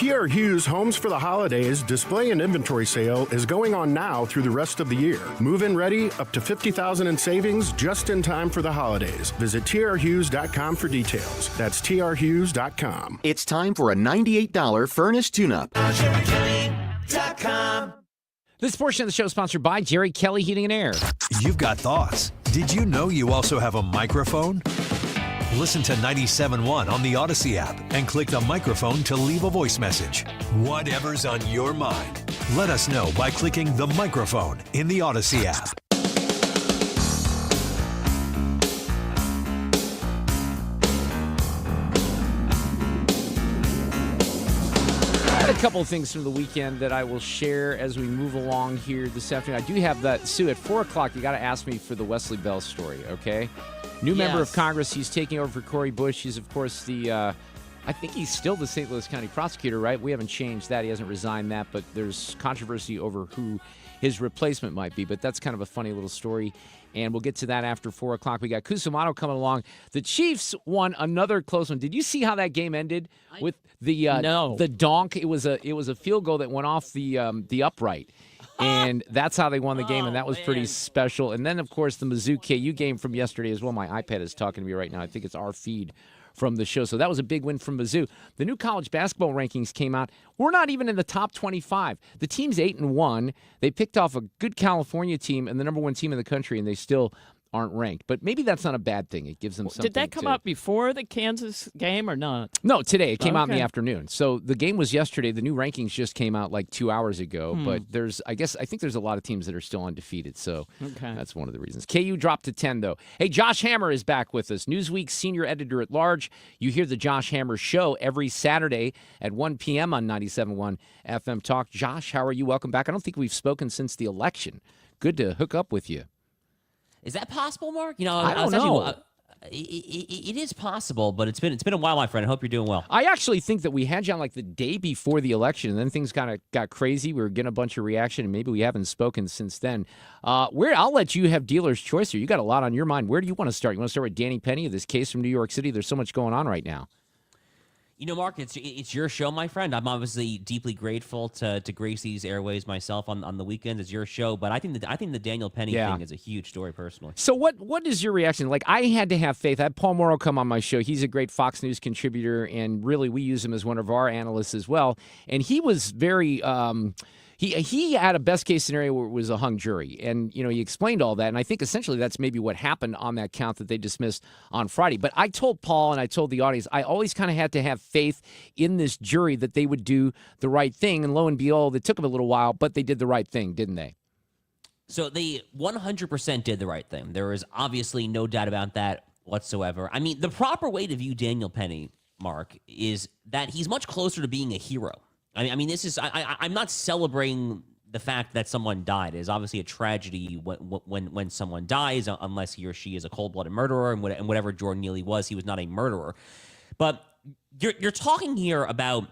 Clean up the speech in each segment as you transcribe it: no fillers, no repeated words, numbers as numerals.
TR Hughes Homes for the Holidays display and inventory sale is going on now through the rest of the year. Move-in ready, up to $50,000 in savings just in time for the holidays. Visit trhughes.com for details. That's trhughes.com. It's time for a $98 furnace tune-up. This portion of the show is sponsored by Jerry Kelly Heating and Air. You've got thoughts. Did you know you also have a microphone? Listen to 97.1 on the Odyssey app and click the microphone to leave a voice message. Whatever's on your mind, let us know by clicking the microphone in the Odyssey app. I had a couple of things from the weekend that I will share as we move along here this afternoon. I do have that, Sue, at 4 o'clock, you got to ask me for the Wesley Bell story, okay? New member of Congress. He's taking over for Cori Bush. He's, of course, I think he's still the St. Louis County prosecutor, right? We haven't changed that. He hasn't resigned that, but there's controversy over who his replacement might be. But that's kind of a funny little story, and we'll get to that after 4 o'clock. We got Cusumano coming along. The Chiefs won another close one. Did you see how that game ended with the donk? It was a field goal that went off the upright. And that's how they won the game, and that was pretty special. And then, of course, the Mizzou KU game from yesterday as well. My iPad is talking to me right now. I think it's our feed from the show. So that was a big win from Mizzou. The new college basketball rankings came out. We're not even in the top 25. The team's 8-1. They picked off a good California team and the number one team in the country, and they still aren't ranked. But maybe that's not a bad thing. It gives them something. Did that come out before the Kansas game or not? No, today. It came out in the afternoon. So the game was yesterday. The new rankings just came out like 2 hours ago. But I think there's a lot of teams that are still undefeated. So that's one of the reasons. KU dropped to 10, though. Hey, Josh Hammer is back with us, Newsweek's senior editor at large. You hear the Josh Hammer Show every Saturday at 1 p.m. on 97.1 FM Talk. Josh, how are you? Welcome back. I don't think we've spoken since the election. Good to hook up with you. Is that possible, Mark? You know, I don't know. It is possible, but it's been a while, my friend. I hope you're doing well. I actually think that we had you on like the day before the election, and then things kind of got crazy. We were getting a bunch of reaction, and maybe we haven't spoken since then. I'll let you have dealer's choice here. You got a lot on your mind. Where do you want to start? You want to start with Danny Penny, this case from New York City? There's so much going on right now. You know, Mark, it's your show, my friend. I'm obviously deeply grateful to grace these airways myself on the weekends. It's your show, but I think the Daniel Penny thing is a huge story personally. So what is your reaction? Like, I had to have faith. I had Paul Morrow come on my show. He's a great Fox News contributor, and really we use him as one of our analysts as well. And he was very He had a best-case scenario where it was a hung jury, and he explained all that, and I think essentially that's maybe what happened on that count that they dismissed on Friday. But I told Paul and I told the audience, I always kind of had to have faith in this jury that they would do the right thing, and lo and behold, it took them a little while, but they did the right thing, didn't they? So they 100% did the right thing. There is obviously no doubt about that whatsoever. I mean, the proper way to view Daniel Penny, Mark, is that he's much closer to being a hero. I mean, this is I'm not celebrating the fact that someone died. It is obviously a tragedy when someone dies, unless he or she is a cold-blooded murderer, and whatever Jordan Neely was, he was not a murderer. But you're talking here about,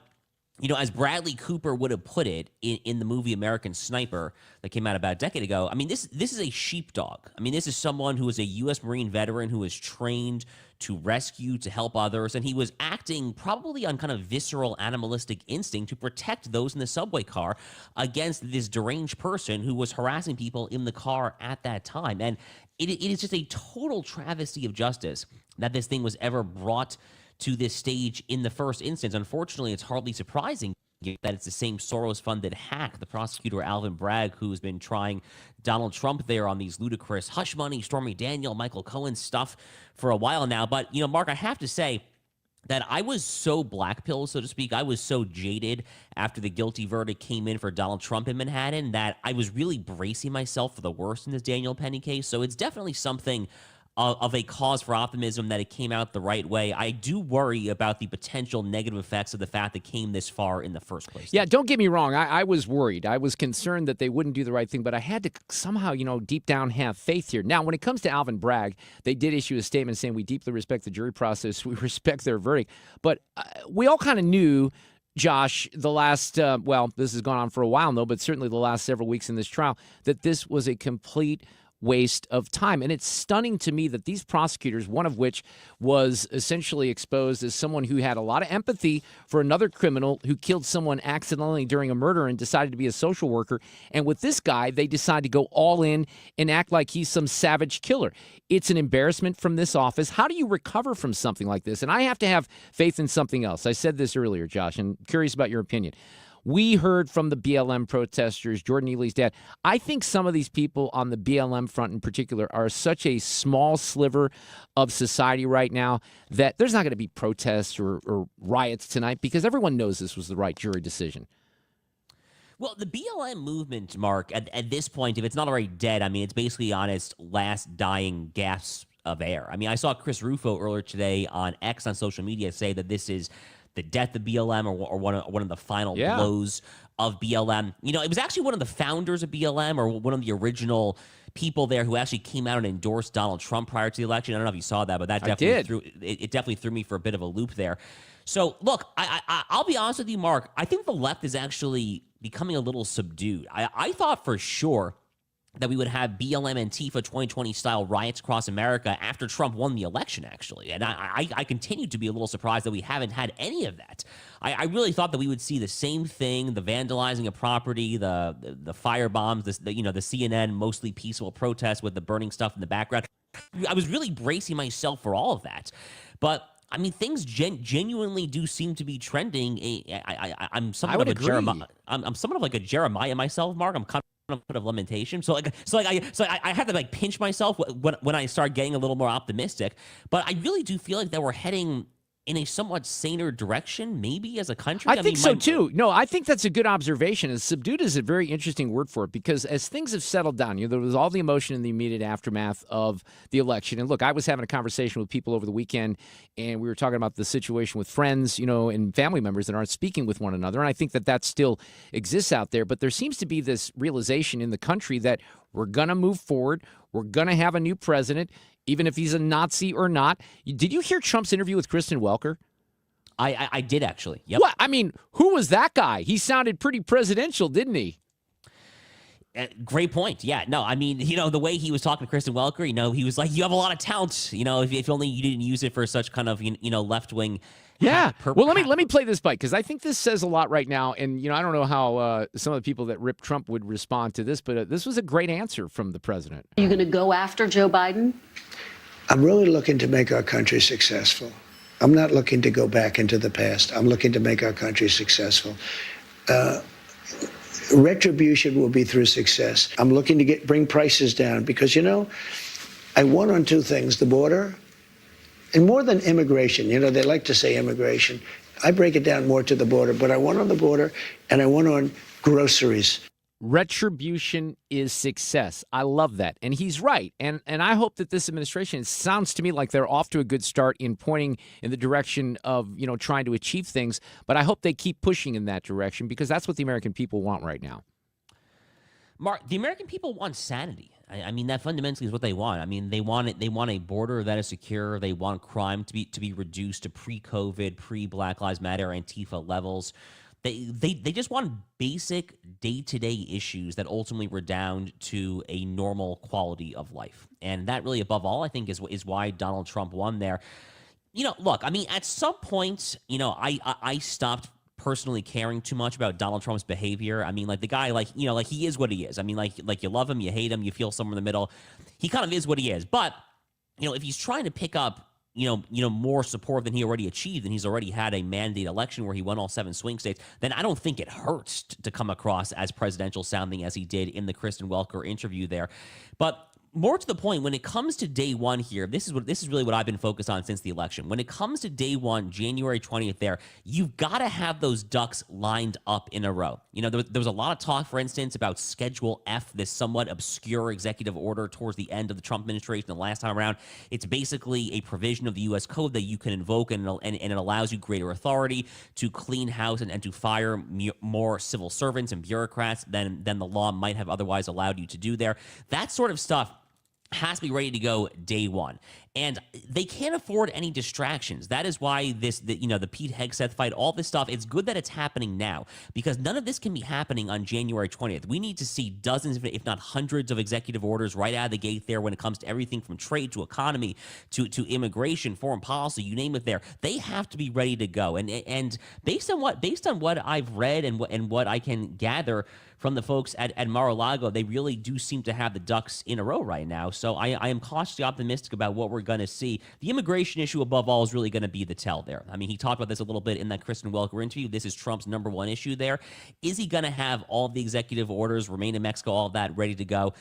as Bradley Cooper would have put it in the movie American Sniper that came out about a decade ago. I mean, this is a sheepdog. I mean, this is someone who is a U.S. Marine veteran who is trained to rescue, to help others, and he was acting probably on kind of visceral animalistic instinct to protect those in the subway car against this deranged person who was harassing people in the car at that time. And it is just a total travesty of justice that this thing was ever brought to this stage in the first instance. Unfortunately, it's hardly surprising that it's the same Soros-funded hack, the prosecutor Alvin Bragg, who's been trying Donald Trump there on these ludicrous hush money, Stormy Daniel, Michael Cohen stuff for a while now. But, Mark, I have to say that I was so blackpilled, so to speak. I was so jaded after the guilty verdict came in for Donald Trump in Manhattan that I was really bracing myself for the worst in this Daniel Penny case. So it's definitely something of a cause for optimism that it came out the right way. I do worry about the potential negative effects of the fact that it came this far in the first place. Yeah, don't get me wrong. I was worried. I was concerned that they wouldn't do the right thing, but I had to somehow, deep down have faith here. Now, when it comes to Alvin Bragg, they did issue a statement saying we deeply respect the jury process. We respect their verdict. But we all kind of knew, Josh, the last, this has gone on for a while, though, but certainly the last several weeks in this trial, that this was a complete waste of time. And it's stunning to me that these prosecutors, one of which was essentially exposed as someone who had a lot of empathy for another criminal who killed someone accidentally during a murder and decided to be a social worker. And with this guy, they decide to go all in and act like he's some savage killer. It's an embarrassment from this office. How do you recover from something like this? And I have to have faith in something else. I said this earlier, Josh, and I'm curious about your opinion. We heard from the BLM protesters, Jordan Neely's dad. I think some of these people on the BLM front in particular are such a small sliver of society right now that there's not going to be protests or riots tonight because everyone knows this was the right jury decision. Well, the BLM movement, Mark, at this point, if it's not already dead, I mean, it's basically on its last dying gasp of air. I mean, I saw Chris Rufo earlier today on X on social media say that this is the death of BLM or one of the final blows of BLM. You know, it was actually one of the founders of BLM or one of the original people there who actually came out and endorsed Donald Trump prior to the election. I don't know if you saw that, but that definitely it definitely threw me for a bit of a loop there. So, look, I'll be honest with you, Mark. I think the left is actually becoming a little subdued. I thought for sure that we would have BLM Antifa 2020-style riots across America after Trump won the election, actually. And I continue to be a little surprised that we haven't had any of that. I really thought that we would see the same thing, the vandalizing of property, the fire bombs, the CNN mostly peaceful protests with the burning stuff in the background. I was really bracing myself for all of that. But I mean, things genuinely do seem to be trending. I'm somewhat of a Jeremiah. I'm somewhat of like a Jeremiah myself, Mark. I'm kind of lamentation. So I had to like pinch myself when I started getting a little more optimistic. But I really do feel like that we're heading in a somewhat saner direction, maybe as a country. I think so too. No, I think that's a good observation. And subdued is a very interesting word for it because as things have settled down, there was all the emotion in the immediate aftermath of the election. And look, I was having a conversation with people over the weekend, and we were talking about the situation with friends, and family members that aren't speaking with one another. And I think that still exists out there. But there seems to be this realization in the country that we're going to move forward. We're going to have a new president, even if he's a Nazi or not. Did you hear Trump's interview with Kristen Welker? I did, actually. Yep. What? I mean, who was that guy? He sounded pretty presidential, didn't he? Great point. Yeah. No, I mean, the way he was talking to Kristen Welker, he was like, you have a lot of talent, if only you didn't use it for such kind of, left-wing. Yeah. Well, let me play this bite because I think this says a lot right now. And, I don't know how some of the people that ripped Trump would respond to this, but this was a great answer from the president. Are you going to go after Joe Biden? I'm really looking to make our country successful. I'm not looking to go back into the past. I'm looking to make our country successful. Retribution will be through success. I'm looking to bring prices down because, I won on two things, the border and more than immigration. They like to say immigration. I break it down more to the border, but I won on the border and I won on groceries. Retribution is success. I love that. And he's right. And I hope that this administration, it sounds to me like they're off to a good start in pointing in the direction of, trying to achieve things. But I hope they keep pushing in that direction because that's what the American people want right now. Mark, the American people want sanity. I mean, that fundamentally is what they want. I mean, they want it. They want a border that is secure. They want crime to be reduced to pre-COVID, pre-Black Lives Matter, Antifa levels. They just want basic day-to-day issues that ultimately redound to a normal quality of life. And that really, above all, I think is why Donald Trump won there. Look, I mean, at some point, I stopped personally caring too much about Donald Trump's behavior. I mean, like the guy, like he is what he is. I mean, like you love him, you hate him, you feel somewhere in the middle. He kind of is what he is. But, if he's trying to pick up more support than he already achieved, and he's already had a mandate election where he won all 7 swing states, then I don't think it hurts to come across as presidential sounding as he did in the Kristen Welker interview there. But more to the point, when it comes to day one here, this is really what I've been focused on since the election. When it comes to day one, January 20th there, you've got to have those ducks lined up in a row. There was a lot of talk, for instance, about Schedule F, this somewhat obscure executive order towards the end of the Trump administration the last time around. It's basically a provision of the U.S. Code that you can invoke, and it allows you greater authority to clean house and to fire more civil servants and bureaucrats than the law might have otherwise allowed you to do there. That sort of stuff has to be ready to go day one. And they can't afford any distractions. That is why the Pete Hegseth fight, all this stuff, it's good that it's happening now, because none of this can be happening on January 20th. We need to see dozens, if not hundreds, of executive orders right out of the gate there when it comes to everything from trade to economy to immigration, foreign policy, you name it there. They have to be ready to go. And based on what I've read and what I can gather from the folks at Mar-a-Lago, they really do seem to have the ducks in a row right now. So I am cautiously optimistic about what we're going to see. The immigration issue, above all, is really going to be the tell there. I mean, he talked about this a little bit in that Kristen Welker interview. This is Trump's number one issue there. Is he going to have all the executive orders, remain in Mexico, all that ready to go?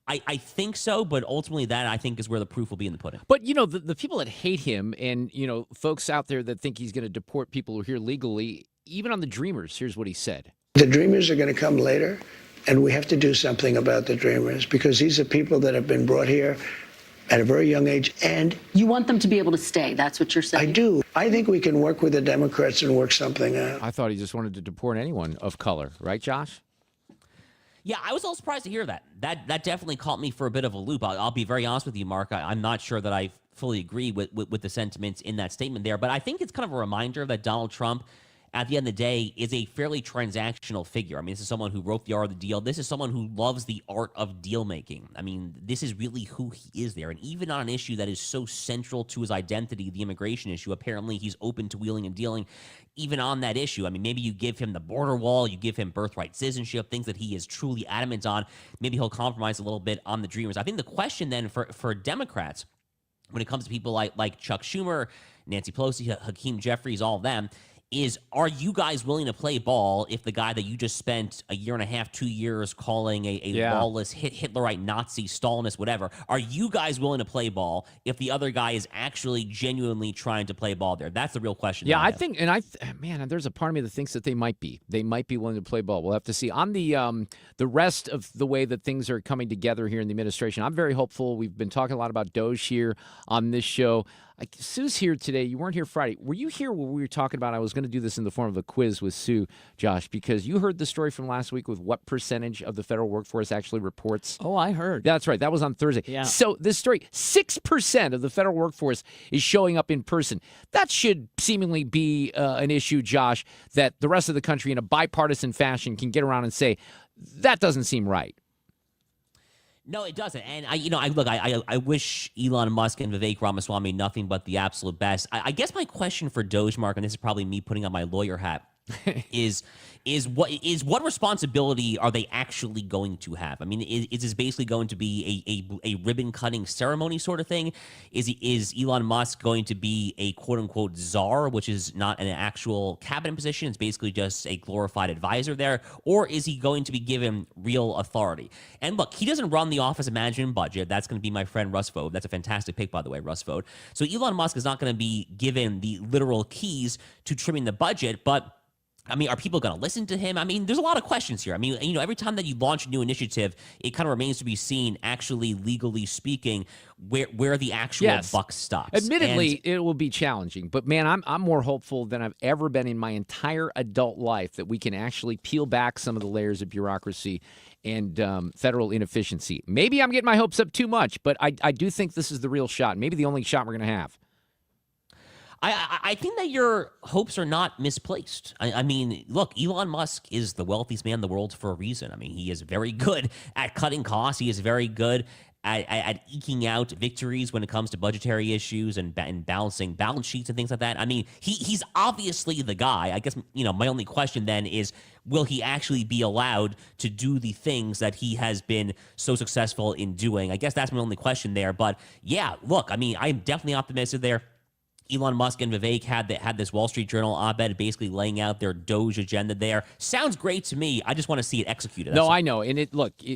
I think so, but ultimately that, I think, is where the proof will be in the pudding. But, the people that hate him and, folks out there that think he's going to deport people who are here legally, even on the Dreamers, here's what he said. The Dreamers are going to come later, and we have to do something about the Dreamers, because these are people that have been brought here at a very young age. And You want them to be able to stay. That's what you're saying. I do. I think we can work with the Democrats and work something out. I thought he just wanted to deport anyone of color. Right, Josh? Yeah, I was a little surprised to hear that. That definitely caught me for a bit of a loop. I'll be very honest with you, Mark. I'm not sure that I fully agree with the sentiments in that statement there, but I think it's kind of a reminder that Donald Trump, at the end of the day, is a fairly transactional figure. I mean, this is someone who wrote the art of the deal. This is someone who loves the art of deal making. I mean, this is really who he is there. And even on an issue that is so central to his identity, the immigration issue, apparently he's open to wheeling and dealing even on that issue. I mean, maybe you give him the border wall, you give him birthright citizenship, things that he is truly adamant on. Maybe he'll compromise a little bit on the Dreamers. I think the question then for Democrats, when it comes to people like Chuck Schumer, Nancy Pelosi, Hakeem Jeffries, all of them, is, are you guys willing to play ball if the guy that you just spent a year and a half, 2 years calling a lawless, Hitlerite, Nazi, Stalinist, whatever, are you guys willing to play ball if the other guy is actually genuinely trying to play ball there? That's the real question. Yeah, I think, man, there's a part of me that thinks that they might be. They might be willing to play ball. We'll have to see. On the rest of the way that things are coming together here in the administration, I'm very hopeful. We've been talking a lot about Doge here on this show. Sue's here today. You weren't here Friday. Were you here when we were talking about, I was going to do this in the form of a quiz with Sue, Josh, because you heard the story from last week with what percentage of the federal workforce actually reports? Oh, I heard. That's right. That was on Thursday. Yeah. So this story, 6% of the federal workforce is showing up in person. That should seemingly be an issue, Josh, that the rest of the country in a bipartisan fashion can get around and say, that doesn't seem right. No, it doesn't. And I wish Elon Musk and Vivek Ramaswamy nothing but the absolute best. I guess my question for Doge, Mark, and this is probably me putting on my lawyer hat, is what responsibility are they actually going to have? I mean, is this basically going to be a ribbon cutting ceremony sort of thing? Is Elon Musk going to be a quote unquote czar, which is not an actual cabinet position? It's basically just a glorified advisor there, or is he going to be given real authority? And look, he doesn't run the Office of Management and Budget. That's going to be my friend Russ Vode. That's a fantastic pick, by the way, Russ Vode. So Elon Musk is not going to be given the literal keys to trimming the budget, but I mean, are people going to listen to him? I mean, there's a lot of questions here. I mean, every time that you launch a new initiative, it kind of remains to be seen, actually, legally speaking, where the actual buck stops. Admittedly, it will be challenging, but man, I'm more hopeful than I've ever been in my entire adult life that we can actually peel back some of the layers of bureaucracy and federal inefficiency. Maybe I'm getting my hopes up too much, but I do think this is the real shot, maybe the only shot we're going to have. I think that your hopes are not misplaced. I mean, look, Elon Musk is the wealthiest man in the world for a reason. I mean, he is very good at cutting costs. He is very good at eking out victories when it comes to budgetary issues and balancing balance sheets and things like that. I mean, he's obviously the guy. I guess, my only question then is, will he actually be allowed to do the things that he has been so successful in doing? I guess that's my only question there. But yeah, look, I mean, I'm definitely optimistic there. Elon Musk and Vivek had this Wall Street Journal op-ed basically laying out their Doge agenda there. Sounds great to me. I just want to see it executed. No, I know. And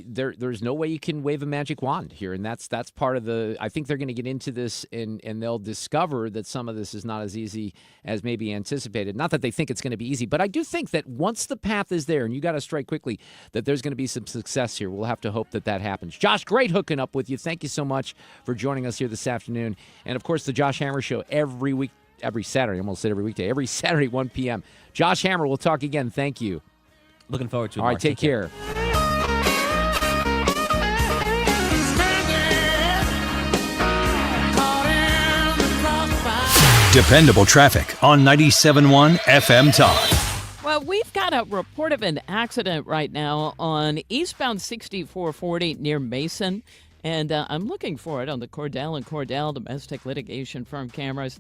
there's no way you can wave a magic wand here. And that's part of the, I think they're going to get into this and they'll discover that some of this is not as easy as maybe anticipated. Not that they think it's going to be easy, but I do think that once the path is there and you got to strike quickly, that there's going to be some success here. We'll have to hope that happens. Josh, great hooking up with you. Thank you so much for joining us here this afternoon. And of course, the Josh Hammer Show every Saturday. I almost said every weekday. Every Saturday, 1 p.m. Josh Hammer, we'll talk again. Thank you. Looking forward to it. All right, take care. Dependable traffic on 97.1 FM Talk. Well, we've got a report of an accident right now on eastbound 6440 near Mason. And I'm looking for it on the Cordell & Cordell domestic litigation firm cameras.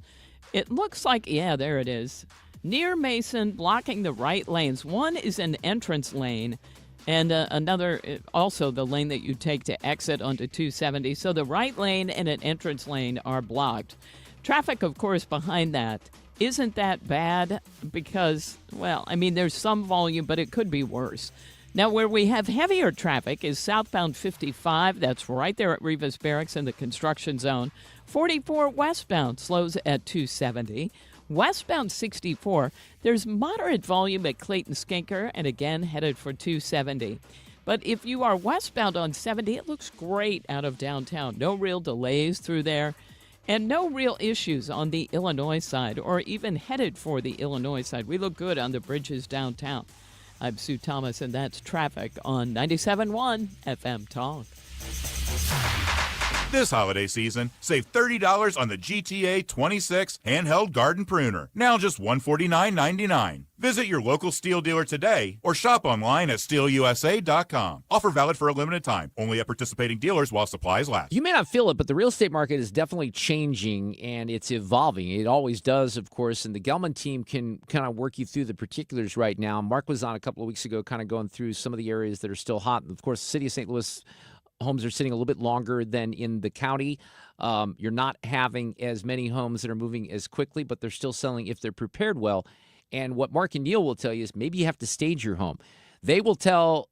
It looks like, yeah, there it is. Near Mason, blocking the right lanes. One is an entrance lane, and another, also the lane that you take to exit onto 270. So the right lane and an entrance lane are blocked. Traffic, of course, behind that isn't that bad because, well, I mean, there's some volume, but it could be worse. Now, where we have heavier traffic is southbound 55. That's right there at Rivas Barracks in the construction zone. 44 westbound slows at 270. Westbound 64, there's moderate volume at Clayton Skinker and again headed for 270. But if you are westbound on 70, it looks great out of downtown. No real delays through there and no real issues on the Illinois side or even headed for the Illinois side. We look good on the bridges downtown. I'm Sue Thomas, and that's traffic on 97.1 FM Talk. This holiday season, save $30 on the GTA 26 handheld garden pruner. Now just $149.99. Visit your local Steel dealer today or shop online at steelusa.com. Offer valid for a limited time. Only at participating dealers while supplies last. You may not feel it, but the real estate market is definitely changing and it's evolving. It always does, of course, and the Gelman team can kind of work you through the particulars right now. Mark was on a couple of weeks ago kind of going through some of the areas that are still hot. Of course, the city of St. Louis homes are sitting a little bit longer than in the county. You're not having as many homes that are moving as quickly, but they're still selling if they're prepared well. And what Mark and Neil will tell you is maybe you have to stage your home. They will tell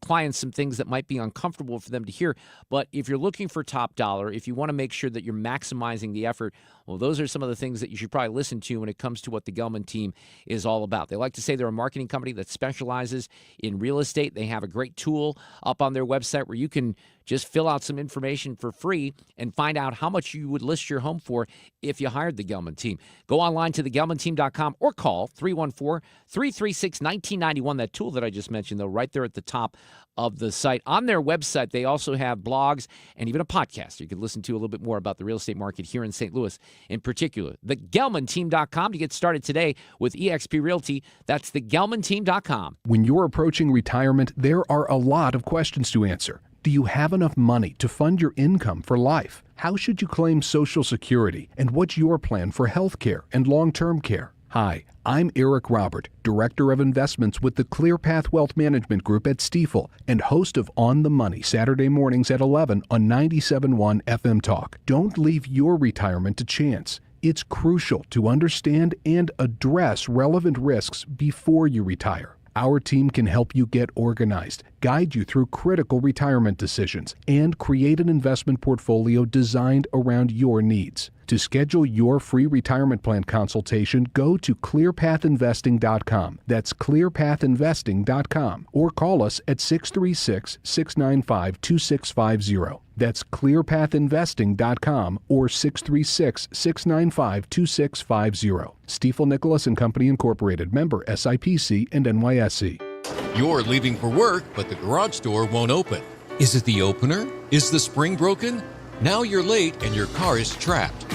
clients some things that might be uncomfortable for them to hear. But if you're looking for top dollar, if you want to make sure that you're maximizing the effort, well, those are some of the things that you should probably listen to when it comes to what the Gelman team is all about. They like to say they're a marketing company that specializes in real estate. They have a great tool up on their website where you can just fill out some information for free and find out how much you would list your home for if you hired the Gelman team. Go online to thegelmanteam.com or call 314-336-1991. That tool that I just mentioned, though, right there at the top of the site. On their website, they also have blogs and even a podcast you can listen to a little bit more about the real estate market here in St. Louis in particular. Thegelmanteam.com to get started today with eXp Realty. That's thegelmanteam.com. When you're approaching retirement, there are a lot of questions to answer. Do you have enough money to fund your income for life? How should you claim Social Security? And what's your plan for health care and long-term care? Hi, I'm Eric Robert, Director of Investments with the ClearPath Wealth Management Group at Stifel and host of On the Money Saturday mornings at 11 on 97.1 FM Talk. Don't leave your retirement to chance. It's crucial to understand and address relevant risks before you retire. Our team can help you get organized, guide you through critical retirement decisions, and create an investment portfolio designed around your needs. To schedule your free retirement plan consultation, go to clearpathinvesting.com. That's clearpathinvesting.com. Or call us at 636-695-2650. That's clearpathinvesting.com or 636-695-2650. Stifel Nicholas and Company Incorporated, member SIPC and NYSE. You're leaving for work, but the garage door won't open. Is it the opener? Is the spring broken? Now you're late and your car is trapped.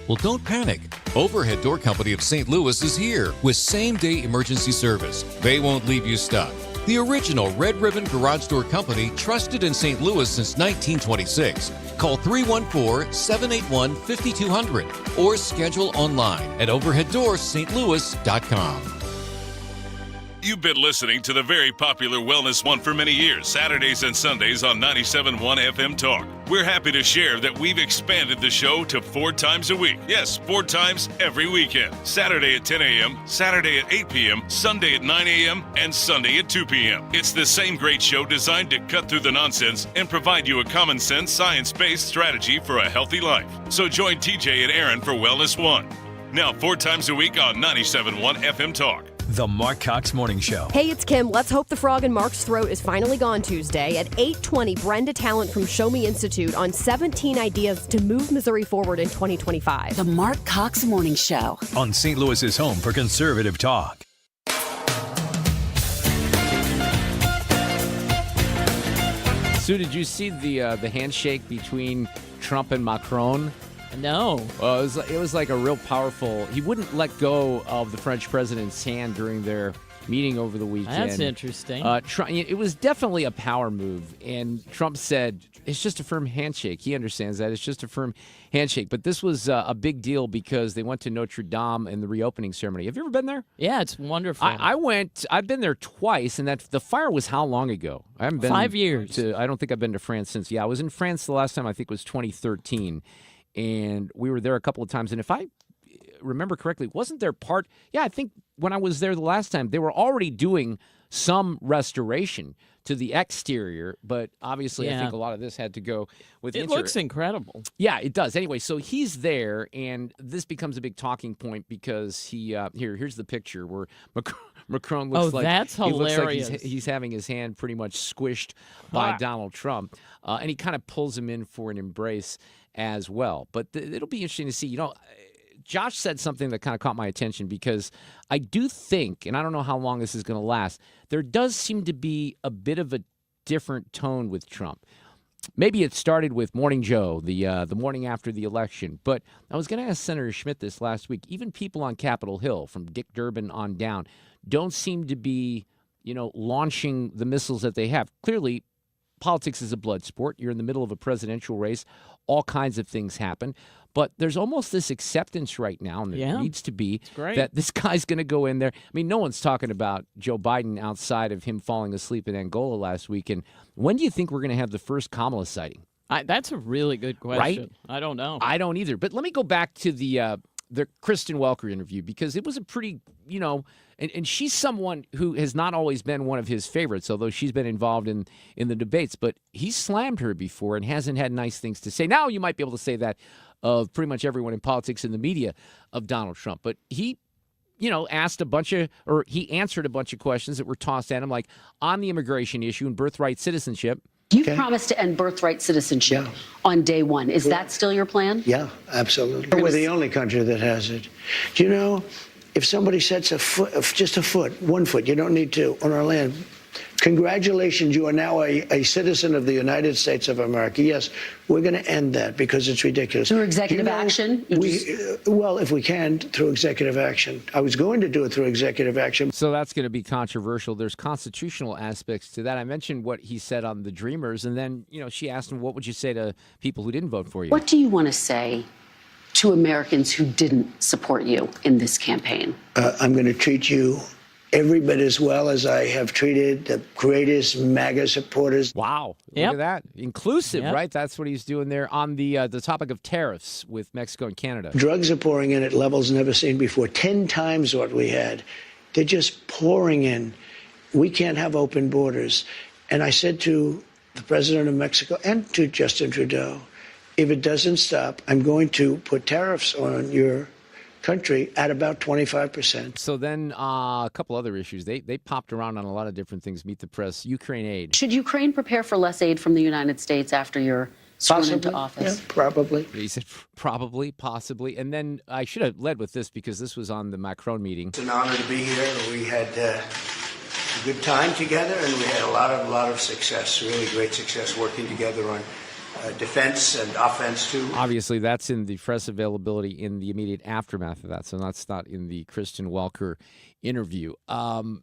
Well, don't panic. Overhead Door Company of St. Louis is here with same-day emergency service. They won't leave you stuck. The original Red Ribbon Garage Door Company, trusted in St. Louis since 1926. Call 314-781-5200 or schedule online at overheaddoorsstlouis.com. You've been listening to the very popular Wellness One for many years, Saturdays and Sundays on 97.1 FM Talk. We're happy to share that we've expanded the show to 4 times a week. Yes, 4 times every weekend. Saturday at 10 a.m., Saturday at 8 p.m., Sunday at 9 a.m., and Sunday at 2 p.m. It's the same great show designed to cut through the nonsense and provide you a common sense, science-based strategy for a healthy life. So join TJ and Aaron for Wellness One. Now 4 times a week on 97.1 FM Talk. The Mark Cox Morning Show. Hey, it's Kim. Let's hope the frog in Mark's throat is finally gone Tuesday. At 8:20, Brenda Talent from Show Me Institute on 17 ideas to move Missouri forward in 2025. The Mark Cox Morning Show. On St. Louis's home for conservative talk. Sue, did you see the handshake between Trump and Macron? No. Well, it was like a real powerful. He wouldn't let go of the French president's hand during their meeting over the weekend. That's interesting. It was definitely a power move, and Trump said it's just a firm handshake. He understands that it's just a firm handshake, but this was a big deal because they went to Notre Dame in the reopening ceremony. Have you ever been there? Yeah, it's wonderful. I went. I've been there twice, and the fire was how long ago? I haven't been 5 years. I don't think I've been to France since. Yeah, I was in France the last time. I think it was 2013, and we were there a couple of times. And if I remember correctly, wasn't there part? Yeah, I think when I was there the last time, they were already doing some restoration to the exterior, but obviously I think a lot of this had to go with the interior. It looks incredible. Yeah, it does. Anyway, so he's there, and this becomes a big talking point because here's the picture where Macron looks like that's hilarious. He looks like he's having his hand pretty much squished by Donald Trump, and he kind of pulls him in for an embrace as well. But it'll be interesting to see. Josh said something that kind of caught my attention because I do think, and I don't know how long this is going to last, there does seem to be a bit of a different tone with Trump. Maybe it started with Morning Joe, the morning after the election. But I was going to ask Senator Schmidt this last week. Even people on Capitol Hill, from Dick Durbin on down, don't seem to be, launching the missiles that they have. Clearly, politics is a blood sport. You're in the middle of a presidential race. All kinds of things happen. But there's almost this acceptance right now, and there needs to be, that this guy's going to go in there. I mean, no one's talking about Joe Biden outside of him falling asleep in Angola last week. And when do you think we're going to have the first Kamala sighting? That's a really good question. Right? I don't know. I don't either. But let me go back to the Kristen Welker interview, because it was a pretty, and she's someone who has not always been one of his favorites, although she's been involved in the debates. But he's slammed her before and hasn't had nice things to say. Now you might be able to say that of pretty much everyone in politics and the media of Donald Trump. But he, answered a bunch of questions that were tossed at him, like on the immigration issue and birthright citizenship. You promised to end birthright citizenship on day one. Is that still your plan? Yeah, absolutely. We're the only country that has it. Do you know, if somebody sets just a foot, 1 foot, you don't need two, on our land, congratulations, you are now a citizen of the United States of America. Yes, we're going to end that because it's ridiculous. Through executive action? Well, if we can, through executive action. I was going to do it through executive action. So that's going to be controversial. There's constitutional aspects to that. I mentioned what he said on the Dreamers, and then, she asked him, what would you say to people who didn't vote for you? What do you want to say to Americans who didn't support you in this campaign? I'm going to treat you every bit as well as I have treated the greatest MAGA supporters. Wow. Look at that. Inclusive, right? That's what he's doing there on the topic of tariffs with Mexico and Canada. Drugs are pouring in at levels never seen before, 10 times what we had. They're just pouring in. We can't have open borders. And I said to the president of Mexico and to Justin Trudeau, if it doesn't stop, I'm going to put tariffs on your country at about 25%. So then a couple other issues. They popped around on a lot of different things. Meet the press. Ukraine aid. Should Ukraine prepare for less aid from the United States after you're sworn into office? Yeah, probably. He said probably, possibly. And then I should have led with this because this was on the Macron meeting. It's an honor to be here. We had a good time together, and we had a lot of success, really great success working together on defense and offense, too. Obviously, that's in the press availability in the immediate aftermath of that, so that's not in the Kristen Welker interview.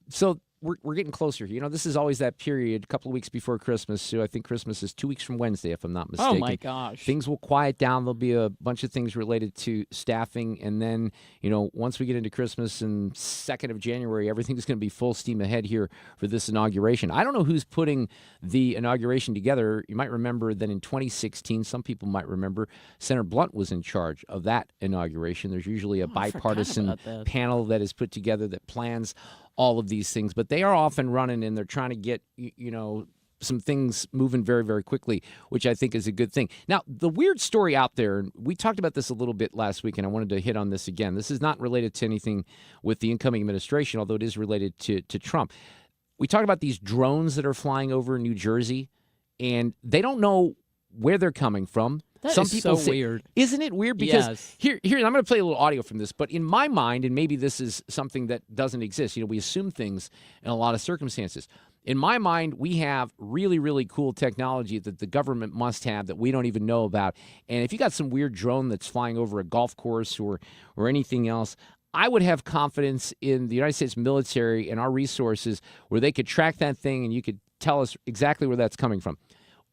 So we're getting closer. This is always that period, a couple of weeks before Christmas. So I think Christmas is 2 weeks from Wednesday, if I'm not mistaken. Oh, my gosh. Things will quiet down. There'll be a bunch of things related to staffing. And then, once we get into Christmas and 2nd of January, everything's going to be full steam ahead here for this inauguration. I don't know who's putting the inauguration together. You might remember that in 2016, some people might remember, Senator Blunt was in charge of that inauguration. There's usually a bipartisan panel that is put together that plans all of these things, but they are off and running, and they're trying to get, some things moving very, very quickly, which I think is a good thing. Now, the weird story out there, and we talked about this a little bit last week, and I wanted to hit on this again. This is not related to anything with the incoming administration, although it is related to Trump. We talked about these drones that are flying over New Jersey, and they don't know where they're coming from. That Some is people so say, weird. Isn't it weird? Because Yes. here, I'm going to play a little audio from this, but in my mind, and maybe this is something that doesn't exist, we assume things in a lot of circumstances. In my mind, we have really, really cool technology that the government must have that we don't even know about. And if you got some weird drone that's flying over a golf course or anything else, I would have confidence in the United States military and our resources where they could track that thing and you could tell us exactly where that's coming from.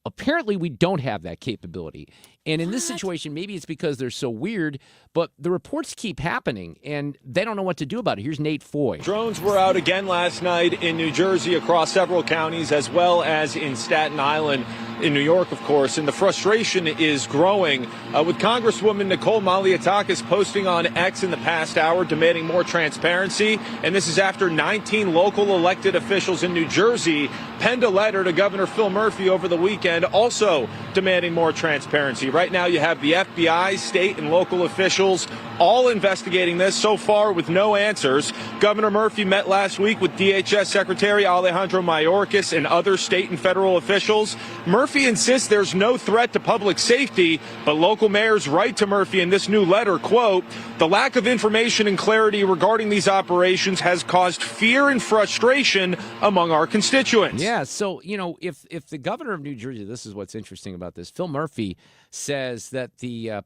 Apparently, we don't have that capability. And in this situation, maybe it's because they're so weird, but the reports keep happening, and they don't know what to do about it. Here's Nate Foy. Drones were out again last night in New Jersey across several counties, as well as in Staten Island in New York, of course. And the frustration is growing with Congresswoman Nicole Malliotakis posting on X in the past hour demanding more transparency. And this is after 19 local elected officials in New Jersey penned a letter to Governor Phil Murphy over the weekend, also demanding more transparency. Right now, you have the FBI, state and local officials all investigating this so far with no answers. Governor Murphy met last week with DHS Secretary Alejandro Mayorkas and other state and federal officials. Murphy insists there's no threat to public safety, but local mayors write to Murphy in this new letter, quote, "The lack of information and clarity regarding these operations has caused fear and frustration among our constituents." Yeah, so, if the governor of New Jersey, this is what's interesting about this, Phil Murphy says that the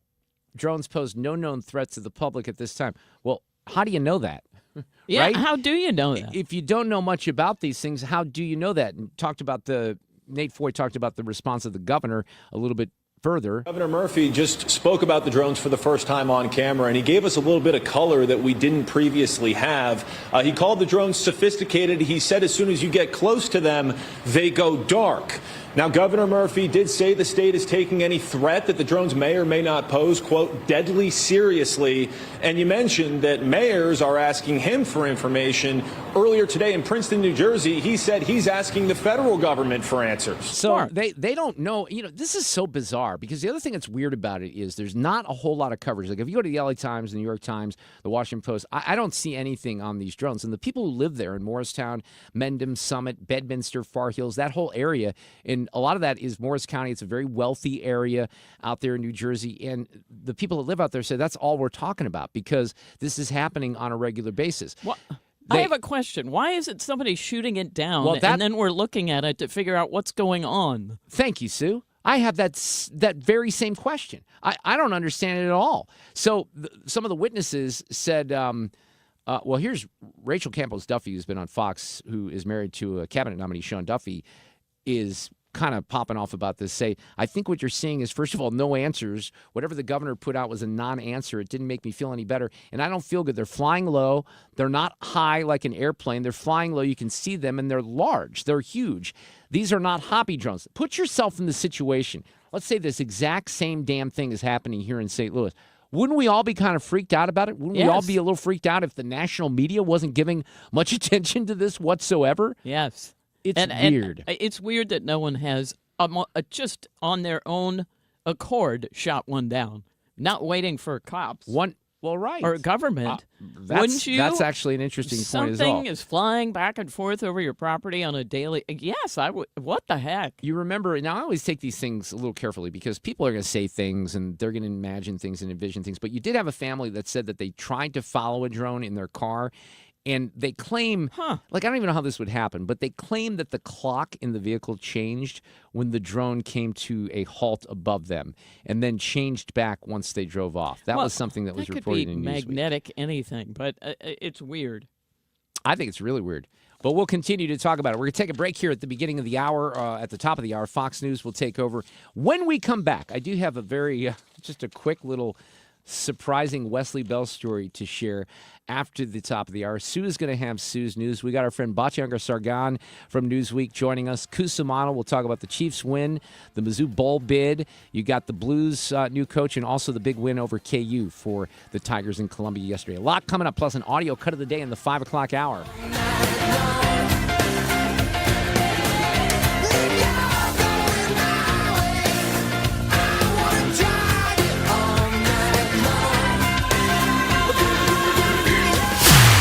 drones pose no known threat to the public at this time. Well, how do you know that? Yeah, right? how do you know that? If you don't know much about these things, how do you know that? And Nate Foy talked about the response of the governor a little bit further. Governor Murphy just spoke about the drones for the first time on camera, and he gave us a little bit of color that we didn't previously have. He called the drones sophisticated. He said as soon as you get close to them, they go dark. Now, Governor Murphy did say the state is taking any threat that the drones may or may not pose, quote, deadly seriously. And you mentioned that mayors are asking him for information. Earlier today in Princeton, New Jersey, he said he's asking the federal government for answers. So they don't know. This is so bizarre because the other thing that's weird about it is there's not a whole lot of coverage. Like if you go to the LA Times, the New York Times, the Washington Post, I don't see anything on these drones. And the people who live there in Morristown, Mendham, Summit, Bedminster, Far Hills, that whole area, and a lot of that is Morris County. It's a very wealthy area out there in New Jersey. And the people that live out there say that's all we're talking about because this is happening on a regular basis. I have a question. Why isn't somebody shooting it down and then we're looking at it to figure out what's going on? Thank you, Sue. I have that very same question. I don't understand it at all. So some of the witnesses said, well, here's Rachel Campos-Duffy, who's been on Fox, who is married to a cabinet nominee, Sean Duffy, is kind of popping off about this, say, I think what you're seeing is, first of all, no answers. Whatever the governor put out was a non-answer. It didn't make me feel any better, and I don't feel good. They're flying low. They're not high like an airplane. They're flying low. You can see them, and they're large. They're huge. These are not hobby drones. Put yourself in the situation. Let's say this exact same damn thing is happening here in St. Louis. Wouldn't we all be kind of freaked out about it? Wouldn't we all be a little freaked out if the national media wasn't giving much attention to this whatsoever? Yes. It's weird. And it's weird that no one has just on their own accord shot one down, not waiting for cops. Right. Or government. Wouldn't you? That's actually an interesting point as well. Something is flying back and forth over your property on a daily. Yes, I would. What the heck? You remember, now I always take these things a little carefully because people are going to say things and they're going to imagine things and envision things. But you did have a family that said that they tried to follow a drone in their car. And they claim, I don't even know how this would happen, but they claim that the clock in the vehicle changed when the drone came to a halt above them and then changed back once they drove off. That was something that was reported in Newsweek. Magnetic anything, but it's weird. I think it's really weird. But we'll continue to talk about it. We're going to take a break here at the beginning of the hour. At the top of the hour, Fox News will take over. When we come back, I do have a very, just a quick little surprising Wesley Bell story to share after the top of the hour. Sue is going to have Sue's News. We got our friend Batya Ungar-Sargon from Newsweek joining us. Cusumano, we'll talk about the Chiefs win, the Mizzou Bowl bid. You got the Blues new coach and also the big win over KU for the Tigers in Columbia yesterday. A lot coming up, plus an audio cut of the day in the 5 o'clock hour.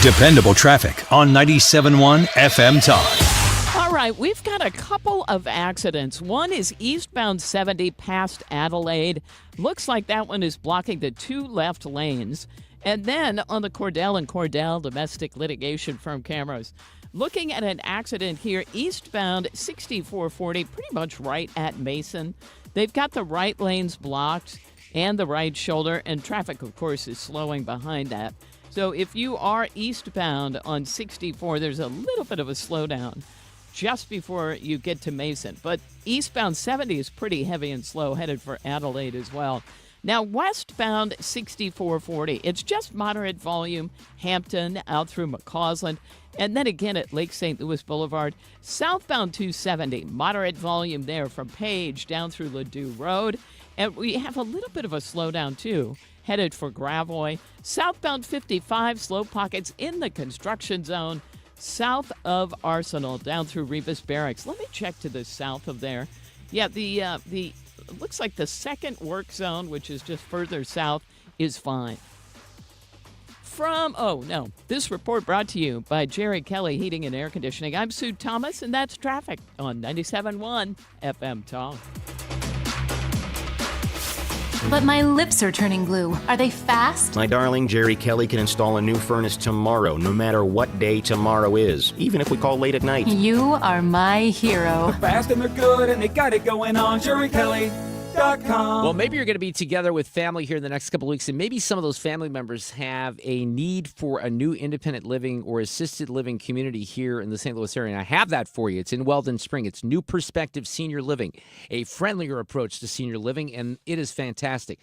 Dependable traffic on 97.1 FM Talk. All right, we've got a couple of accidents. One is eastbound 70 past Adelaide. Looks like that one is blocking the two left lanes. And then on the Cordell and Cordell domestic litigation firm cameras, looking at an accident here, eastbound 6440, pretty much right at Mason. They've got the right lanes blocked and the right shoulder, and traffic, of course, is slowing behind that. So if you are eastbound on 64, there's a little bit of a slowdown just before you get to Mason. But eastbound 70 is pretty heavy and slow, headed for Adelaide as well. Now, westbound 6440, it's just moderate volume, Hampton out through McCausland, and then again at Lake St. Louis Boulevard. Southbound 270, moderate volume there from Page down through Ladue Road. And we have a little bit of a slowdown, too, headed for Gravois. Southbound 55, slow pockets in the construction zone, south of Arsenal, down through Rebus Barracks. Let me check to the south of there. Yeah, the it looks like the second work zone, which is just further south, is fine. This report brought to you by Jerry Kelly Heating and Air Conditioning. I'm Sue Thomas, and that's traffic on 97.1 FM Talk. But my lips are turning blue. Are they fast? My darling, Jerry Kelly can install a new furnace tomorrow, no matter what day tomorrow is, even if we call late at night. You are my hero. They're fast and they're good and they got it going on. JerryKelly.com. Well, maybe you're going to be together with family here in the next couple of weeks, and maybe some of those family members have a need for a new independent living or assisted living community here in the St. Louis area. And I have that for you. It's in Weldon Spring. It's New Perspective Senior Living, a friendlier approach to senior living, and it is fantastic.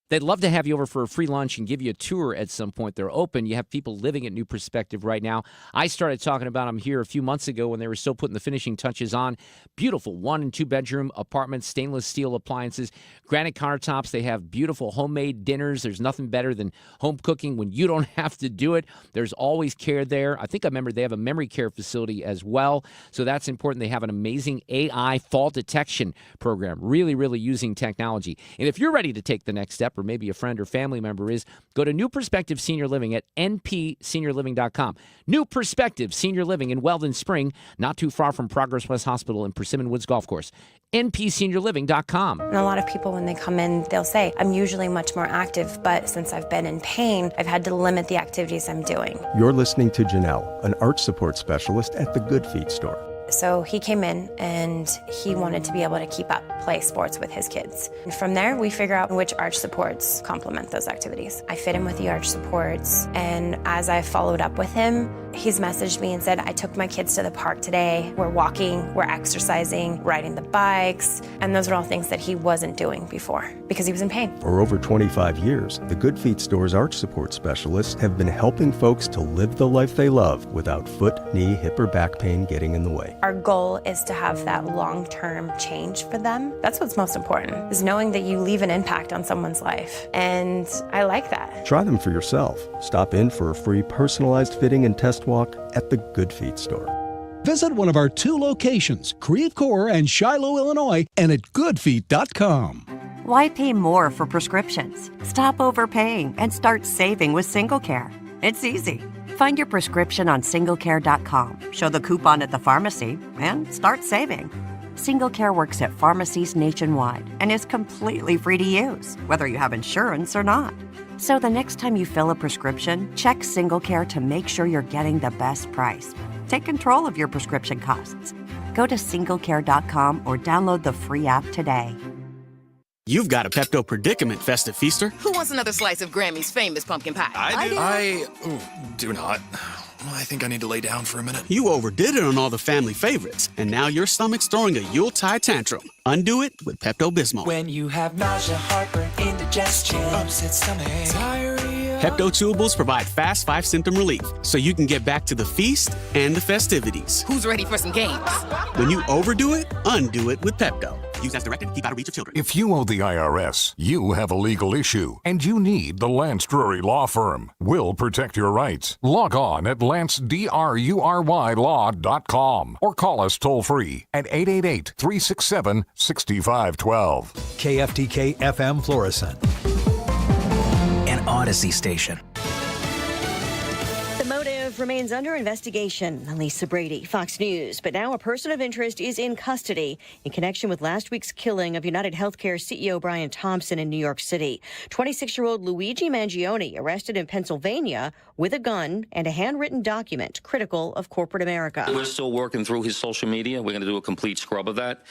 They'd love to have you over for a free lunch and give you a tour at some point. They're open. You have people living at New Perspective right now. I started talking about them here a few months ago when they were still putting the finishing touches on. Beautiful 1- and 2-bedroom apartments, stainless steel appliances, granite countertops. They have beautiful homemade dinners. There's nothing better than home cooking when you don't have to do it. There's always care there. I think I remember they have a memory care facility as well, so that's important. They have an amazing AI fault detection program, really, really using technology. And if you're ready to take the next step, or maybe a friend or family member is, go to New Perspective Senior Living at npseniorliving.com. New Perspective Senior Living in Weldon Spring, not too far from Progress West Hospital and Persimmon Woods Golf Course. npseniorliving.com. And a lot of people, when they come in, they'll say, I'm usually much more active, but since I've been in pain, I've had to limit the activities I'm doing. You're listening to Janelle, an arch support specialist at the Good Feet store. So he came in and he wanted to be able to keep up, play sports with his kids. And from there, we figure out which arch supports complement those activities. I fit him with the arch supports, and as I followed up with him, he's messaged me and said, I took my kids to the park today. We're walking, we're exercising, riding the bikes, and those are all things that he wasn't doing before because he was in pain. For over 25 years, the Good Feet store's arch support specialists have been helping folks to live the life they love without foot, knee, hip, or back pain getting in the way. Our goal is to have that long-term change for them. That's what's most important, is knowing that you leave an impact on someone's life. And I like that. Try them for yourself. Stop in for a free personalized fitting and test walk at the Good Feet store. Visit one of our 2 locations, Creve Coeur and Shiloh, Illinois, and at goodfeet.com. Why pay more for prescriptions? Stop overpaying and start saving with SingleCare. It's easy. Find your prescription on singlecare.com, show the coupon at the pharmacy, and start saving. SingleCare works at pharmacies nationwide and is completely free to use, whether you have insurance or not. So the next time you fill a prescription, check SingleCare to make sure you're getting the best price. Take control of your prescription costs. Go to singlecare.com or download the free app today. You've got a Pepto predicament, Festive Feaster. Who wants another slice of Grammy's famous pumpkin pie? I do. I do not. I think I need to lay down for a minute. You overdid it on all the family favorites, and now your stomach's throwing a Yuletide tantrum. Undo it with Pepto-Bismol. When you have nausea, heartburn, indigestion, upset stomach, diarrhea. Pepto Chewables provide fast 5-symptom relief, so you can get back to the feast and the festivities. Who's ready for some games? When you overdo it, undo it with Pepto. Use as directed. Keep out of reach of children. If you owe the IRS, you have a legal issue, and you need the Lance Drury Law Firm. We'll protect your rights. Log on at lancedrurylaw.com or call us toll-free at 888-367-6512. KFTK FM Florissant, an Odyssey station. The motive remains under investigation. Lisa Brady, Fox News. But now a person of interest is in custody in connection with last week's killing of United Healthcare CEO Brian Thompson in New York City. 26-year-old Luigi Mangione arrested in Pennsylvania with a gun and a handwritten document critical of corporate America. We're still working through his social media. We're going to do a complete scrub of that.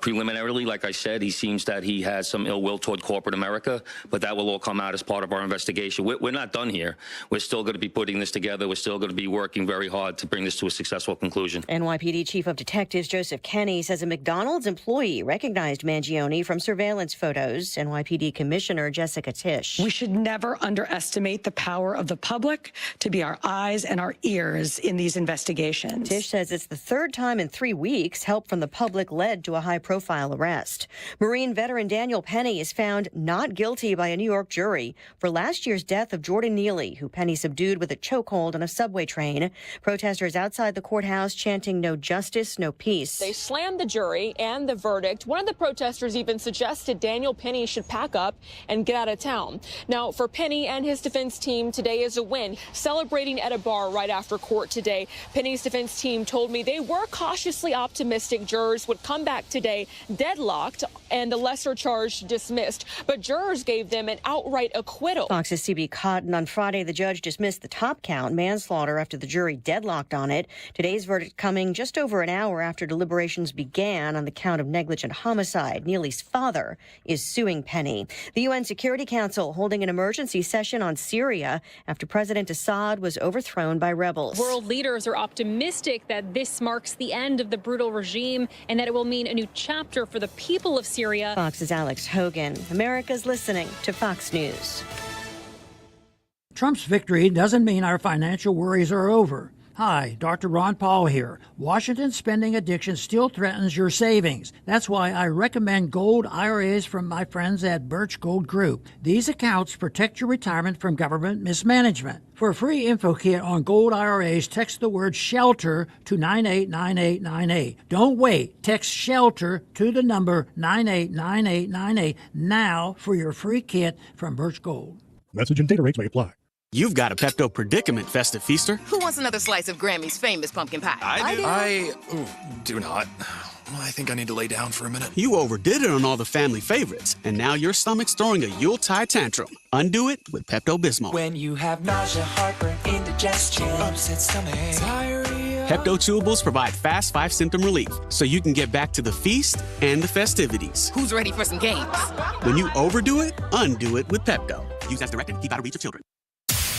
Preliminarily, like I said, he seems that he has some ill will toward corporate America, but that will all come out as part of our investigation. We're not done here. We're still going to be putting this together. We're still going to be working very hard to bring this to a successful conclusion. NYPD Chief of Detectives Joseph Kenney says a McDonald's employee recognized Mangione from surveillance photos. NYPD Commissioner Jessica Tisch. We should never underestimate the power of the public to be our eyes and our ears in these investigations. Tisch says it's the third time in 3 weeks help from the public led to a high-profile arrest. Marine veteran Daniel Penny is found not guilty by a New York jury for last year's death of Jordan Neely, who Penny subdued with a chokehold on a subway train. Protesters outside the courthouse chanting "No justice, no peace." They slammed the jury and the verdict. One of the protesters even suggested Daniel Penny should pack up and get out of town. Now, for Penny and his defense team, today is a win. Celebrating at a bar right after court today, Penny's defense team told me they were cautiously optimistic jurors would come back today deadlocked and a lesser charge dismissed, but jurors gave them an outright acquittal. Fox's CB Cotton. On Friday, the judge dismissed the top count, manslaughter, after the jury deadlocked on it. Today's verdict coming just over an hour after deliberations began on the count of negligent homicide. Neely's father is suing Penny. The UN Security Council holding an emergency session on Syria after President Assad was overthrown by rebels. World leaders are optimistic that this marks the end of the brutal regime and that it will mean a new chapter for the people of Syria. Fox's Alex Hogan. America's listening to Fox News. Trump's victory doesn't mean our financial worries are over. Hi, Dr. Ron Paul here. Washington's spending addiction still threatens your savings. That's why I recommend gold IRAs from my friends at Birch Gold Group. These accounts protect your retirement from government mismanagement. For a free info kit on gold IRAs, text the word SHELTER to 989898. Don't wait. Text SHELTER to the number 989898 now for your free kit from Birch Gold. Message and data rates may apply. You've got a Pepto predicament, Festive Feaster. Who wants another slice of Grammy's famous pumpkin pie? I do not. I think I need to lay down for a minute. You overdid it on all the family favorites, and now your stomach's throwing a Yuletide tantrum. Undo it with Pepto-Bismol. When you have nausea, heartburn, indigestion, upset stomach, diarrhea. Pepto-Chewables provide fast 5-symptom relief, so you can get back to the feast and the festivities. Who's ready for some games? When you overdo it, undo it with Pepto. Use as directed to keep out of reach of children.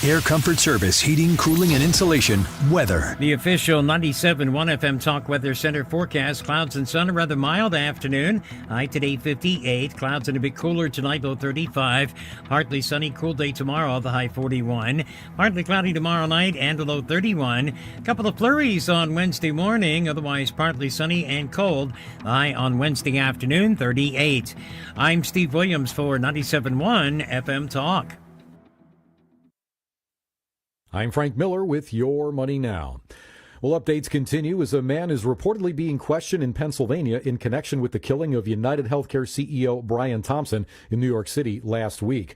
Air Comfort Service, heating, cooling, and insulation. Weather. The official 97.1 FM Talk Weather Center forecast: clouds and sun, a rather mild afternoon. High today 58. Clouds and a bit cooler tonight, low 35. Partly sunny, cool day tomorrow, the high 41. Partly cloudy tomorrow night and a low 31. A couple of flurries on Wednesday morning, otherwise partly sunny and cold. High on Wednesday afternoon, 38. I'm Steve Williams for 97.1 FM Talk. I'm Frank Miller with Your Money Now. Well, updates continue as a man is reportedly being questioned in Pennsylvania in connection with the killing of United Healthcare CEO Brian Thompson in New York City last week.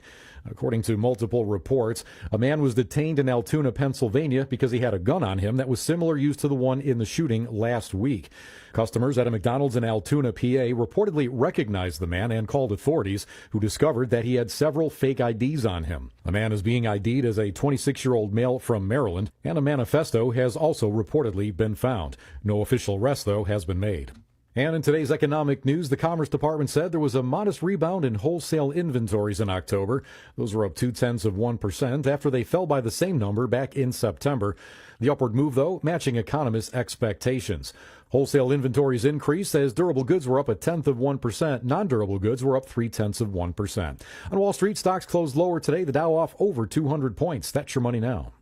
According to multiple reports, a man was detained in Altoona, Pennsylvania because he had a gun on him that was similar use to the one in the shooting last week. Customers at a McDonald's in Altoona, PA, reportedly recognized the man and called authorities, who discovered that he had several fake IDs on him. The man is being ID'd as a 26-year-old male from Maryland, and a manifesto has also reportedly been found. No official arrest, though, has been made. And in today's economic news, the Commerce Department said there was a modest rebound in wholesale inventories in October. Those were up 0.2% after they fell by the same number back in September. The upward move, though, matching economists' expectations. Wholesale inventories increased as durable goods were up 0.1%. Non-durable goods were up 0.3%. On Wall Street, stocks closed lower today. The Dow off over 200 points. That's your money now.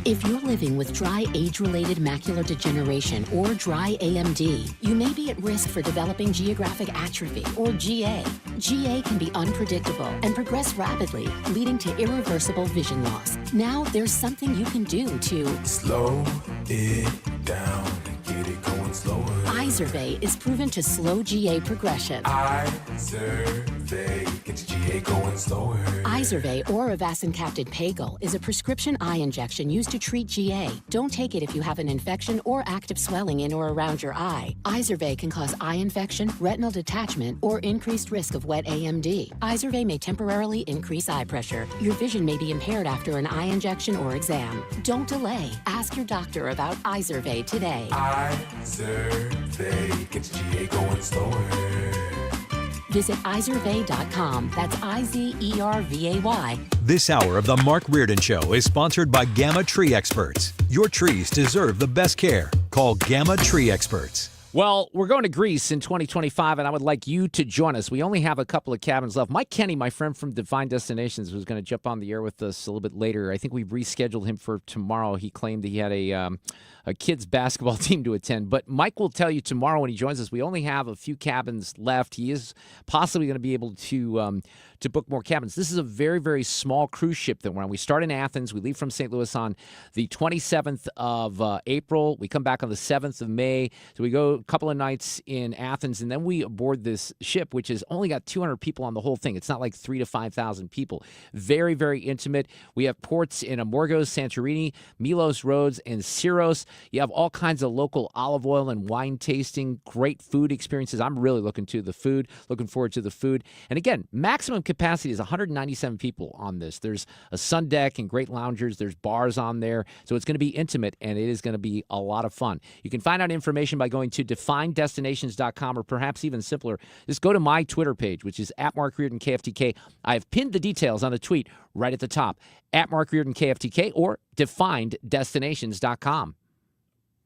If you're living with dry age-related macular degeneration or dry AMD, you may be at risk for developing geographic atrophy or GA. GA can be unpredictable and progress rapidly, leading to irreversible vision loss. Now there's something you can do to slow it down, get it going slower. Eyes Izervay is proven to slow GA progression. Izervay gets GA going slower. Izervay or avacincaptad pagel is a prescription eye injection used to treat GA. Don't take it if you have an infection or active swelling in or around your eye. Izervay can cause eye infection, retinal detachment, or increased risk of wet AMD. Izervay may temporarily increase eye pressure. Your vision may be impaired after an eye injection or exam. Don't delay. Ask your doctor about Izervay today. Izervay gets GA going slower. Visit Izervay.com. That's IZERVAY. This hour of the Mark Reardon Show is sponsored by Gamma Tree Experts. Your trees deserve the best care. Call Gamma Tree Experts. Well, we're going to Greece in 2025, and I would like you to join us. We only have a couple of cabins left. Mike Kenny, my friend from Divine Destinations, was going to jump on the air with us a little bit later. I think we've rescheduled him for tomorrow. He claimed that he had a kids' basketball team to attend. But Mike will tell you tomorrow when he joins us, we only have a few cabins left. He is possibly going to be able to book more cabins. This is a very, very small cruise ship that we're on. We start in Athens. We leave from St. Louis on the 27th of April. We come back on the 7th of May. So we go a couple of nights in Athens, and then we board this ship, which has only got 200 people on the whole thing. It's not like 3,000 to 5,000 people. Very, very intimate. We have ports in Amorgos, Santorini, Milos, Rhodes, and Syros. You have all kinds of local olive oil and wine tasting, great food experiences. I'm really looking forward to the food. And again, maximum capacity is 197 people on this. There's a sun deck and great loungers. There's bars on there. So it's going to be intimate, and it is going to be a lot of fun. You can find out information by going to definedestinations.com, or perhaps even simpler, just go to my Twitter page, which is @MarkReardonKFTK. I have pinned the details on the tweet right at the top, @MarkReardonKFTK or definedestinations.com.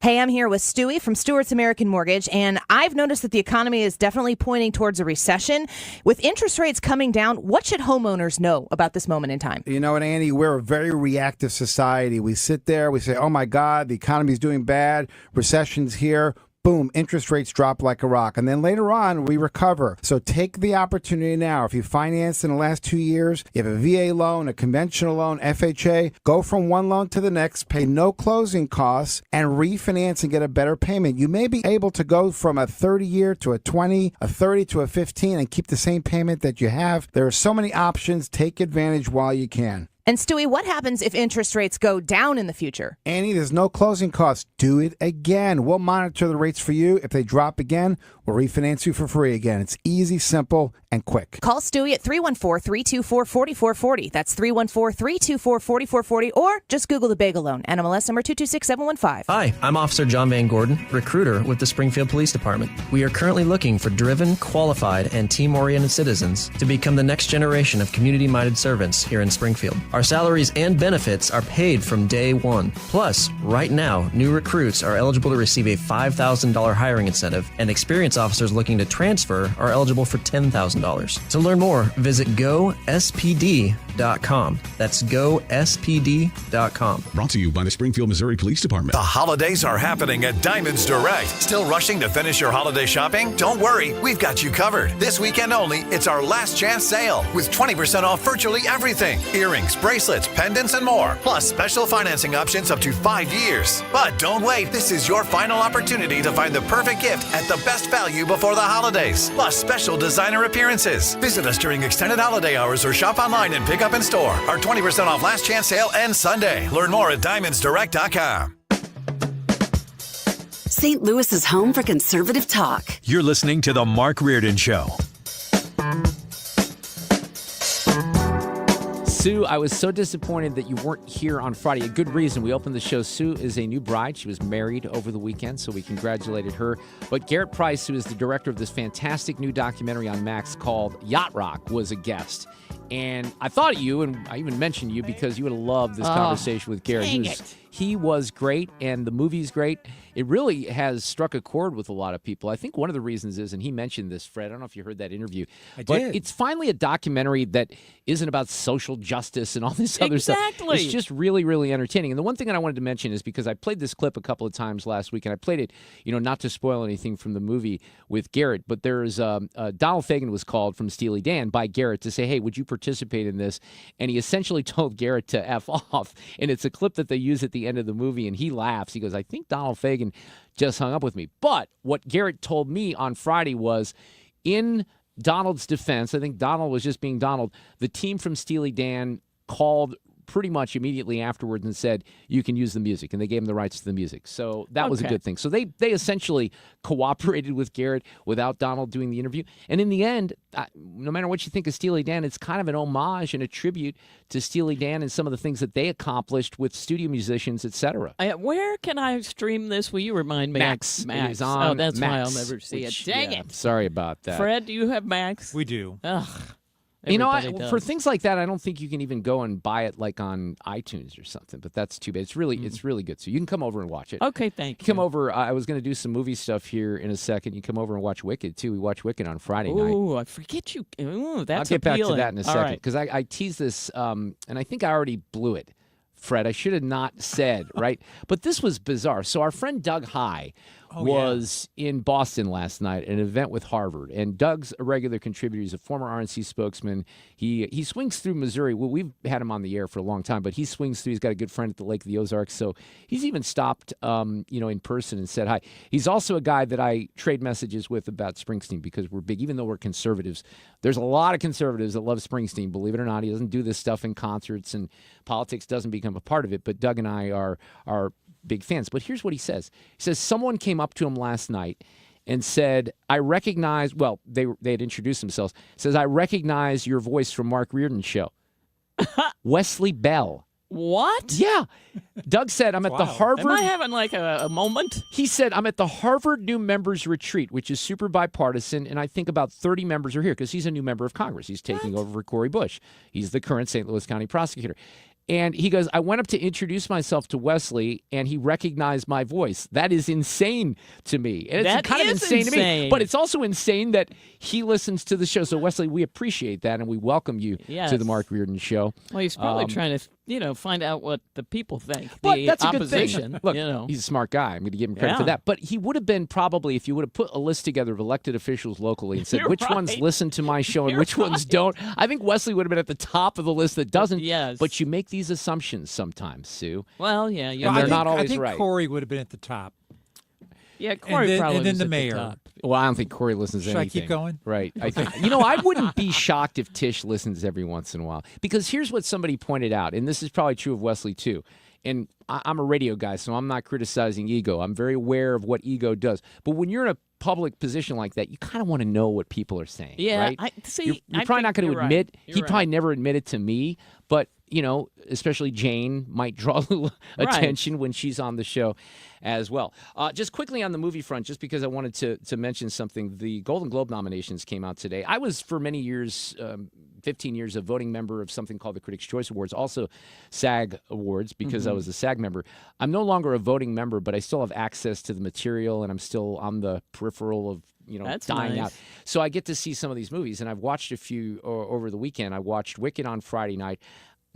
Hey, I'm here with Stewie from Stewart's American Mortgage, and I've noticed that the economy is definitely pointing towards a recession. With interest rates coming down, what should homeowners know about this moment in time? You know what, Andy? We're a very reactive society. We sit there, we say, oh my God, the economy's doing bad, recession's here. Boom, interest rates drop like a rock. And then later on, we recover. So take the opportunity now. If you financed in the last 2 years, you have a VA loan, a conventional loan, FHA, go from one loan to the next, pay no closing costs, and refinance and get a better payment. You may be able to go from a 30-year to a 20, a 30 to a 15, and keep the same payment that you have. There are so many options. Take advantage while you can. And Stewie, what happens if interest rates go down in the future? Annie, there's no closing costs. Do it again. We'll monitor the rates for you. If they drop again, we'll refinance you for free again. It's easy, simple, and quick. Call Stewie at 314-324-4440. That's 314-324-4440, or just Google the Bagel Loan. NMLS number 226715. Hi, I'm Officer John Van Gordon, recruiter with the Springfield Police Department. We are currently looking for driven, qualified, and team-oriented citizens to become the next generation of community-minded servants here in Springfield. Our salaries and benefits are paid from day one. Plus, right now, new recruits are eligible to receive a $5,000 hiring incentive, and experienced officers looking to transfer are eligible for $10,000. To learn more, visit gospd.com. That's gospd.com. Brought to you by the Springfield, Missouri Police Department. The holidays are happening at Diamonds Direct. Still rushing to finish your holiday shopping? Don't worry, we've got you covered. This weekend only, it's our last chance sale with 20% off virtually everything. Earrings, bracelets, pendants, and more. Plus special financing options up to 5 years. But don't wait. This is your final opportunity to find the perfect gift at the best value before the holidays. Plus special designer appearances. Visit us during extended holiday hours or shop online and pick up in store. Our 20% off last chance sale ends Sunday. Learn more at diamondsdirect.com. St. Louis is home for conservative talk. You're listening to The Mark Reardon Show. Sue, I was so disappointed that you weren't here on Friday. A good reason. We opened the show. Sue is a new bride. She was married over the weekend, so we congratulated her. But Garrett Price, who is the director of this fantastic new documentary on Max called Yacht Rock, was a guest. And I thought of you, and I even mentioned you because you would have loved this conversation with Garrett. He was great, and the movie's great. It really has struck a chord with a lot of people. I think one of the reasons is, and he mentioned this, Fred, I don't know if you heard that interview, but it's finally a documentary that isn't about social justice and all this other stuff. It's just really, really entertaining. And the one thing that I wanted to mention is because I played this clip a couple of times last week, and I played it, not to spoil anything from the movie with Garrett, but there's Donald Fagen was called from Steely Dan by Garrett to say, hey, would you participate in this? And he essentially told Garrett to F off. And it's a clip that they use at the the end of the movie, and he laughs. He goes, I think Donald Fagen just hung up with me. But what Garrett told me on Friday was, in Donald's defense, I think Donald was just being Donald, the team from Steely Dan called pretty much immediately afterwards and said, you can use the music, and they gave him the rights to the music. So that was a good thing. So they essentially cooperated with Garrett without Donald doing the interview. And in the end, no matter what you think of Steely Dan, it's kind of an homage and a tribute to Steely Dan and some of the things that they accomplished with studio musicians, etc. Where can I stream this? Will you remind me? Max. Max. It is on oh, that's Max, why I'll never see it. Dang it. Sorry about that. Fred, do you have Max? We do. Ugh. You know, Everybody for does. things like that, I don't think you can even go and buy it like on iTunes or something. But that's too bad. It's really good. So you can come over and watch it. Okay, thank you. Come over. I was going to do some movie stuff here in a second. You come over and watch Wicked too. We watch Wicked on Friday night. Ooh, I forget you. Ooh, that's I'll get back to appealing. that in a All second right. because I teased this, and I think I already blew it, Fred. I should have not said, right? But this was bizarre. So our friend Doug High was in Boston last night at an event with Harvard. And Doug's a regular contributor. He's a former RNC spokesman. He swings through Missouri. Well, we've had him on the air for a long time, but he swings through. He's got a good friend at the Lake of the Ozarks. So he's even stopped, in person and said hi. He's also a guy that I trade messages with about Springsteen because we're big, even though we're conservatives. There's a lot of conservatives that love Springsteen, believe it or not. He doesn't do this stuff in concerts, and politics doesn't become a part of it. But Doug and I are big fans. But here's what he says. He says someone came up to him last night and said, I recognize, well, they had introduced themselves, says, I recognize your voice from Mark Reardon's show. Wesley Bell. What? Yeah. Doug said, I'm at the Harvard. Am I having like a moment? He said, I'm at the Harvard New Members Retreat, which is super bipartisan, and I think about 30 members are here because he's a new member of Congress. He's taking over for Cory Bush. He's the current St. Louis County prosecutor. And he goes, I went up to introduce myself to Wesley, and he recognized my voice. That is insane to me. And it's kind of insane to me. But it's also insane that he listens to the show. So, Wesley, we appreciate that, and we welcome you to the Mark Reardon Show. Well, he's probably trying to, find out what the people think. But the that's a good opposition. thing. Look, he's a smart guy. I'm going to give him credit for that. But he would have been probably, if you would have put a list together of elected officials locally and said, which ones listen to my show and which ones don't, I think Wesley would have been at the top of the list that doesn't. Yes. But you make these assumptions sometimes, Sue. Well, yeah. And they're not always I think right. Cory would have been at the top. Yeah, Cory probably and then was the at mayor. top. Well, I don't think Cory listens to Should anything. I keep going? Right. I think, I wouldn't be shocked if Tish listens every once in a while. Because here's what somebody pointed out, and this is probably true of Wesley too. And I'm a radio guy, so I'm not criticizing ego. I'm very aware of what ego does. But when you're in a public position like that, you kind of want to know what people are saying. Yeah, right? You're probably not going to admit. Right. He probably never admitted to me, but especially Jane might draw a little attention when she's on the show as well. Just quickly on the movie front, just because I wanted to mention something, the Golden Globe nominations came out today. I was for many years, 15 years, a voting member of something called the Critics' Choice Awards, also SAG Awards, because I was a SAG member. I'm no longer a voting member, but I still have access to the material, and I'm still on the peripheral of That's dying nice. out. So I get to see some of these movies, and I've watched a few over the weekend. I watched Wicked on Friday night.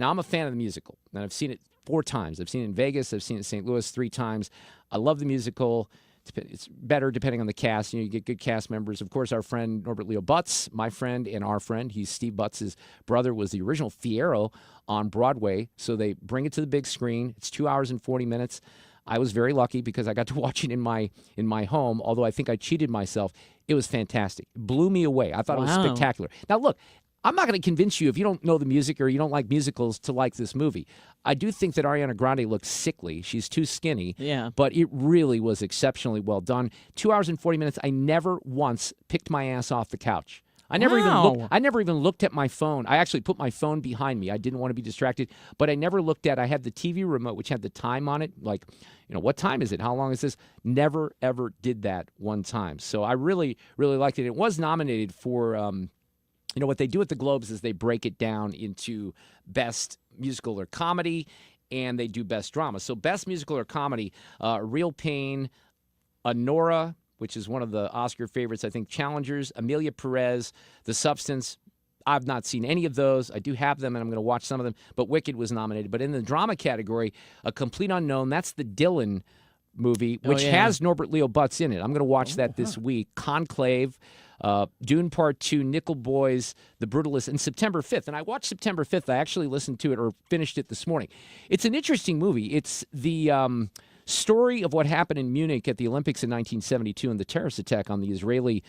Now, I'm a fan of the musical, and I've seen it 4 times. I've seen it in Vegas. I've seen it in St. Louis 3 times. I love the musical. It's better depending on the cast. You get good cast members. Of course, our friend Norbert Leo Butz, my friend and our friend, he's Steve Butz's brother, was the original Fiyero on Broadway. So they bring it to the big screen. It's 2 hours and 40 minutes. I was very lucky because I got to watch it in my home, although I think I cheated myself. It was fantastic. It blew me away. I thought it was spectacular. Now, look, I'm not going to convince you if you don't know the music or you don't like musicals to like this movie. I do think that Ariana Grande looks sickly. She's too skinny. Yeah. But it really was exceptionally well done. 2 hours and 40 minutes. I never once picked my ass off the couch. I never even looked at my phone. I actually put my phone behind me. I didn't want to be distracted, but I never looked at. I had the TV remote which had the time on it, like, what time is it? How long is this? Never ever did that one time. So I really really liked it. It was nominated for what they do at the Globes is they break it down into best musical or comedy, and they do best drama. So best musical or comedy, Real Pain, Honora, which is one of the Oscar favorites, I think, challengers, Amelia Perez, The Substance. I've not seen any of those. I do have them, and I'm going to watch some of them. But Wicked was nominated. But in the drama category, A Complete Unknown, that's the Dylan movie, which yeah. has Norbert Leo Butz in it. I'm going to watch that this week. Conclave, Dune Part 2, Nickel Boys, The Brutalist, and September 5th. And I watched September 5th. I actually listened to it or finished it this morning. It's an interesting movie. It's the story of what happened in Munich at the Olympics in 1972 and the terrorist attack on the Israeli,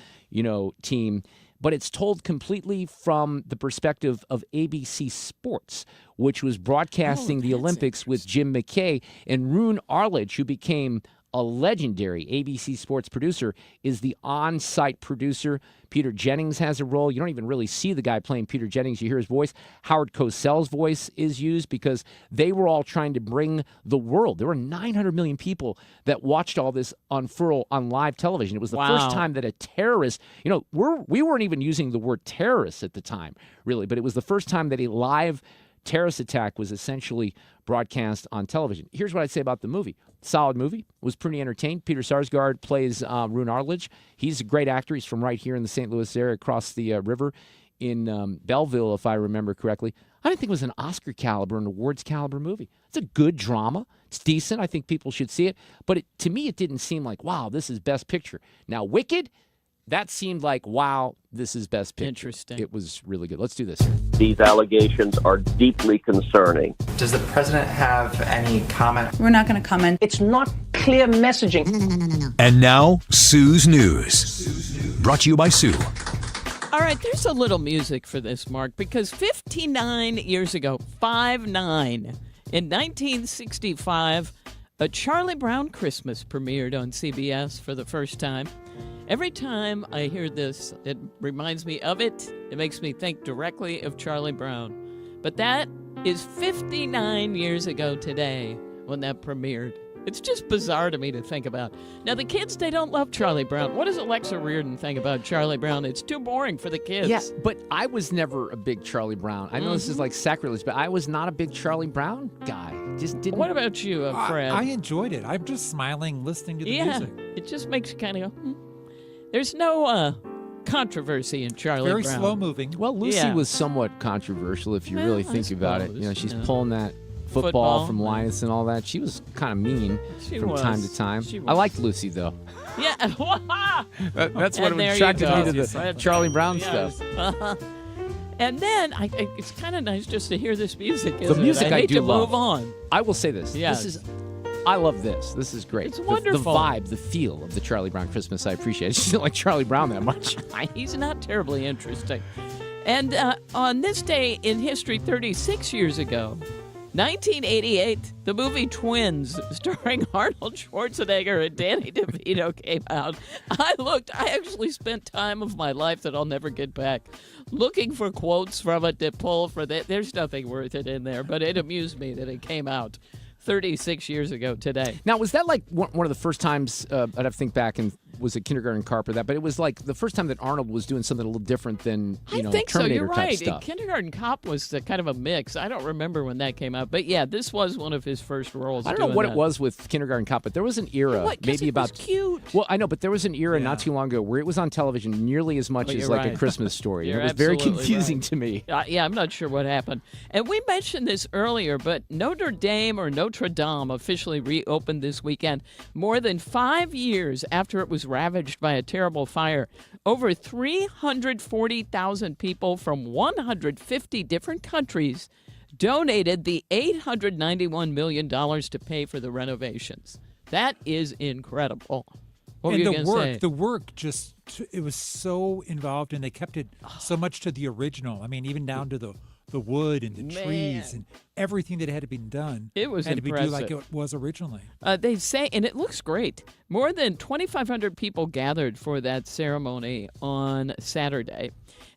team. But it's told completely from the perspective of ABC Sports, which was broadcasting the Olympics with Jim McKay. And Rune Arledge, who became a legendary ABC Sports producer, is the on-site producer. Peter Jennings has a role. You don't even really see the guy playing Peter Jennings. You hear his voice. Howard Cosell's voice is used because they were all trying to bring the world. There were 900 million people that watched all this unfurl on live television. It was the first time that a terrorist, we weren't even using the word terrorist at the time, really, but it was the first time that a live terrorist attack was essentially broadcast on television. Here's what I'd say about the movie. Solid movie. Was pretty entertained. Peter Sarsgaard plays Rune Arledge. He's a great actor. He's from right here in the St. Louis area, across the river in Belleville, if I remember correctly. I didn't think it was an Oscar caliber, an awards caliber movie. It's a good drama. It's decent. I think people should see it. But to me, it didn't seem like, wow, this is Best Picture. Now, Wicked, that seemed like, wow, this is Best Picture. Interesting. It was really good. Let's do this. These allegations are deeply concerning. Does the president have any comment? We're not going to comment. It's not clear messaging. No. And now, Sue's News. Brought to you by Sue. All right, there's a little music for this, Mark, because 59 years ago, 5-9, in 1965, A Charlie Brown Christmas premiered on CBS for the first time. Every time I hear this, it reminds me of it. It makes me think directly of Charlie Brown. But that is 59 years ago today when that premiered. It's just bizarre to me to think about. Now, the kids, they don't love Charlie Brown. What does Alexa Reardon think about Charlie Brown? It's too boring for the kids. Yeah, but I was never a big Charlie Brown. I know this is like sacrilege, but I was not a big Charlie Brown guy. Just didn't. What about you, Fred? I enjoyed it. I'm just smiling listening to the music. It just makes you kind of go, There's no controversy in Charlie Brown. Very slow moving. Well, Lucy was somewhat controversial if you really think about it. She's pulling that football from Linus and all that. She was kind of mean from time to time. I liked Lucy, though. Yeah. That's what attracted me to the Charlie Brown stuff. And then it's kind of nice just to hear this music. The music I do love. Move on. I will say this. Yes. I love this. This is great. It's wonderful. The vibe, the feel of the Charlie Brown Christmas, I appreciate it. I just don't like Charlie Brown that much. He's not terribly interesting. And on this day in history, 36 years ago, 1988, the movie Twins, starring Arnold Schwarzenegger and Danny DeVito, came out. I actually spent time of my life that I'll never get back looking for quotes from it to pull for that. There's nothing worth it in there, but it amused me that it came out 36 years ago today. Now, was that like one of the first times, I'd have to think back, and was it Kindergarten Cop or that? But it was like the first time that Arnold was doing something a little different than, I think Terminator so. You're type right. stuff. Kindergarten Cop was kind of a mix. I don't remember when that came out. But yeah, this was one of his first roles. I don't know what it was with Kindergarten Cop, but there was an era, maybe about. Was cute. Well, I know, but there was an era not too long ago where it was on television nearly as much as like A Christmas Story. It was very confusing to me. Yeah, I'm not sure what happened. And we mentioned this earlier, but Notre Dame officially reopened this weekend, more than 5 years after it was ravaged by a terrible fire. Over 340,000 people from 150 different countries donated the $891 million to pay for the renovations. That is incredible. What were you going to say? The work just, it was so involved, and they kept it so much to the original. I mean, even down to the wood and the trees and everything that had been done. It was had impressive. to be like it was originally. They say, and it looks great. More than 2,500 people gathered for that ceremony on Saturday.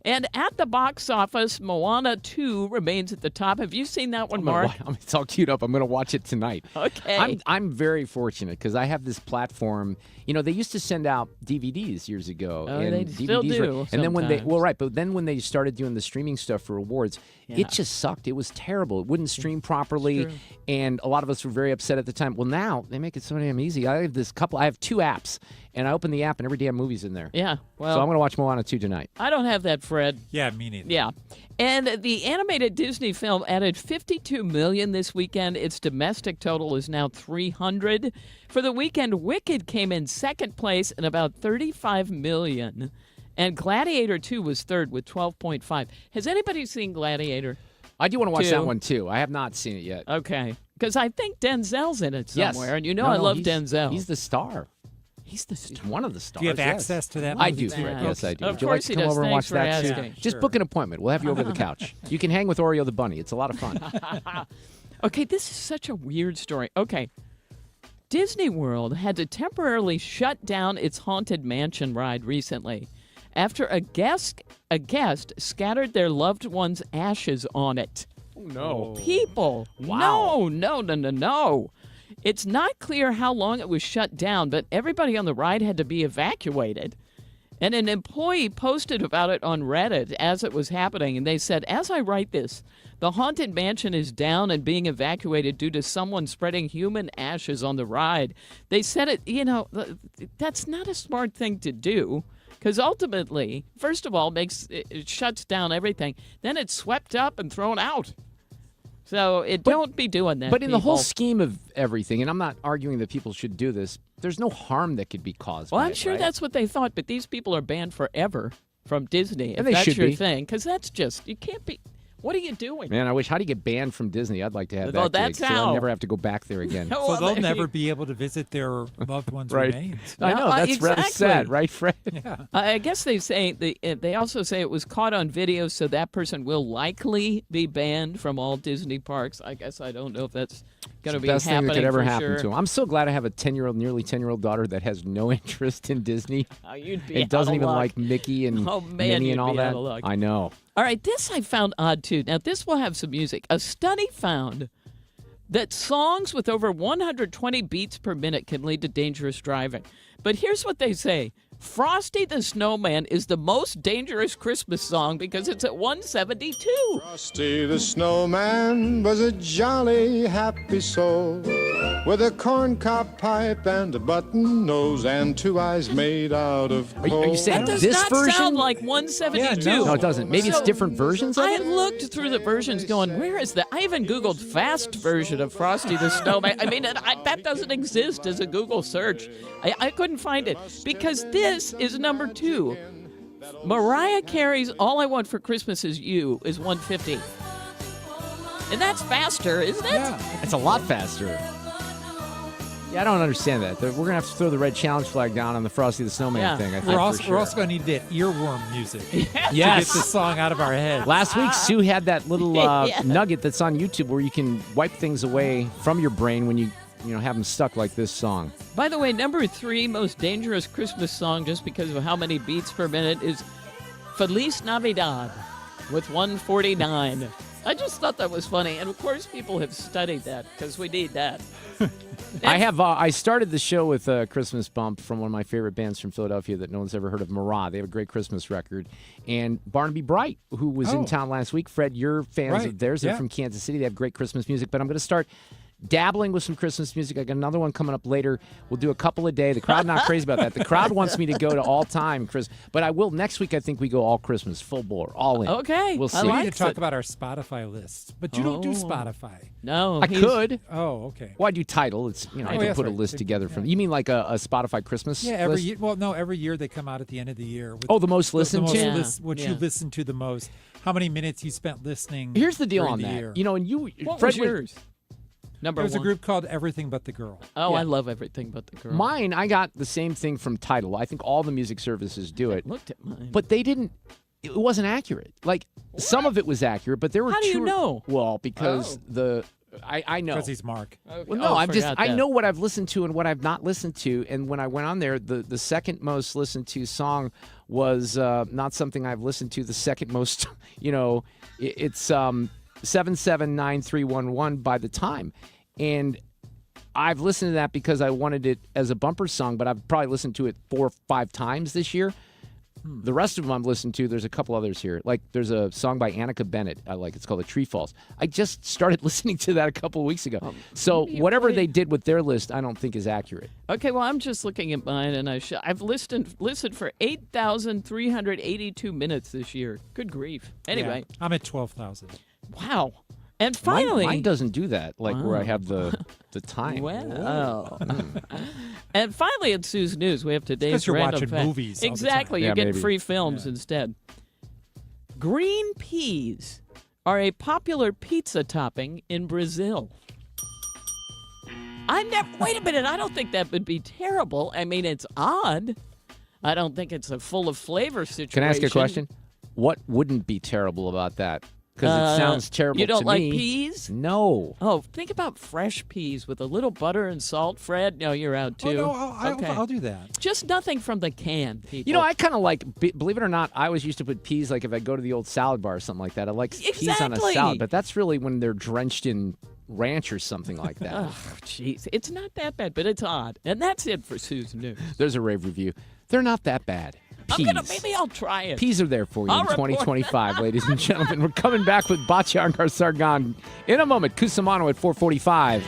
And at the box office, Moana 2 remains at the top. Have you seen that one, Mark? It's all queued up. I'm going to watch it tonight. Okay. I'm very fortunate because I have this platform. They used to send out DVDs years ago. Oh, and they DVDs still do and then sometimes. but then when they started doing the streaming stuff for awards, it just sucked. It was terrible. It wouldn't stream properly, and a lot of us were very upset at the time. Well, now they make it so damn easy. I have 2 apps, and I open the app, and every damn movie's in there. Yeah, well, so I'm going to watch Moana 2 tonight. I don't have that, Fred. Yeah, me neither. Yeah. And the animated Disney film added $52 million this weekend. Its domestic total is now $300. For the weekend, Wicked came in second place at about $35 million. And Gladiator 2 was third with 12.5. Has anybody seen Gladiator? I do want to watch 2? that one, too. I have not seen it yet. Okay. Because I think Denzel's in it somewhere. Yes. And you know I love Denzel. He's the star. He's the star. He's one of the stars. Do you have access to that movie? I do, Fred. Yes, I do. Of Would you like course to he come does. over and Thanks watch that for too? asking. Just Sure. book an appointment. We'll have you over the couch. You can hang with Oreo the bunny. It's a lot of fun. Okay, this is such a weird story. Okay. Disney World had to temporarily shut down its Haunted Mansion ride recently after a guest scattered their loved one's ashes on it. Oh, no. People. Wow. No. It's not clear how long it was shut down, but everybody on the ride had to be evacuated. And an employee posted about it on Reddit as it was happening, and they said, as I write this, the Haunted Mansion is down and being evacuated due to someone spreading human ashes on the ride. They said that's not a smart thing to do. Because ultimately, first of all, it shuts down everything. Then it's swept up and thrown out. So don't be doing that. But in the whole people. scheme of everything, and I'm not arguing that people should do this, there's no harm that could be caused Well, by I'm it, sure right? that's what they thought, but these people are banned forever from Disney. And if they that's should your be. thing, because that's just, you can't be. What are you doing? Man, I wish. How do you get banned from Disney? I'd like to have Well, that that's gig, so how. I'll never have to go back there again. No, So well, they'll they- never be able to visit their loved one's Right. remains. I know, that's rather exactly. sad, right, Fred? Yeah. I guess they say they also say it was caught on video, so that person will likely be banned from all Disney parks. I guess I don't know if that's going to be Best thing happening that could ever for happen sure. to him. I'm so glad I have a nearly 10-year-old daughter that has no interest in Disney. Oh, you'd be and doesn't out of even luck. like Mickey and Oh, man, Minnie you'd and all be that. out of luck. I know. All right, this I found odd too. Now, this will have some music. A study found that songs with over 120 beats per minute can lead to dangerous driving. But here's what they say. Frosty the Snowman is the most dangerous Christmas song because it's at 172. Frosty the Snowman was a jolly, happy soul with a corncob pipe and a button nose and 2 eyes made out of coal. Are you saying That does this not version? sound like 172. No, it doesn't. Maybe it's different versions of I it? looked through the versions going, where is that? I even Googled fast version of Frosty the Snowman. I mean, that doesn't exist as a Google search. I couldn't find it because this is number 2. Mariah Carey's All I Want for Christmas Is You is 150. And that's faster, isn't it? Yeah. It's a lot faster. Yeah, I don't understand that. We're going to have to throw the red challenge flag down on the Frosty the Snowman Yeah. thing, I think, We're for also sure. going to need that earworm music to get Yes. this song out of our head. Last week, Sue had that little Yes. nugget that's on YouTube where you can wipe things away from your brain when you have them stuck like this song. By the way, number 3 most dangerous Christmas song, just because of how many beats per minute, is Feliz Navidad with 149. I just thought that was funny. And of course, people have studied that because we need that. I started the show with a Christmas bump from one of my favorite bands from Philadelphia that no one's ever heard of, Marat. They have a great Christmas record. And Barnaby Bright, who was in town last week. Fred, you're fans of theirs. They're from Kansas City. They have great Christmas music. But I'm going to start dabbling with some Christmas music. I got another one coming up later. We'll do a couple a day. The crowd not crazy about that. The crowd wants me to go to all time Christmas. But I will next week. I think we go all Christmas, full bore, all in. Okay. We'll see. We need to talk about our Spotify list, but you don't do Spotify. No, I could. Oh, okay. Well, I do Title. It's I can that's put a right. list together from. You mean like a Spotify Christmas? Yeah, every list? year. Well, no, every year they come out at the end of the year. With The most listened to? What you listen to the most. How many minutes you spent listening? Here's the deal during on the that. year. And you, What Fred was yours? Number There was 1. a group called Everything But the Girl. Oh, Yeah. I love Everything But the Girl. Mine, I got the same thing from Tidal. I think all the music services do it. Looked at mine. But they didn't. It wasn't accurate. Like some of it was accurate, but there were How do you two. know? Well, because I know. Because he's Mark. Okay. Well, no, Oh, I that. know what I've listened to and what I've not listened to. And when I went on there, the second most listened to song was not something I've listened to. The second most, it's 779311 by the time. And I've listened to that because I wanted it as a bumper song, but I've probably listened to it 4 or 5 times this year. The rest of them I'm listening to, there's a couple others here. Like there's a song by Annika Bennett I like. It's called The Tree Falls. I just started listening to that a couple of weeks ago. So whatever they did with their list, I don't think is accurate. Okay, well, I'm just looking at mine, and I've listened for 8,382 minutes this year. Good grief. Anyway. Yeah, I'm at 12,000. Wow. And finally... Mine doesn't do that, where I have the time. Well. And finally, in Sue's News, we have today's you're random watching fact. movies all the Exactly. time. You're getting maybe. free films instead. Green peas are a popular pizza topping in Brazil. Wait a minute. I don't think that would be terrible. I mean, it's odd. I don't think it's a full of flavor situation. Can I ask you a question? What wouldn't be terrible about that? Because it sounds terrible to me. You don't like peas? No. Oh, think about fresh peas with a little butter and salt, Fred. No, you're out too. Oh, no, I'll do that. Just nothing from the can, people. You know, I kind of like, believe it or not, I always used to put peas, like if I go to the old salad bar or something like that. I like peas on a salad, but that's really when they're drenched in ranch or something like that. Oh, jeez. It's not that bad, but it's odd. And that's it for Sue's News. There's a rave review. They're not that bad. Peas. Maybe I'll try it. Peas are there for you I'll in report. 2025, ladies and gentlemen. We're coming back with Batya Ungar-Sargon in a moment. Cusumano at 4:45.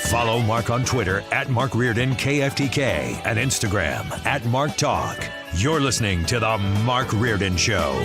Follow Mark on Twitter at Mark Reardon KFTK and Instagram at Mark Talk. You're listening to The Mark Reardon Show.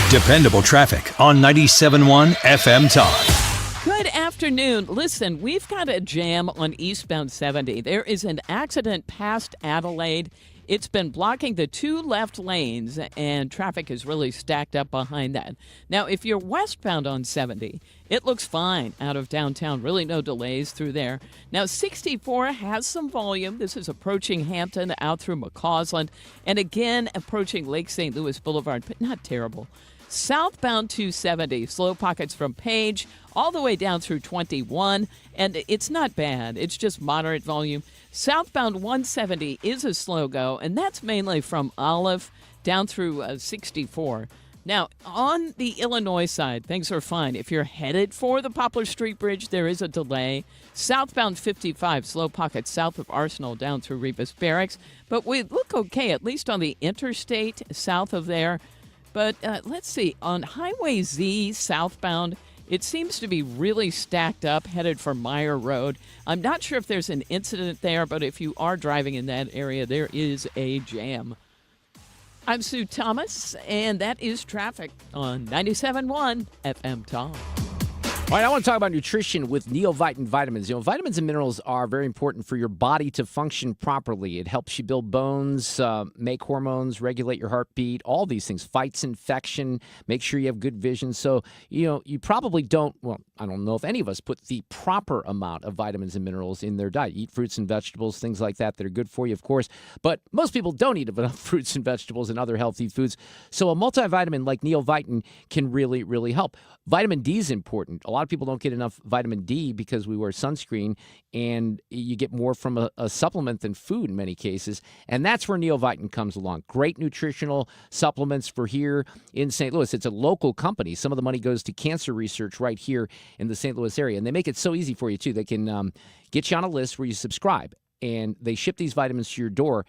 Dependable traffic on 97.1 FM Talk. Good afternoon. Listen, we've got a jam on eastbound 70. There is an accident past Adelaide. It's been blocking the two left lanes, and traffic is really stacked up behind that. Now, if you're westbound on 70, it looks fine out of downtown. Really no delays through there. Now, 64 has some volume. This is approaching Hampton out through McCausland, and again approaching Lake St. Louis Boulevard, but not terrible. Southbound 270, slow pockets from Page all the way down through 21, and it's not bad. It's just moderate volume. Southbound 170 is a slow go, and that's mainly from Olive down through 64. Now, on the Illinois side, things are fine. If you're headed for the Poplar Street Bridge, there is a delay. Southbound 55, slow pockets south of Arsenal down through Rebus Barracks. But we look okay, at least on the interstate south of there. But let's see, on Highway Z southbound, it seems to be really stacked up, headed for Meyer Road. I'm not sure if there's an incident there, but if you are driving in that area, there is a jam. I'm Sue Thomas, and that is traffic on 97.1 FM Talk. All right, I want to talk about nutrition with Neovite vitamins. You know, vitamins and minerals are very important for your body to function properly. It helps you build bones, make hormones, regulate your heartbeat, all these things, fights infection, make sure you have good vision. So, you know, you probably don't, well, I don't know if any of us put the proper amount of vitamins and minerals in their diet. Eat fruits and vegetables, things like that are good for you, of course. But most people don't eat enough fruits and vegetables and other healthy foods. So a multivitamin like Neovite can really, really help. Vitamin D is important. A lot of people don't get enough vitamin D because we wear sunscreen, and you get more from a supplement than food in many cases. And that's where Neovite comes along. Great nutritional supplements for here in St. Louis. It's a local company. Some of the money goes to cancer research right here in the St. Louis area. And they make it so easy for you, too. They can get you on a list where you subscribe, and they ship these vitamins to your door,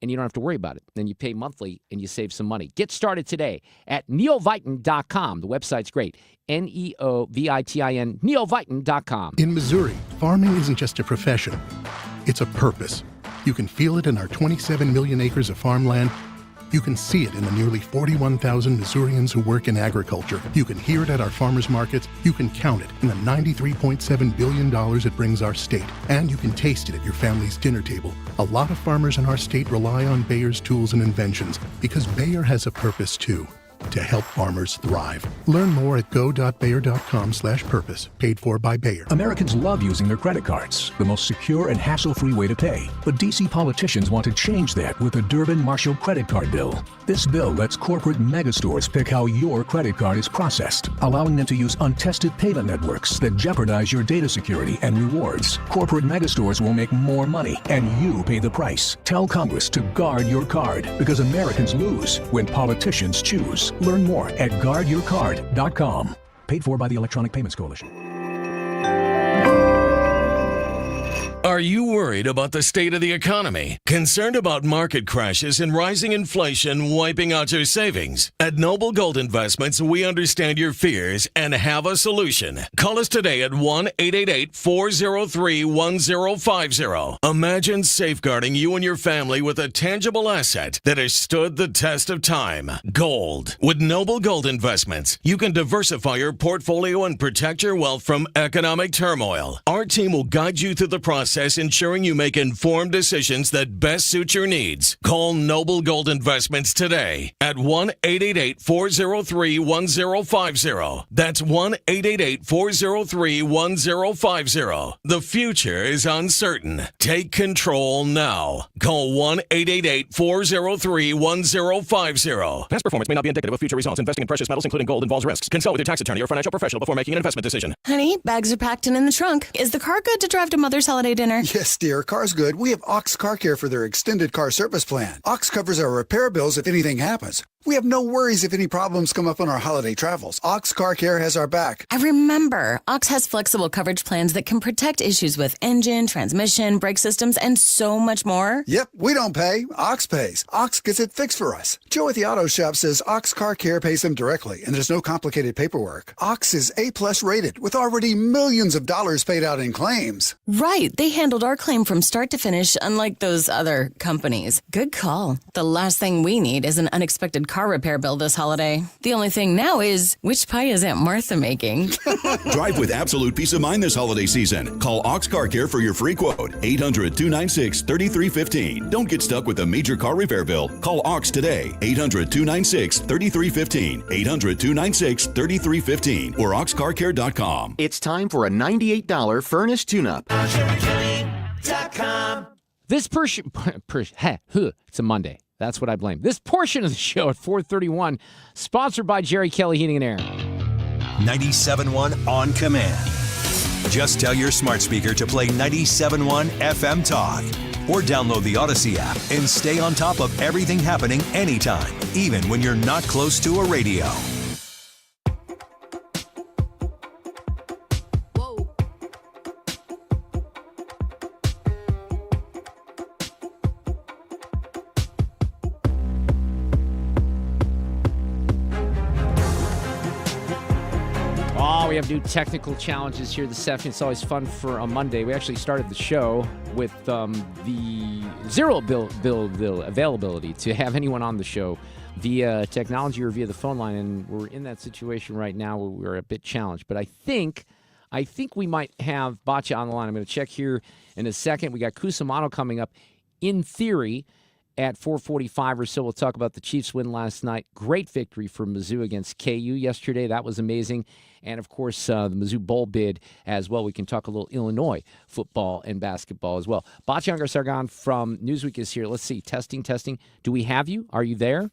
and you don't have to worry about it. Then you pay monthly, and you save some money. Get started today at neovitin.com. The website's great. Neovitin, neovitin.com. In Missouri, farming isn't just a profession. It's a purpose. You can feel it in our 27 million acres of farmland. You can see it in the nearly 41,000 Missourians who work in agriculture. You can hear it at our farmers markets. You can count it in the $93.7 billion it brings our state. And you can taste it at your family's dinner table. A lot of farmers in our state rely on Bayer's tools and inventions because Bayer has a purpose too. To help farmers thrive. Learn more at go.bayer.com/purpose. Paid for by Bayer. Americans love using their credit cards, the most secure and hassle-free way to pay. But D.C. politicians want to change that with the Durbin-Marshall credit card bill. This bill lets corporate megastores pick how your credit card is processed, allowing them to use untested payment networks that jeopardize your data security and rewards. Corporate megastores will make more money, and you pay the price. Tell Congress to guard your card, because Americans lose when politicians choose. Learn more at guardyourcard.com. Paid for by the Electronic Payments Coalition. Are you worried about the state of the economy? Concerned about market crashes and rising inflation wiping out your savings? At Noble Gold Investments, we understand your fears and have a solution. Call us today at 1-888-403-1050. Imagine safeguarding you and your family with a tangible asset that has stood the test of time. Gold. With Noble Gold Investments, you can diversify your portfolio and protect your wealth from economic turmoil. Our team will guide you through the process, ensuring you make informed decisions that best suit your needs. Call Noble Gold Investments today at 1-888-403-1050. That's 1-888-403-1050. The future is uncertain. Take control now. Call 1-888-403-1050. Past performance may not be indicative of future results. Investing in precious metals, including gold, involves risks. Consult with your tax attorney or financial professional before making an investment decision. Honey, bags are packed and in the trunk. Is the car good to drive to Mother's holiday dinner? Yes, dear. Car's good. We have Ox Car Care for their extended car service plan. Ox covers our repair bills if anything happens. We have no worries if any problems come up on our holiday travels. Ox Car Care has our back. I remember. Ox has flexible coverage plans that can protect issues with engine, transmission, brake systems, and so much more. Yep, we don't pay. Ox pays. Ox gets it fixed for us. Joe at the auto shop says Ox Car Care pays them directly, and there's no complicated paperwork. Ox is A+ rated, with already millions of dollars paid out in claims. Right. They handled our claim from start to finish, unlike those other companies. Good call. The last thing we need is an unexpected car repair bill this holiday. The only thing now is, which pie is Aunt Martha making? Drive with absolute peace of mind this holiday season. Call Ox Car Care for your free quote. 800-296-3315. Don't get stuck with a major car repair bill. Call Ox today. 800-296-3315. 800-296-3315 or oxcarcare.com. It's time for a $98 furnace tune-up. This portion, it's a Monday. That's what I blame. This portion of the show at 4:31, sponsored by Jerry Kelly Heating and Air. 97.1 On Command. Just tell your smart speaker to play 97.1 FM Talk. Or download the Odyssey app and stay on top of everything happening anytime, even when you're not close to a radio. We have new technical challenges here this afternoon. It's always fun for a Monday. We actually started the show with the zero bill availability to have anyone on the show via technology or via the phone line, and we're in that situation right now where we're a bit challenged. But I think we might have Batya on the line. I'm going to check here in a second. We got Cusumano coming up in theory at 4:45 or so. We'll talk about the Chiefs' win last night. Great victory for Mizzou against KU yesterday. That was amazing. And, of course, the Mizzou Bowl bid as well. We can talk a little Illinois football and basketball as well. Batya Ungar-Sargon from Newsweek is here. Let's see. Testing. Do we have you? Are you there?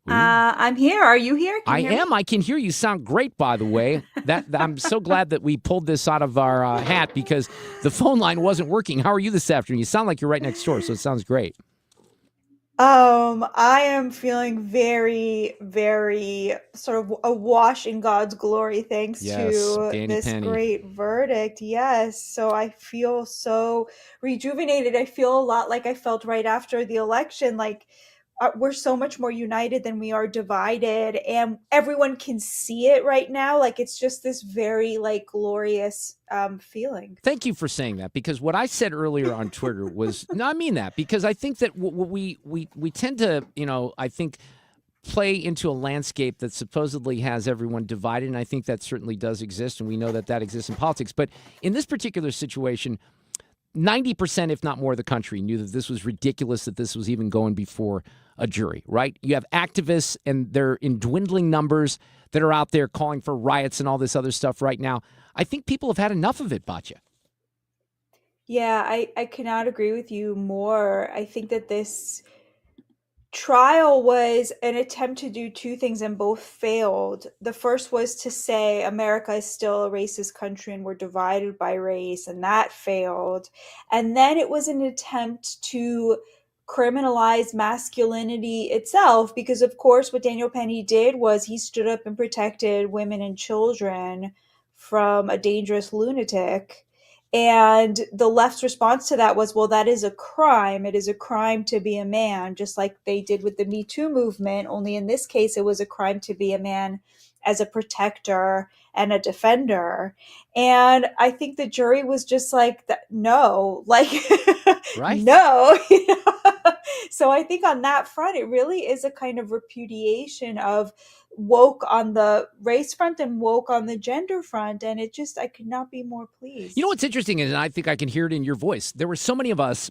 I'm here. Are you here? I am. I can hear you. Sound great, by the way. I'm so glad that we pulled this out of our hat because the phone line wasn't working. How are you this afternoon? You sound like you're right next door, so it sounds great. I am feeling very, very sort of awash in God's glory thanks to Danny this Penny. great verdict. Yes. So I feel so rejuvenated. I feel a lot like I felt right after the election. Like we're so much more united than we are divided, and everyone can see it right now. Like it's just this very like glorious feeling. Thank you for saying that, because what I said earlier on Twitter was, no, I mean that, because I think that we tend to, I think play into a landscape that supposedly has everyone divided, and I think that certainly does exist, and we know that exists in politics. But in this particular situation, 90%, if not more, of the country knew that this was ridiculous, that this was even going before a jury, right? You have activists, and they're in dwindling numbers that are out there calling for riots and all this other stuff right now. I think people have had enough of it, Batya. Yeah, I cannot agree with you more. I think that this trial was an attempt to do two things, and both failed. The first was to say America is still a racist country and we're divided by race, and that failed. And then it was an attempt to criminalize masculinity itself, because of course what Daniel Penny did was he stood up and protected women and children from a dangerous lunatic. And the left's response to that was, well, that is a crime. It is a crime to be a man, just like they did with the Me Too movement. Only in this case, it was a crime to be a man as a protector and a defender. And I think the jury was just like, no, like, right? No. So I think on that front, it really is a kind of repudiation of woke on the race front and woke on the gender front. And it just, I could not be more pleased. You know what's interesting, and I think I can hear it in your voice. There were so many of us,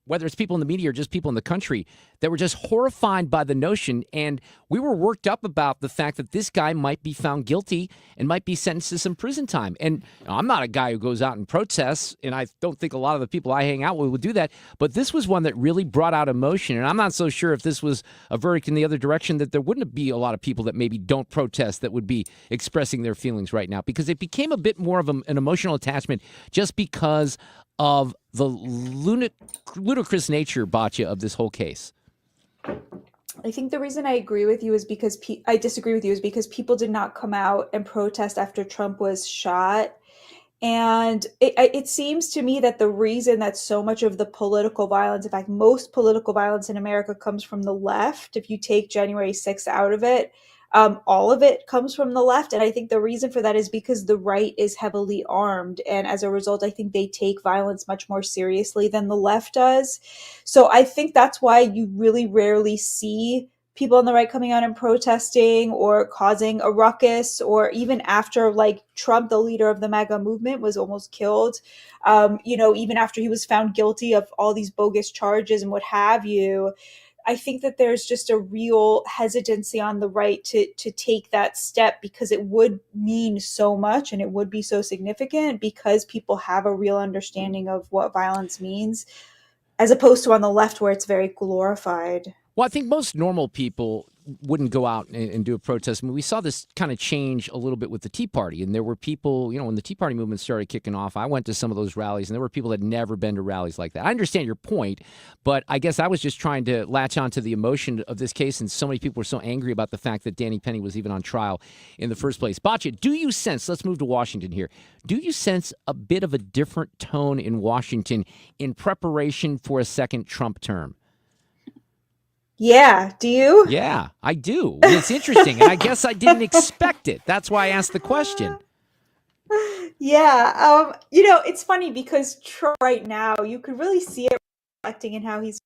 whether it's people in the media or just people in the country, that were just horrified by the notion, and we were worked up about the fact that this guy might be found guilty and might be sentenced to some prison time. And I'm not a guy who goes out and protests, and I don't think a lot of the people I hang out with would do that, but this was one that really brought out emotion, and I'm not so sure if this was a verdict in the other direction that there wouldn't be a lot of people that maybe don't protest that would be expressing their feelings right now, because it became a bit more of an emotional attachment just because of the ludicrous nature, Batya, of this whole case. I think the reason I agree with you is because I disagree with you is because people did not come out and protest after Trump was shot. And it seems to me that the reason that so much of the political violence, in fact, most political violence in America comes from the left, if you take January 6th out of it, all of it comes from the left. And I think the reason for that is because the right is heavily armed. And as a result, I think they take violence much more seriously than the left does. So I think that's why you really rarely see people on the right coming out and protesting or causing a ruckus, or even after like Trump, the leader of the MAGA movement, was almost killed, even after he was found guilty of all these bogus charges and what have you. I think that there's just a real hesitancy on the right to take that step, because it would mean so much and it would be so significant, because people have a real understanding of what violence means, as opposed to on the left where it's very glorified. Well, I think most normal people wouldn't go out and do a protest. I mean, we saw this kind of change a little bit with the Tea Party, and there were people, when the Tea Party movement started kicking off, I went to some of those rallies, and there were people that had never been to rallies like that. I understand your point, but I guess I was just trying to latch on to the emotion of this case, and so many people were so angry about the fact that Danny Penny was even on trial in the first place. Batya, do you sense, let's move to Washington here, do you sense a bit of a different tone in Washington in preparation for a second Trump term? Yeah. Do you? Yeah, I do. It's interesting. And I guess I didn't expect it. That's why I asked the question. Yeah. It's funny because Trump right now, you could really see it reflecting in how he's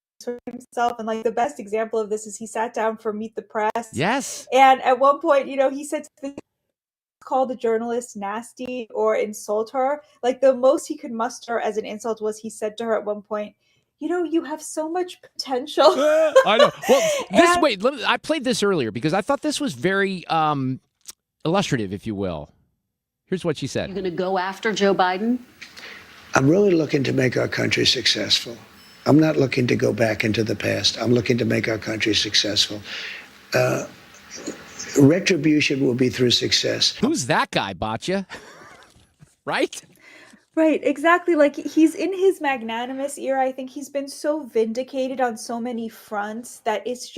himself. And like the best example of this is he sat down for Meet the Press. Yes. And at one point, he said call the journalist nasty or insult her. Like the most he could muster as an insult was he said to her at one point, you have so much potential. I know. Well, I played this earlier because I thought this was very illustrative, if you will. Here's what she said. You're going to go after Joe Biden? I'm really looking to make our country successful. I'm not looking to go back into the past. I'm looking to make our country successful. Retribution will be through success. Who's that guy, Batya? Right? Right, exactly. Like he's in his magnanimous era. I think he's been so vindicated on so many fronts that it's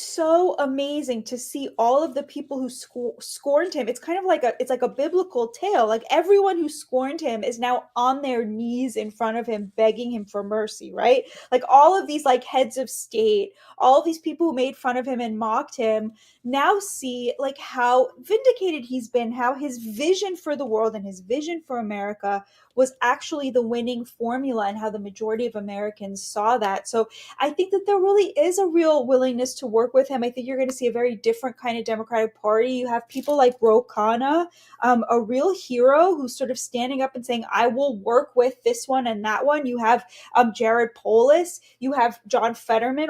so amazing to see all of the people who scorned him. It's kind of like a biblical tale. Like everyone who scorned him is now on their knees in front of him, begging him for mercy, right? Like all of these like heads of state, all of these people who made fun of him and mocked him now see like how vindicated he's been, how his vision for the world and his vision for America was actually the winning formula, and how the majority of Americans saw that. So I think that there really is a real willingness to work with him. I think you're going to see a very different kind of Democratic Party. You have people like Ro Khanna, a real hero who's sort of standing up and saying, I will work with this one and that one. You have Jared Polis. You have John Fetterman,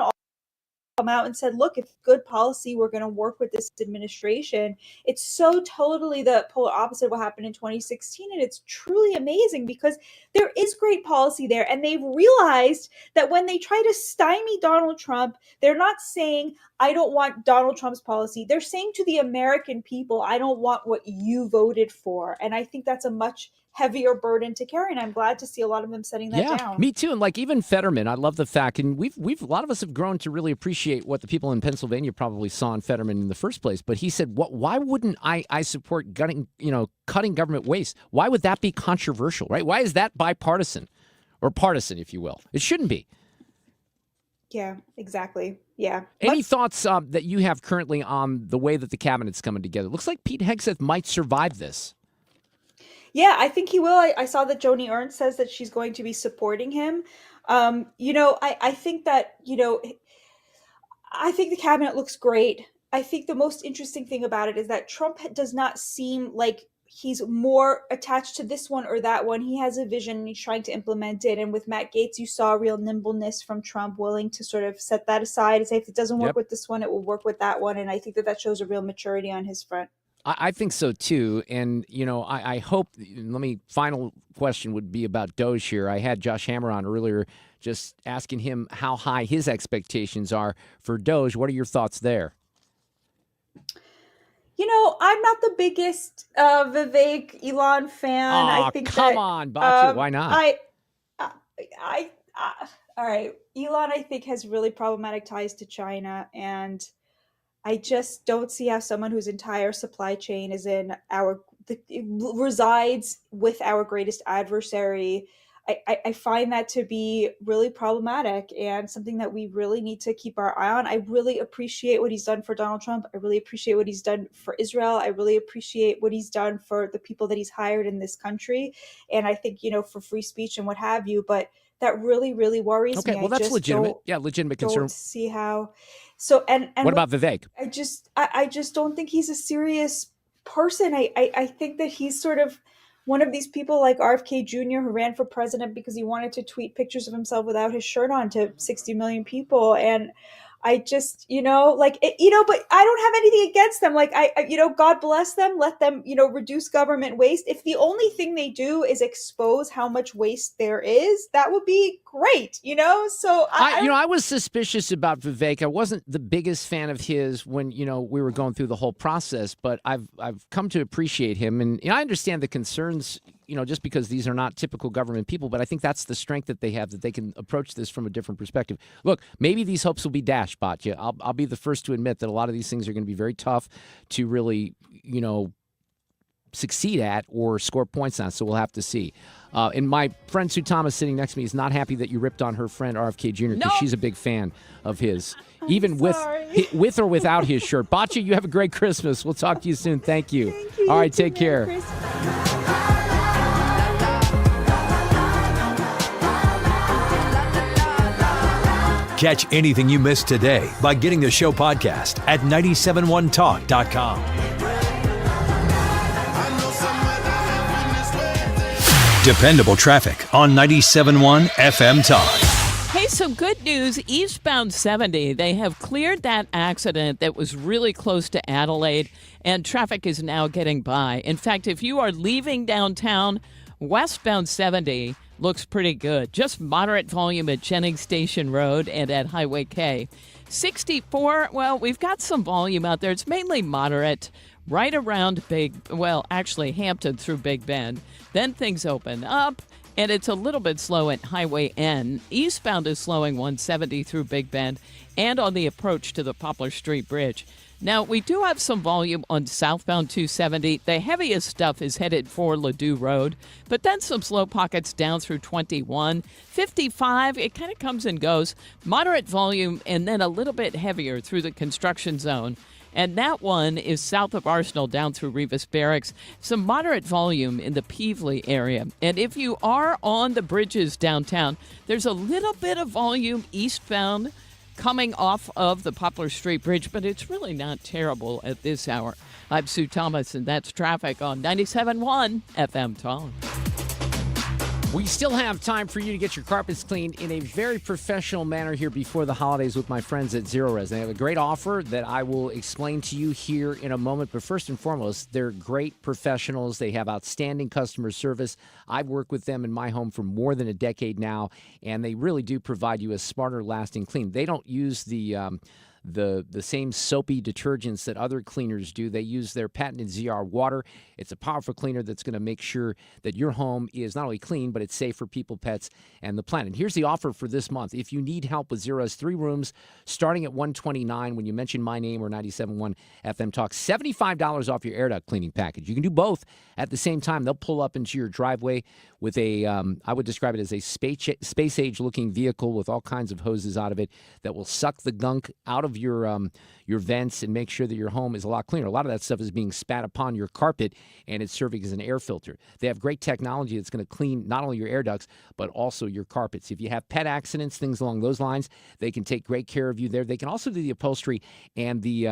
come out and said, look, if good policy, we're going to work with this administration. It's so totally the polar opposite of what happened in 2016. And it's truly amazing because there is great policy there. And they've realized that when they try to stymie Donald Trump, they're not saying, I don't want Donald Trump's policy. They're saying to the American people, I don't want what you voted for. And I think that's a much heavier burden to carry. And I'm glad to see a lot of them setting that down. Me too. And like even Fetterman, I love the fact, and we've a lot of us have grown to really appreciate what the people in Pennsylvania probably saw in Fetterman in the first place. But he said, why wouldn't I support cutting government waste? Why would that be controversial, right? Why is that bipartisan or partisan, if you will? It shouldn't be. Yeah, exactly. Yeah. Any thoughts that you have currently on the way that the cabinet's coming together? Looks like Pete Hegseth might survive this. Yeah, I think he will. I saw that Joni Ernst says that she's going to be supporting him. I think that, I think the cabinet looks great. I think the most interesting thing about it is that Trump does not seem like he's more attached to this one or that one. He has a vision and he's trying to implement it. And with Matt Gaetz, you saw real nimbleness from Trump, willing to sort of set that aside and say, if it doesn't work with this one, it will work with that one. And I think that shows a real maturity on his front. I think so, too. And, I hope, final question would be about Doge here. I had Josh Hammer on earlier just asking him how high his expectations are for Doge. What are your thoughts there? I'm not the biggest Vivek Elon fan. I think come on, Batya. Why not? All right. Elon, I think, has really problematic ties to China, and I just don't see how someone whose entire supply chain is resides with our greatest adversary. I find that to be really problematic and something that we really need to keep our eye on. I really appreciate what he's done for Donald Trump. I really appreciate what he's done for Israel. I really appreciate what he's done for the people that he's hired in this country. And I think, for free speech and what have you, but that really, really worries me. Okay, well, that's legitimate. Yeah, legitimate concern. Don't see how. So, and what about Vivek? I just don't think he's a serious person. I think that he's sort of one of these people like RFK Jr. who ran for president because he wanted to tweet pictures of himself without his shirt on to 60 million people. And I just, but I don't have anything against them. Like, God bless them. Let them, reduce government waste. If the only thing they do is expose how much waste there is, that would be great, So I was suspicious about Vivek. I wasn't the biggest fan of his when, we were going through the whole process, but I've come to appreciate him. And I understand the concerns, just because these are not typical government people, but I think that's the strength that they have, that they can approach this from a different perspective. Look, maybe these hopes will be dashed, Batya. I'll be the first to admit that a lot of these things are going to be very tough to really, succeed at or score points on, so we'll have to see. And my friend Sue Thomas sitting next to me is not happy that you ripped on her friend RFK Jr. because she's a big fan of his, even with or without his shirt. Batya, you have a great Christmas. We'll talk to you soon. Thank you. All right, take care. Catch anything you missed today by getting the show podcast at 971talk.com. Dependable traffic on 97.1 FM Talk. Hey, some good news. Eastbound 70, they have cleared that accident that was really close to Adelaide, and traffic is now getting by. In fact, if you are leaving downtown, westbound 70 looks pretty good. Just moderate volume at Jennings Station Road and at Highway K. 64, well, we've got some volume out there. It's mainly moderate right around Hampton through Big Bend. Then things open up, and it's a little bit slow at Highway N. Eastbound is slowing 170 through Big Bend and on the approach to the Poplar Street Bridge. Now, we do have some volume on southbound 270. The heaviest stuff is headed for Ladue Road, but then some slow pockets down through 21. 55, it kind of comes and goes. Moderate volume and then a little bit heavier through the construction zone. And that one is south of Arsenal down through Revis Barracks. Some moderate volume in the Peevely area. And if you are on the bridges downtown, there's a little bit of volume eastbound coming off of the Poplar Street Bridge, but it's really not terrible at this hour. I'm Sue Thomas, and that's traffic on 97.1 FM Talk. We still have time for you to get your carpets cleaned in a very professional manner here before the holidays with my friends at Zero Res. They have a great offer that I will explain to you here in a moment. But first and foremost, they're great professionals. They have outstanding customer service. I've worked with them in my home for more than a decade now, and they really do provide you a smarter, lasting clean. They don't use the the same soapy detergents that other cleaners do. They use their patented ZR water. It's a powerful cleaner that's going to make sure that your home is not only clean, but it's safe for people, pets, and the planet. Here's the offer for this month. If you need help with Zera's 3 rooms, starting at $129 when you mention my name or 97.1 FM Talk, $75 off your air duct cleaning package. You can do both at the same time. They'll pull up into your driveway with a, I would describe it as a space-age looking vehicle with all kinds of hoses out of it that will suck the gunk out of your vents and make sure that your home is a lot cleaner. A lot of that stuff is being spat upon your carpet, and it's serving as an air filter. They have great technology that's going to clean not only your air ducts, but also your carpets. If you have pet accidents, things along those lines, they can take great care of you there. They can also do the upholstery and the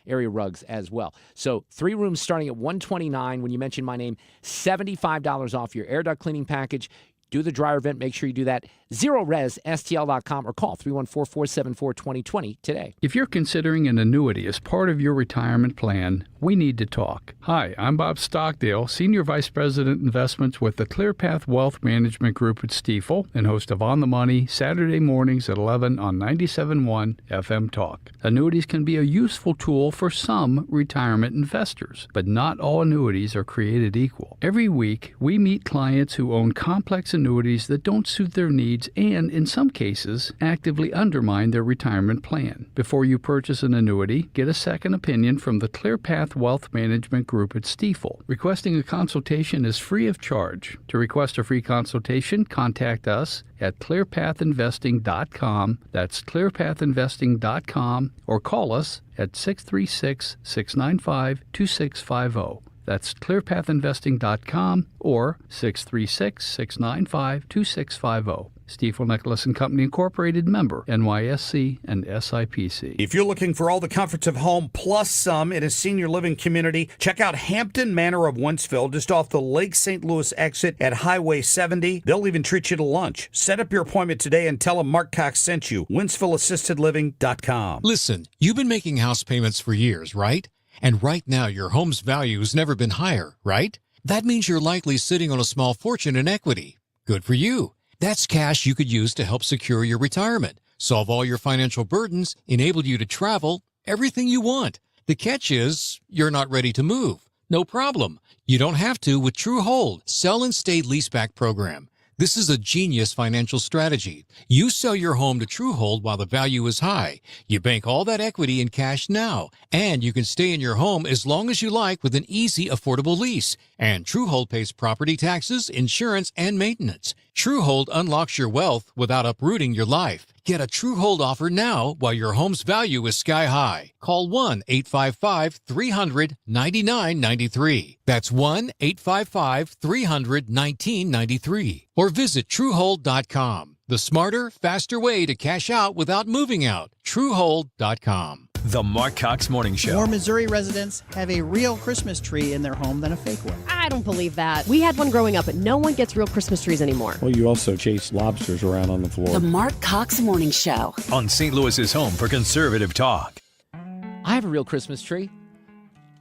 area rugs as well. So 3 rooms starting at $129 when you mention my name, $75 off your air duct cleaning package. Do the dryer vent. Make sure you do that. ZeroResSTL.com or call 314-474-2020 today. If you're considering an annuity as part of your retirement plan, we need to talk. Hi, I'm Bob Stockdale, Senior Vice President Investments with the ClearPath Wealth Management Group at Stifel and host of On the Money Saturday mornings at 11 on 97.1 FM Talk. Annuities can be a useful tool for some retirement investors, but not all annuities are created equal. Every week, we meet clients who own complex annuities that don't suit their needs and, in some cases, actively undermine their retirement plan. Before you purchase an annuity, get a second opinion from the ClearPath Wealth Management Group at Stifel. Requesting a consultation is free of charge. To request a free consultation, contact us at clearpathinvesting.com. That's clearpathinvesting.com, or call us at 636-695-2650. That's clearpathinvesting.com or 636-695-2650. Stifel Nicholas and Company Incorporated, member NYSE and SIPC. If you're looking for all the comforts of home plus some in a senior living community, check out Hampton Manor of Wentzville, just off the Lake St. Louis exit at Highway 70. They'll even treat you to lunch. Set up your appointment today and tell them Mark Cox sent you. WentzvilleAssistedLiving.com. Listen, you've been making house payments for years, right? And right now your home's value has never been higher, right? That means you're likely sitting on a small fortune in equity. Good for you. That's cash you could use to help secure your retirement, solve all your financial burdens, enable you to travel, everything you want. The catch is you're not ready to move. No problem. You don't have to with TrueHold, sell and stay leaseback program. This is a genius financial strategy. You sell your home to TrueHold while the value is high. You bank all that equity in cash now, and you can stay in your home as long as you like with an easy, affordable lease. And TrueHold pays property taxes, insurance, and maintenance. TrueHold unlocks your wealth without uprooting your life. Get a TrueHold offer now while your home's value is sky high. Call 1-855-300-9993. That's 1-855-300-1993. Or visit TrueHold.com. The smarter, faster way to cash out without moving out. TrueHold.com. The Mark Cox Morning Show. More Missouri residents have a real Christmas tree in their home than a fake one. I don't believe that. We had one growing up, but no one gets real Christmas trees anymore. Well, you also chase lobsters around on the floor. The Mark Cox Morning Show. On St. Louis's home for conservative talk. I have a real Christmas tree.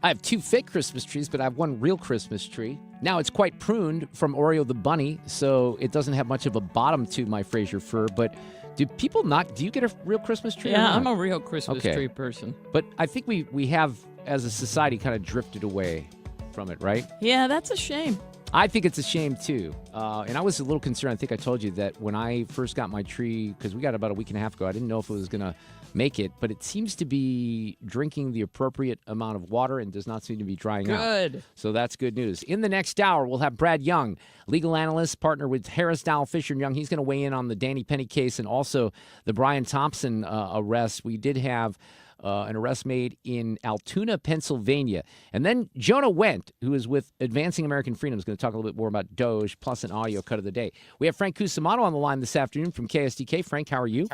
I have 2 fake Christmas trees, but I have 1 real Christmas tree. Now, it's quite pruned from Oreo the bunny, so it doesn't have much of a bottom to my Fraser fir, but do people not? Do you get a real Christmas tree? Yeah, I'm a real Christmas tree person. But I think we have, as a society, kind of drifted away from it, right? Yeah, that's a shame. I think it's a shame, too. And I was a little concerned. I think I told you that when I first got my tree, because we got it about a week and a half ago, I didn't know if it was going to make it, but it seems to be drinking the appropriate amount of water and does not seem to be drying out. Good. So that's good news. In the next hour, we'll have Brad Young, legal analyst, partner with Harris Dowell Fisher & Young. He's going to weigh in on the Danny Penny case and also the Brian Thompson arrest. We did have an arrest made in Altoona, Pennsylvania. And then Jonah Wendt, who is with Advancing American Freedom, is going to talk a little bit more about Doge, plus an audio cut of the day. We have Frank Cusumano on the line this afternoon from KSDK. Frank, how are you?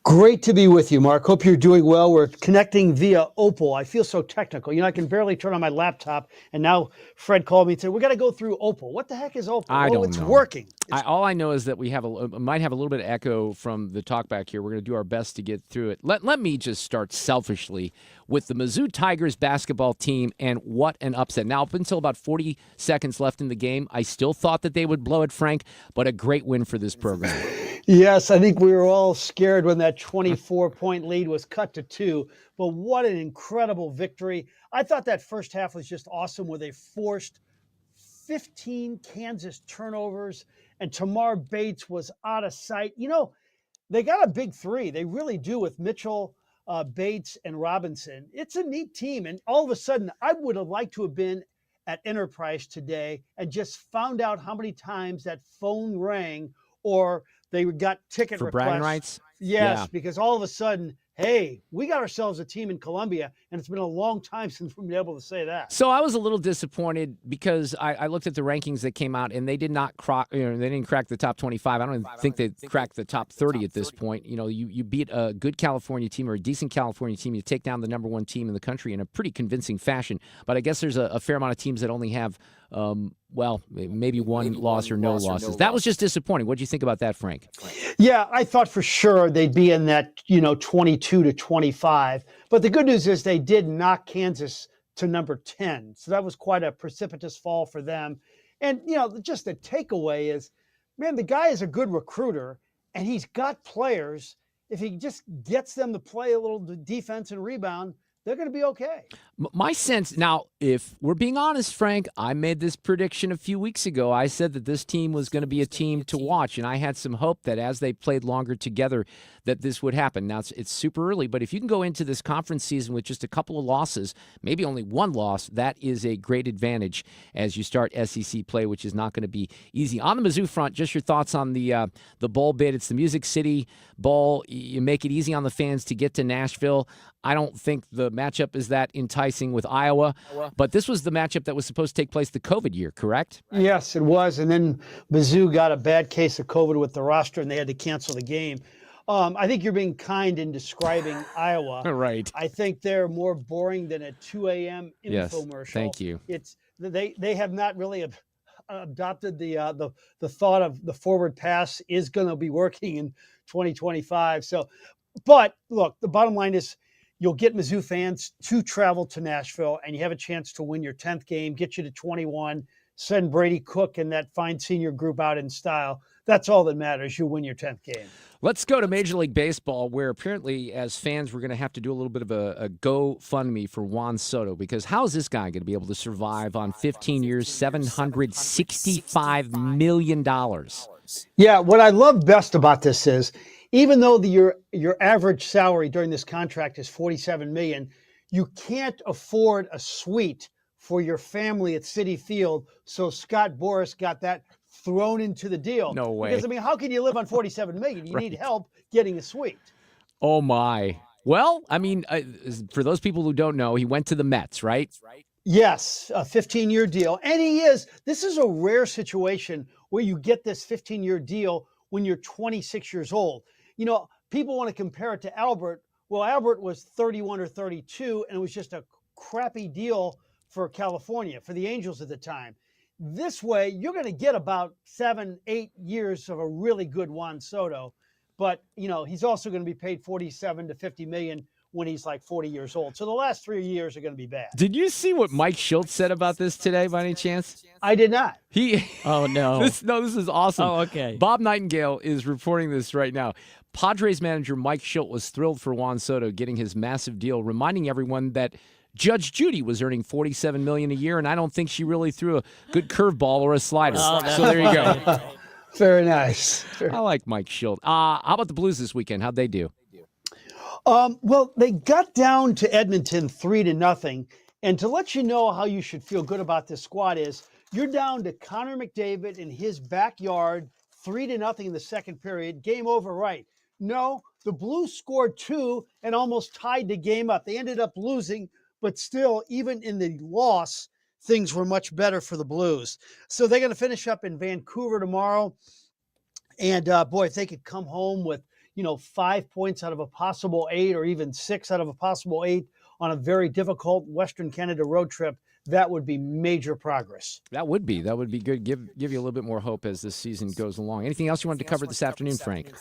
Great to be with you, Mark. Hope you're doing well. We're connecting via Opal. I feel so technical. You know, I can barely turn on my laptop, and now Fred called me and said, we got to go through Opal. What the heck is Opal? I don't know. It's working. All I know is that we have might have a little bit of echo from the talk back here. We're going to do our best to get through it. Let me just start selfishly with the Mizzou Tigers basketball team, and what an upset. Now, up until about 40 seconds left in the game, I still thought that they would blow it, Frank, but a great win for this program. Yes, I think we were all scared when that 24-point lead was cut to 2, but what an incredible victory. I thought that first half was just awesome where they forced 15 Kansas turnovers, and Tamar Bates was out of sight. You know, they got a big three. They really do with Mitchell, Bates, and Robinson. It's a neat team, and all of a sudden, I would have liked to have been at Enterprise today and just found out how many times that phone rang or they got ticket For requests. bragging rights? Yes, Yeah. because all of a sudden, hey, we got ourselves a team in Columbia, and it's been a long time since we've been able to say that. So I was a little disappointed because I looked at the rankings that came out, and they did not they didn't crack the top 25. I don't even think they cracked the top 30 at this point. You know, you beat a good California team or a decent California team. You take down the number one team in the country in a pretty convincing fashion. But I guess there's a fair amount of teams that only have, maybe one loss or no losses. That was just disappointing. What do you think about that, Frank? Yeah, I thought for sure they'd be in that, 22 to 25. But the good news is they did knock Kansas to number 10. So that was quite a precipitous fall for them. And, just the takeaway is, man, the guy is a good recruiter and he's got players. If he just gets them to play a little defense and rebound, they're going to be okay. My sense, now, if we're being honest, Frank, I made this prediction a few weeks ago. I said that this team was going to be a team to watch, and I had some hope that as they played longer together that this would happen. Now, it's super early, but if you can go into this conference season with just a couple of losses, maybe only one loss, that is a great advantage as you start SEC play, which is not going to be easy. On the Mizzou front, just your thoughts on the bowl bid. It's the Music City Bowl. You make it easy on the fans to get to Nashville. I don't think the matchup is that enticing with Iowa, but this was the matchup that was supposed to take place the COVID year, correct? Yes, it was. And then Mizzou got a bad case of COVID with the roster, and they had to cancel the game. I think you're being kind in describing Iowa. Right. I think they're more boring than a 2 a.m. infomercial. Yes, thank you. They have not really adopted the thought of the forward pass is going to be working in 2025. So, but look, the bottom line is, you'll get Mizzou fans to travel to Nashville, and you have a chance to win your 10th game, get you to 21, send Brady Cook and that fine senior group out in style. That's all that matters. You win your 10th game. Let's go to Major League Baseball, where apparently as fans we're going to have to do a little bit of a GoFundMe for Juan Soto, because how is this guy going to be able to survive on 15 years, $765 million? Yeah, what I love best about this is, even though your average salary during this contract is $47 million, you can't afford a suite for your family at Citi Field. So Scott Boras got that thrown into the deal. No way. Because how can you live on $47 million? You need help getting a suite. Oh my. Well, I mean, for those people who don't know, he went to the Mets, right? Yes, a 15-year deal. And this is a rare situation where you get this 15-year deal when you're 26 years old. People want to compare it to Albert. Well, Albert was 31 or 32, and it was just a crappy deal for California, for the Angels at the time. This way, you're going to get about 7-8 years of a really good Juan Soto. But, he's also going to be paid $47 to $50 million when he's like 40 years old. So the last 3 years are going to be bad. Did you see what Mike Schultz said about this today by any chance? I did not. Oh, no. This is awesome. Oh, okay. Bob Nightingale is reporting this right now. Padres manager Mike Schultz was thrilled for Juan Soto getting his massive deal, reminding everyone that Judge Judy was earning $47 million a year, and I don't think she really threw a good curveball or a slider. Oh, so there you go. Very nice. I like Mike Schultz. How about the Blues this weekend? How'd they do? Well, they got down to Edmonton 3-0. And to let you know how you should feel good about this squad is, you're down to Connor McDavid in his backyard, 3-0 in the second period. Game over, right? No, the Blues scored 2 and almost tied the game up. They ended up losing, but still, even in the loss, things were much better for the Blues. So they're going to finish up in Vancouver tomorrow. And boy, if they could come home with 5 points out of a possible 8, or even 6 out of a possible 8 on a very difficult Western Canada road trip, that would be major progress. That would be good. Give you a little bit more hope as this season goes along. Anything else you wanted to cover this afternoon, Frank?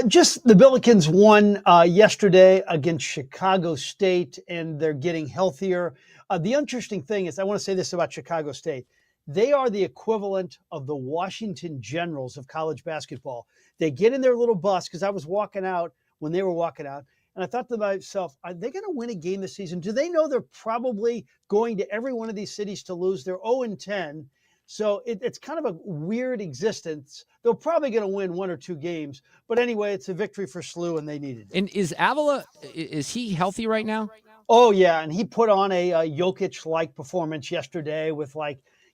Just the Billikens won yesterday against Chicago State, and they're getting healthier. The interesting thing is, I want to say this about Chicago State. They are the equivalent of the Washington Generals of college basketball. They get in their little bus, because I was walking out when they were walking out, and I thought to myself, are they going to win a game this season? Do they know they're probably going to every one of these cities to lose? They're 0-10. So it's kind of a weird existence. They're probably going to win one or two games. But anyway, it's a victory for SLU, and they needed it. And is Avila, is he healthy right now? Oh, yeah. And he put on a Jokic-like performance yesterday with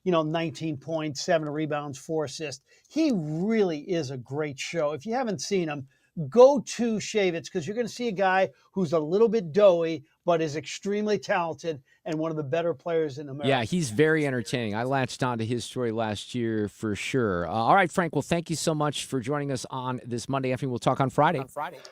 19 points, 7 rebounds, 4 assists. He really is a great show. If you haven't seen him, go to Shavitz, because you're going to see a guy who's a little bit doughy, but is extremely talented and one of the better players in America. Yeah, he's very entertaining. I latched on to his story last year for sure. All right, Frank, well, thank you so much for joining us on this Monday afternoon. We'll talk on Friday.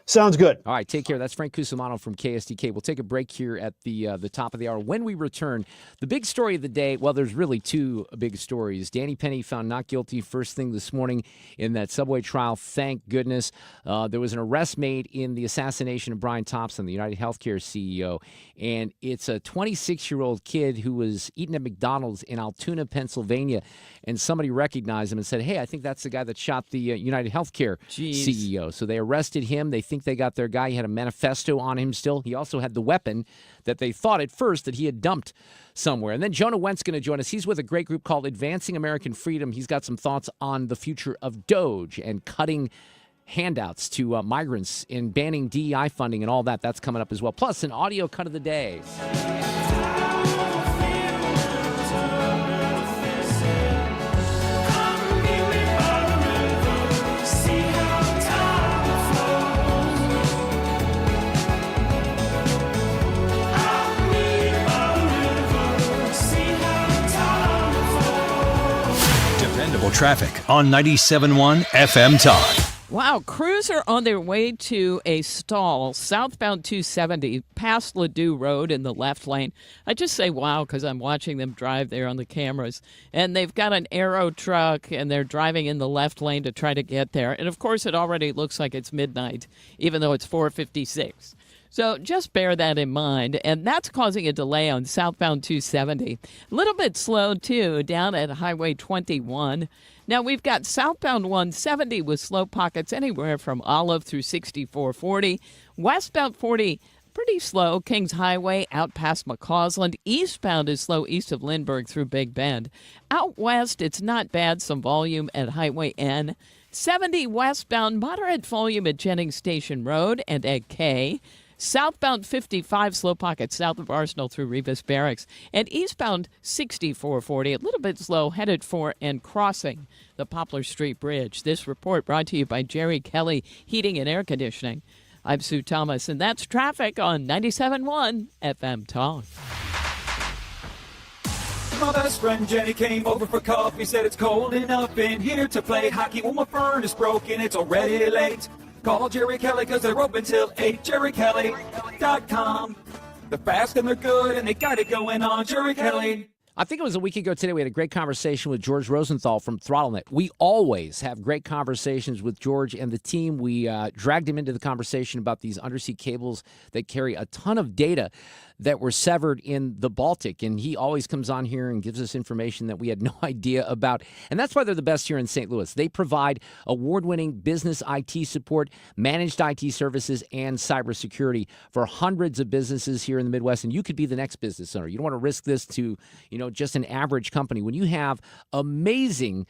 Sounds good. All right, take care. That's Frank Cusumano from KSDK. We'll take a break here at the top of the hour. When we return, the big story of the day, well, there's really two big stories. Danny Penny found not guilty first thing this morning in that subway trial. Thank goodness. There was an arrest made in the assassination of Brian Thompson, the United Healthcare CEO, and it's a 26-year-old kid who was eating at McDonald's in Altoona, Pennsylvania, and somebody recognized him and said, hey, I think that's the guy that shot the United Healthcare CEO. So they arrested him. They think they got their guy. He had a manifesto on him still. He also had the weapon that they thought at first that he had dumped somewhere. And then Jonah Wendt's going to join us. He's with a great group called Advancing American Freedom. He's got some thoughts on the future of Doge and cutting handouts to migrants and banning DEI funding and all that. That's coming up as well. Plus, an audio cut of the day. Dependable traffic on 97.1 FM Talk. Wow, crews are on their way to a stall southbound 270 past Ladue Road in the left lane. I just say wow because I'm watching them drive there on the cameras. And they've got an Aero truck and they're driving in the left lane to try to get there. And of course, it already looks like it's midnight, even though it's 4:56. So just bear that in mind, and that's causing a delay on southbound 270. A little bit slow, too, down at Highway 21. Now, we've got southbound 170 with slow pockets anywhere from Olive through 6440. Westbound 40, pretty slow, Kings Highway out past McCausland. Eastbound is slow east of Lindbergh through Big Bend. Out west, it's not bad, some volume at Highway N. 70 westbound, moderate volume at Jennings Station Road and at K. Southbound 55, slow pockets south of Arsenal through Revis Barracks. And eastbound 6440, a little bit slow, headed for and crossing the Poplar Street Bridge. This report brought to you by Jerry Kelly Heating and Air Conditioning. I'm Sue Thomas, and that's traffic on 97.1 FM Talk. My best friend Jenny came over for coffee, said it's cold enough in here to play hockey. Well, my furnace broken, it's already late. Call Jerry Kelly because they're open till 8. JerryKelly.com. They're fast and they're good and they got it going on. Jerry Kelly. I think it was a week ago today we had a great conversation with George Rosenthal from ThrottleNet. We always have great conversations with George and the team. We dragged him into the conversation about these undersea cables that carry a ton of data that were severed in the Baltic. And he always comes on here and gives us information that we had no idea about. And that's why they're the best here in St. Louis. They provide award-winning business IT support, managed IT services, and cybersecurity for hundreds of businesses here in the Midwest. And you could be the next business owner. You don't want to risk this to, just an average company. When you have amazing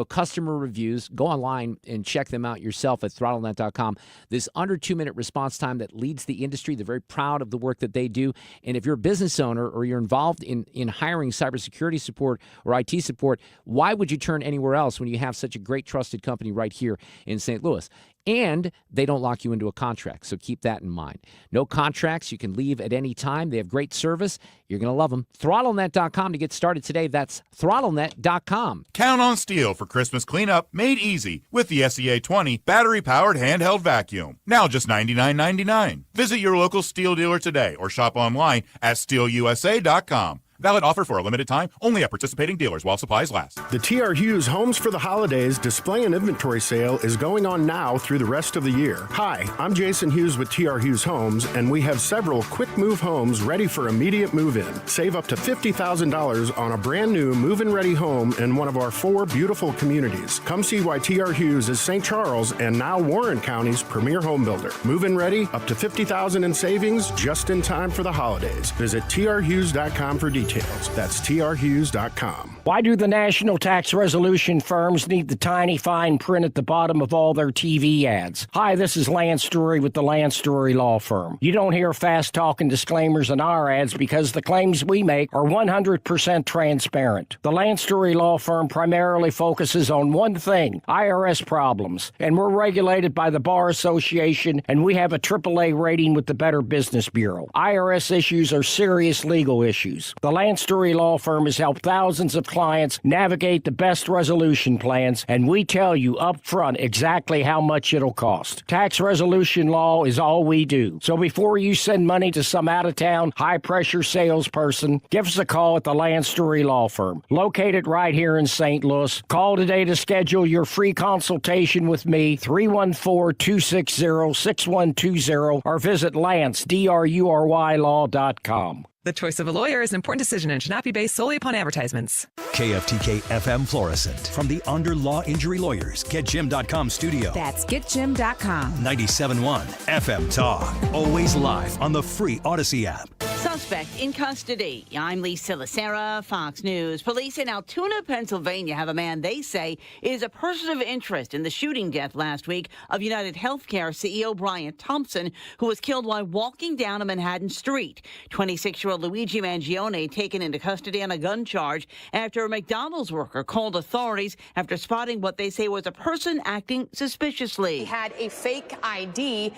customer reviews, go online and check them out yourself at throttlenet.com. This under 2-minute response time that leads the industry. They're very proud of the work that they do. And if you're a business owner or you're involved in hiring cybersecurity support or IT support, why would you turn anywhere else when you have such a great trusted company right here in St. Louis? And they don't lock you into a contract, so keep that in mind. No contracts. You can leave at any time. They have great service. You're going to love them. ThrottleNet.com to get started today. That's ThrottleNet.com. Count on Steel for Christmas cleanup made easy with the SEA-20 battery-powered handheld vacuum. Now just $99.99. Visit your local Steel dealer today or shop online at SteelUSA.com. Valid offer for a limited time, only at participating dealers while supplies last. The TR Hughes Homes for the Holidays display and inventory sale is going on now through the rest of the year. Hi, I'm Jason Hughes with TR Hughes Homes, and we have several quick move homes ready for immediate move-in. Save up to $50,000 on a brand new move-in ready home in one of our 4 beautiful communities. Come see why TR Hughes is St. Charles and now Warren County's premier home builder. Move-in ready, up to $50,000 in savings, just in time for the holidays. Visit trhughes.com for details. That's trhughes.com. Why do the national tax resolution firms need the tiny fine print at the bottom of all their TV ads? Hi, this is Lance Drury with the Lance Drury Law Firm. You don't hear fast-talking disclaimers in our ads because the claims we make are 100% transparent. The Lance Drury Law Firm primarily focuses on one thing, IRS problems, and we're regulated by the Bar Association, and we have a AAA rating with the Better Business Bureau. IRS issues are serious legal issues. The Lance Drury Law Firm has helped thousands of clients navigate the best resolution plans, and we tell you up front exactly how much it'll cost. Tax resolution law is all we do. So before you send money to some out-of-town, high-pressure salesperson, give us a call at the Lance Drury Law Firm, located right here in St. Louis. Call today to schedule your free consultation with me, 314-260-6120, or visit LanceDruryLaw.com. The choice of a lawyer is an important decision and should not be based solely upon advertisements. KFTK FM Florissant. From the Under Law Injury Lawyers, GetJim.com studio. That's GetJim.com. 97.1 FM Talk. Always live on the free Odyssey app. Suspect in custody. I'm Lisa Lacera, Fox News. Police in Altoona, Pennsylvania have a man they say is a person of interest in the shooting death last week of United Healthcare CEO Brian Thompson, who was killed while walking down a Manhattan street. 26-year-old Luigi Mangione taken into custody on a gun charge after a McDonald's worker called authorities after spotting what they say was a person acting suspiciously. He had a fake ID,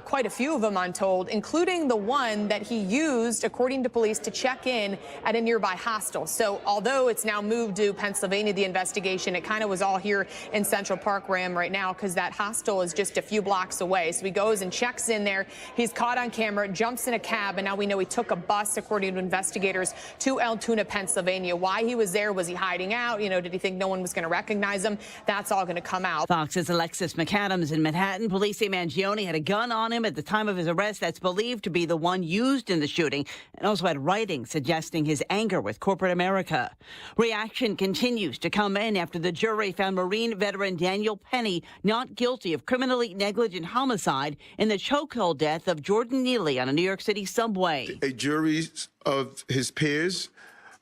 quite a few of them, I'm told, including the one that he used, according to police, to check in at a nearby hostel. So although it's now moved to Pennsylvania, the investigation, it kind of was all here in Central Park where I am right now, because that hostel is just a few blocks away. So he goes and checks in there. He's caught on camera, jumps in a cab, and now we know he took a bus, according to investigators, to Altoona, Pennsylvania. Why he was there? Was he hiding out? Did he think no one was going to recognize him? That's all going to come out. Fox's Alexis McAdams in Manhattan. Police say Mangione had a gun on him at the time of his arrest that's believed to be the one used in the shooting, and also had writing suggesting his anger with corporate America. Reaction continues to come in after the jury found Marine veteran Daniel Penny not guilty of criminally negligent homicide in the chokehold death of Jordan Neely on a New York City subway. A jury of his peers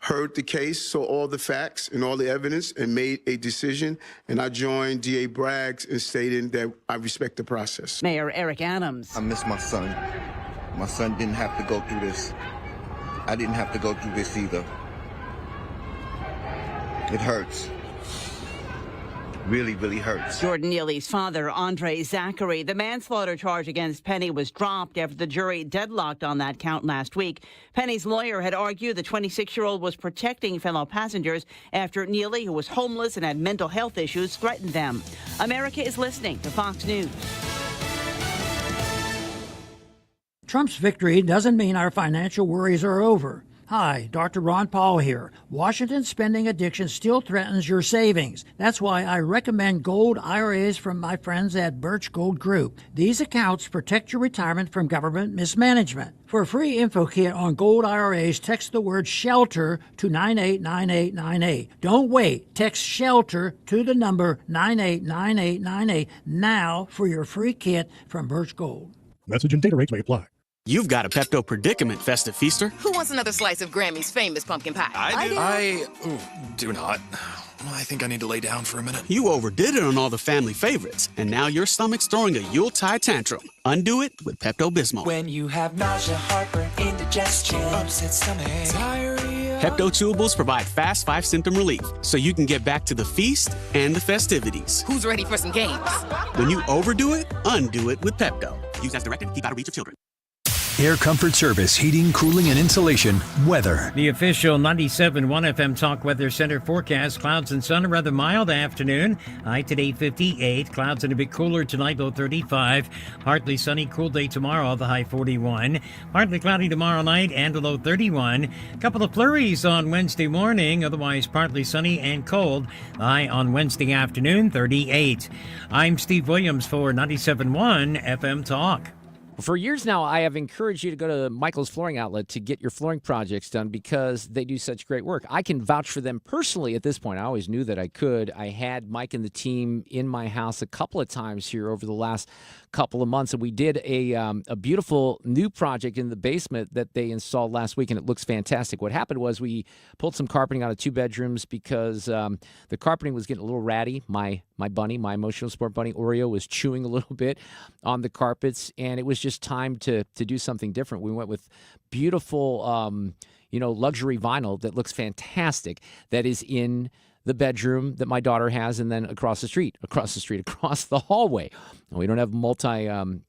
heard the case, saw all the facts and all the evidence, and made a decision. And I joined D.A. Braggs in stating that I respect the process. Mayor Eric Adams. I miss my son. My son didn't have to go through this. I didn't have to go through this either. It hurts. Really, really hurts. Jordan Neely's father, Andre Zachary. The manslaughter charge against Penny was dropped after the jury deadlocked on that count last week. Penny's lawyer had argued the 26-year-old was protecting fellow passengers after Neely, who was homeless and had mental health issues, threatened them. America is listening to Fox News. Trump's victory doesn't mean our financial worries are over. Hi, Dr. Ron Paul here. Washington's spending addiction still threatens your savings. That's why I recommend gold IRAs from my friends at Birch Gold Group. These accounts protect your retirement from government mismanagement. For a free info kit on gold IRAs, text the word SHELTER to 989898. Don't wait. Text SHELTER to the number 989898 now for your free kit from Birch Gold. Message and data rates may apply. You've got a Pepto predicament, Festive Feaster. Who wants another slice of Grammy's famous pumpkin pie? I do not. I think I need to lay down for a minute. You overdid it on all the family favorites, and now your stomach's throwing a Yuletide tantrum. Undo it with Pepto-Bismol. When you have nausea, heartburn, indigestion, upset stomach, diarrhea. Pepto-Chewables provide fast 5-symptom relief, so you can get back to the feast and the festivities. Who's ready for some games? When you overdo it, undo it with Pepto. Use as directed. Keep out of reach of children. Air Comfort Service, heating, cooling, and insulation, weather. The official 97.1 FM Talk Weather Center forecast: clouds and sun, a rather mild afternoon. High today 58. Clouds and a bit cooler tonight, low 35. Partly sunny, cool day tomorrow, the high 41. Partly cloudy tomorrow night and a low 31. A couple of flurries on Wednesday morning, otherwise partly sunny and cold. High on Wednesday afternoon, 38. I'm Steve Williams for 97.1 FM Talk. For years now, I have encouraged you to go to Michael's Flooring Outlet to get your flooring projects done because they do such great work. I can vouch for them personally at this point. I always knew that I could. I had Mike and the team in my house a couple of times here over the last couple of months, and we did a beautiful new project in the basement that they installed last week, and it looks fantastic. What happened was we pulled some carpeting out of 2 bedrooms because the carpeting was getting a little ratty. My bunny, my emotional support bunny, Oreo, was chewing a little bit on the carpets, and it was just time to do something different. We went with beautiful, luxury vinyl that looks fantastic, that is in the bedroom that my daughter has, and then across the hallway. We don't have multi-level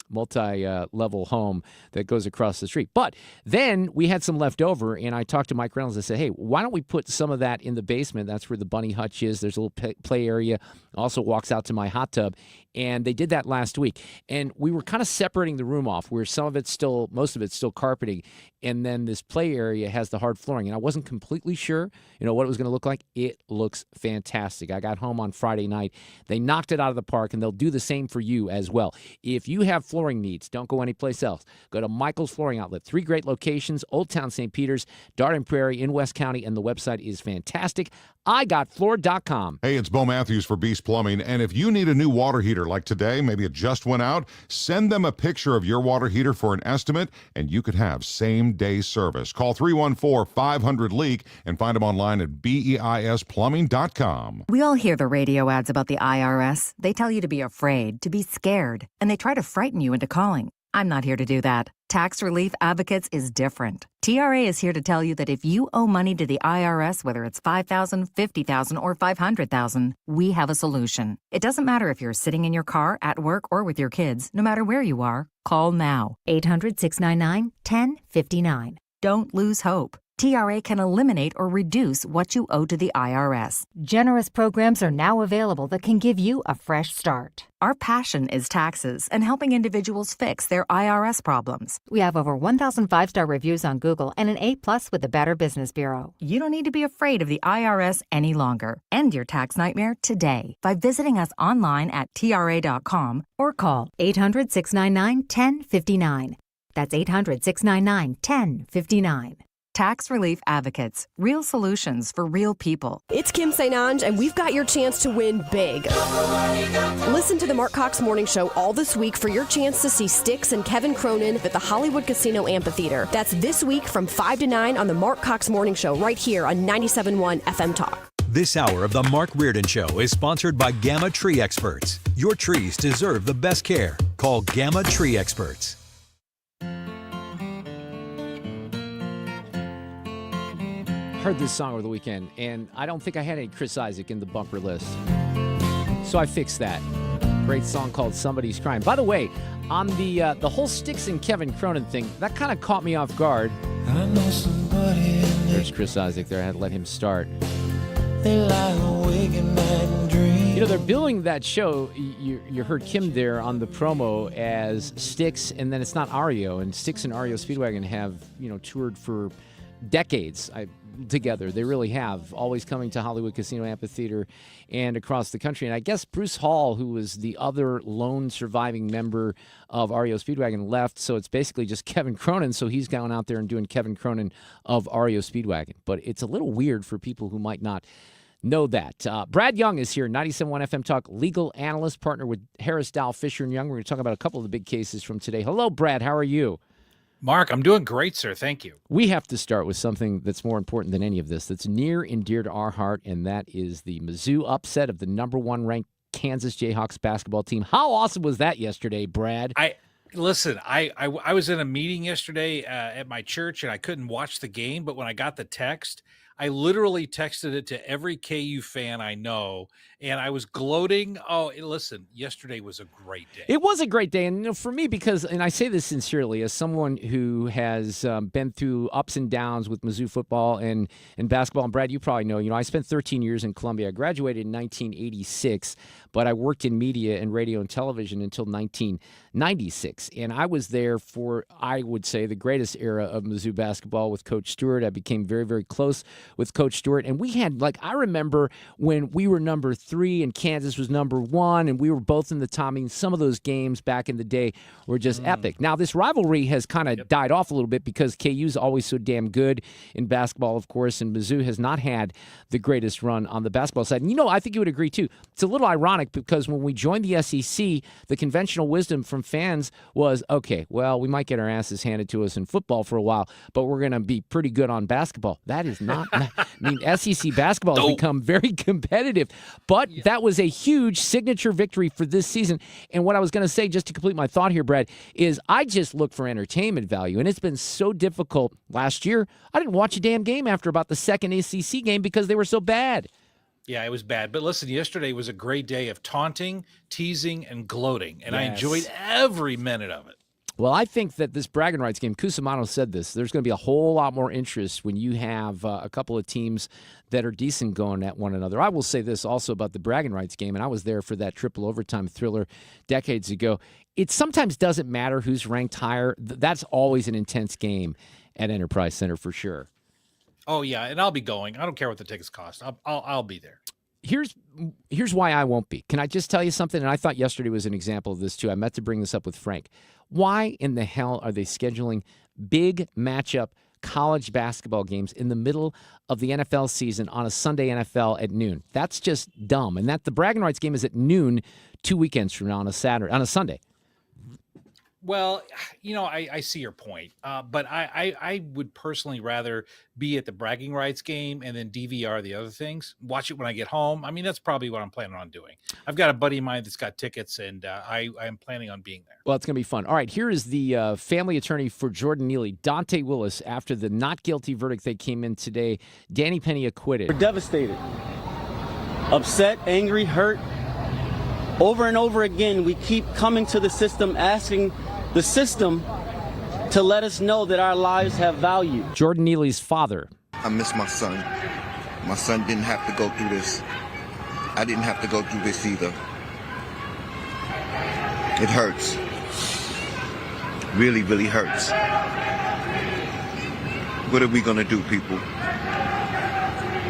home that goes across the street. But then we had some left over, and I talked to Mike Reynolds and said, hey, why don't we put some of that in the basement? That's where the bunny hutch is. There's a little play area. Also walks out to my hot tub. And they did that last week. And we were kind of separating the room off where most of it's still carpeting. And then this play area has the hard flooring. And I wasn't completely sure, what it was going to look like. It looks fantastic. I got home on Friday night. They knocked it out of the park, and they'll do the same for you as well. If you have flooring needs, don't go anyplace else. Go to Michael's Flooring Outlet. 3 great locations: Old Town St. Peters, Darden Prairie in West County, and the website is fantastic. IGotFloored.com. Hey, it's Bo Matthews for Beast Plumbing, and if you need a new water heater like today, maybe it just went out, send them a picture of your water heater for an estimate, and you could have same-day service. Call 314-500-LEAK and find them online at BEISplumbing.com. We all hear the radio ads about the IRS. They tell you to be afraid, to be scared, and they try to frighten you into calling. I'm not here to do that. Tax Relief Advocates is different. TRA is here to tell you that if you owe money to the IRS, whether it's $5,000, $50,000, or $500,000, we have a solution. It doesn't matter if you're sitting in your car, at work, or with your kids. No matter where you are, call now. 800-699-1059. Don't lose hope. TRA can eliminate or reduce what you owe to the IRS. Generous programs are now available that can give you a fresh start. Our passion is taxes and helping individuals fix their IRS problems. We have over 1,000 5-star reviews on Google and an A+ with the Better Business Bureau. You don't need to be afraid of the IRS any longer. End your tax nightmare today by visiting us online at TRA.com or call 800-699-1059. That's 800-699-1059. Tax Relief Advocates. Real solutions for real people. It's Kim St. Ange, and we've got your chance to win big. Listen to the Mark Cox Morning Show all this week for your chance to see Styx and Kevin Cronin at the Hollywood Casino Amphitheater. That's this week from 5 to 9 on the Mark Cox Morning Show right here on 97.1 FM Talk. This hour of the Mark Reardon Show is sponsored by Gamma Tree Experts. Your trees deserve the best care. Call Gamma Tree Experts. Heard this song over the weekend, and I don't think I had any Chris Isaak in the bumper list. So I fixed that. Great song called Somebody's Crying. By the way, on the whole Styx and Kevin Cronin thing, that kind of caught me off guard. I know somebody. There's Chris Isaak there. I had to let him start. They lie awake at night and dream. They're billing that show. You heard Kim there on the promo as Styx, and then it's not Ario. And Styx and Ario Speedwagon have, toured for decades together. They really have, always coming to Hollywood Casino Amphitheater and across the country. And I guess Bruce Hall, who was the other lone surviving member of REO Speedwagon, left, so it's basically just Kevin Cronin, so he's gone out there and doing Kevin Cronin of REO Speedwagon. But it's a little weird for people who might not know that. Brad Young is here, 97.1 FM Talk, legal analyst, partner with Harris, Dow, Fisher & Young. We're going to talk about a couple of the big cases from today. Hello, Brad. How are you? Mark, I'm doing great, sir. Thank you. We have to start with something that's more important than any of this, that's near and dear to our heart, and that is the Mizzou upset of the number 1 ranked Kansas Jayhawks basketball team. How awesome was that yesterday, Brad? I was in a meeting yesterday at my church, and I couldn't watch the game, but when I got the text, I literally texted it to every KU fan I know, and I was gloating. Oh, listen, yesterday was a great day. It was a great day, and for me, because, and I say this sincerely, as someone who has been through ups and downs with Mizzou football and basketball, and Brad, you probably know, I spent 13 years in Columbia. I graduated in 1986, but I worked in media and radio and television until 1996, and I was there for, I would say, the greatest era of Mizzou basketball with Coach Stewart. I became very, very close with Coach Stewart, and we had, I remember when we were number 3 and Kansas was number 1, and we were both in the top. I mean, some of those games back in the day were just epic. Now, this rivalry has kind of died off a little bit because KU's always so damn good in basketball, of course, and Mizzou has not had the greatest run on the basketball side. And, I think you would agree, too. It's a little ironic because when we joined the SEC, the conventional wisdom from fans was, okay, well, we might get our asses handed to us in football for a while, but we're going to be pretty good on basketball. That is not, SEC basketball has become very competitive, but that was a huge signature victory for this season. And what I was going to say, just to complete my thought here, Brad, is I just look for entertainment value, and it's been so difficult. Last year, I didn't watch a damn game after about the second ACC game because they were so bad. Yeah, it was bad. But listen, yesterday was a great day of taunting, teasing, and gloating, and I enjoyed every minute of it. Well, I think that this bragging rights game, Cusumano said this, there's going to be a whole lot more interest when you have a couple of teams that are decent going at one another. I will say this also about the bragging rights game, and I was there for that triple overtime thriller decades ago. It sometimes doesn't matter who's ranked higher. That's always an intense game at Enterprise Center for sure. Oh, yeah, and I'll be going. I don't care what the tickets cost. I'll be there. Here's why I won't be. Can I just tell you something? And I thought yesterday was an example of this, too. I meant to bring this up with Frank. Why in the hell are they scheduling big matchup college basketball games in the middle of the NFL season on a Sunday NFL at noon? That's just dumb. And that the bragging rights game is at noon 2 weekends from now on a Sunday. Well, I see your point, but I would personally rather be at the bragging rights game and then DVR the other things, watch it when I get home. I mean, that's probably what I'm planning on doing. I've got a buddy of mine that's got tickets, and I'm planning on being there. Well, it's going to be fun. All right, here is the family attorney for Jordan Neely, Dante Willis, after the not guilty verdict that came in today. Danny Penny acquitted. We're devastated, upset, angry, hurt. Over and over again, we keep coming to the system, asking the system to let us know that our lives have value. Jordan Neely's father. I miss my son. My son didn't have to go through this. I didn't have to go through this either. It hurts. Really, really hurts. What are we going to do, people?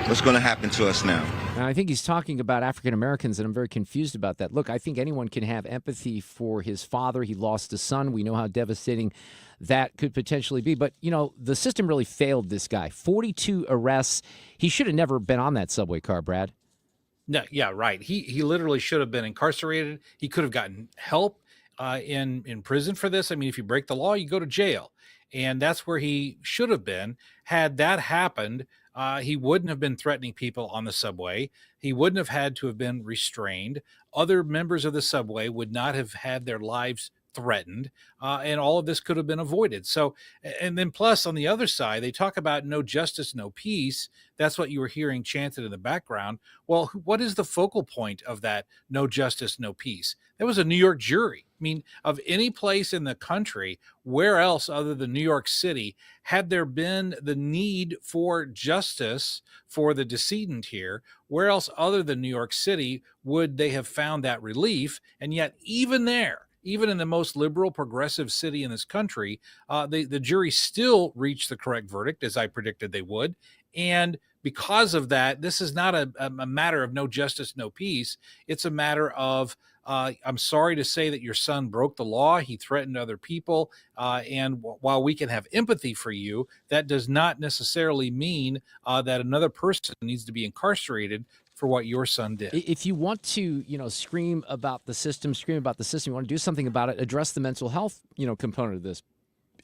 What's going to happen to us now? And I think he's talking about African Americans, and I'm very confused about that. Look, I think anyone can have empathy for his father. He lost a son. We know how devastating that could potentially be. But, the system really failed this guy. 42 arrests. He should have never been on that subway car, Brad. No, yeah, right. He literally should have been incarcerated. He could have gotten help in prison for this. I mean, if you break the law, you go to jail. And that's where he should have been. Had that happened, he wouldn't have been threatening people on the subway. He wouldn't have had to have been restrained. Other members of the subway would not have had their lives threatened, and all of this could have been avoided. So, and then plus on the other side, they talk about no justice, no peace. That's what you were hearing chanted in the background. Well, what is the focal point of that no justice, no peace? That was a New York jury. I mean, of any place in the country, where else other than New York City had there been the need for justice for the decedent here? Where else other than New York City would they have found that relief? And yet even there, even in the most liberal progressive city in this country, the jury still reached the correct verdict, as I predicted they would. And because of that, this is not a matter of no justice, no peace. It's a matter of, I'm sorry to say that your son broke the law. He threatened other people. And while we can have empathy for you, that does not necessarily mean that another person needs to be incarcerated for what your son did. If you want to, scream about the system, you want to do something about it, address the mental health, component of this.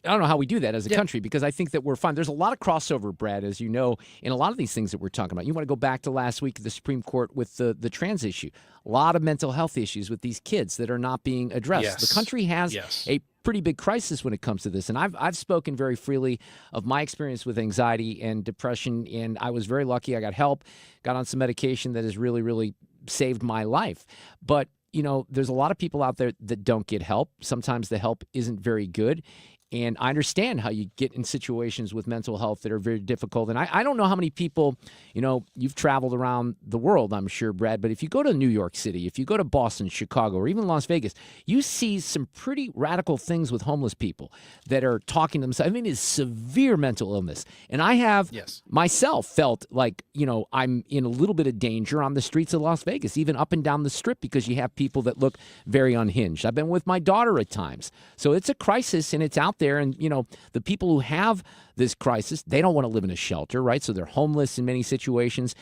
I don't know how we do that as a country, because I think that we're fine. There's a lot of crossover, Brad, as you know, in a lot of these things that we're talking about. You want to go back to last week at the Supreme Court with the trans issue. A lot of mental health issues with these kids that are not being addressed. Yes. The country has Yes. a pretty big crisis when it comes to this. And I've spoken very freely of my experience with anxiety and depression, and I was very lucky. I got help, got on some medication that has really, really saved my life. But, you know, there's a lot of people out there that don't get help. Sometimes the help isn't very good. And I understand how you get in situations with mental health that are very difficult. And I don't know how many people, you know, you've traveled around the world, I'm sure, Brad, but if you go to New York City, if you go to Boston, Chicago, or even Las Vegas, you see some pretty radical things with homeless people that are talking to themselves. I mean, it's severe mental illness. And I have myself felt like, you know, I'm in a little bit of danger on the streets of Las Vegas, even up and down the strip, because you have people that look very unhinged. I've been with my daughter at times. So it's a crisis, and it's out there. And, you know, the people who have this crisis, they don't want to live in a shelter, right? So they're homeless in many situations.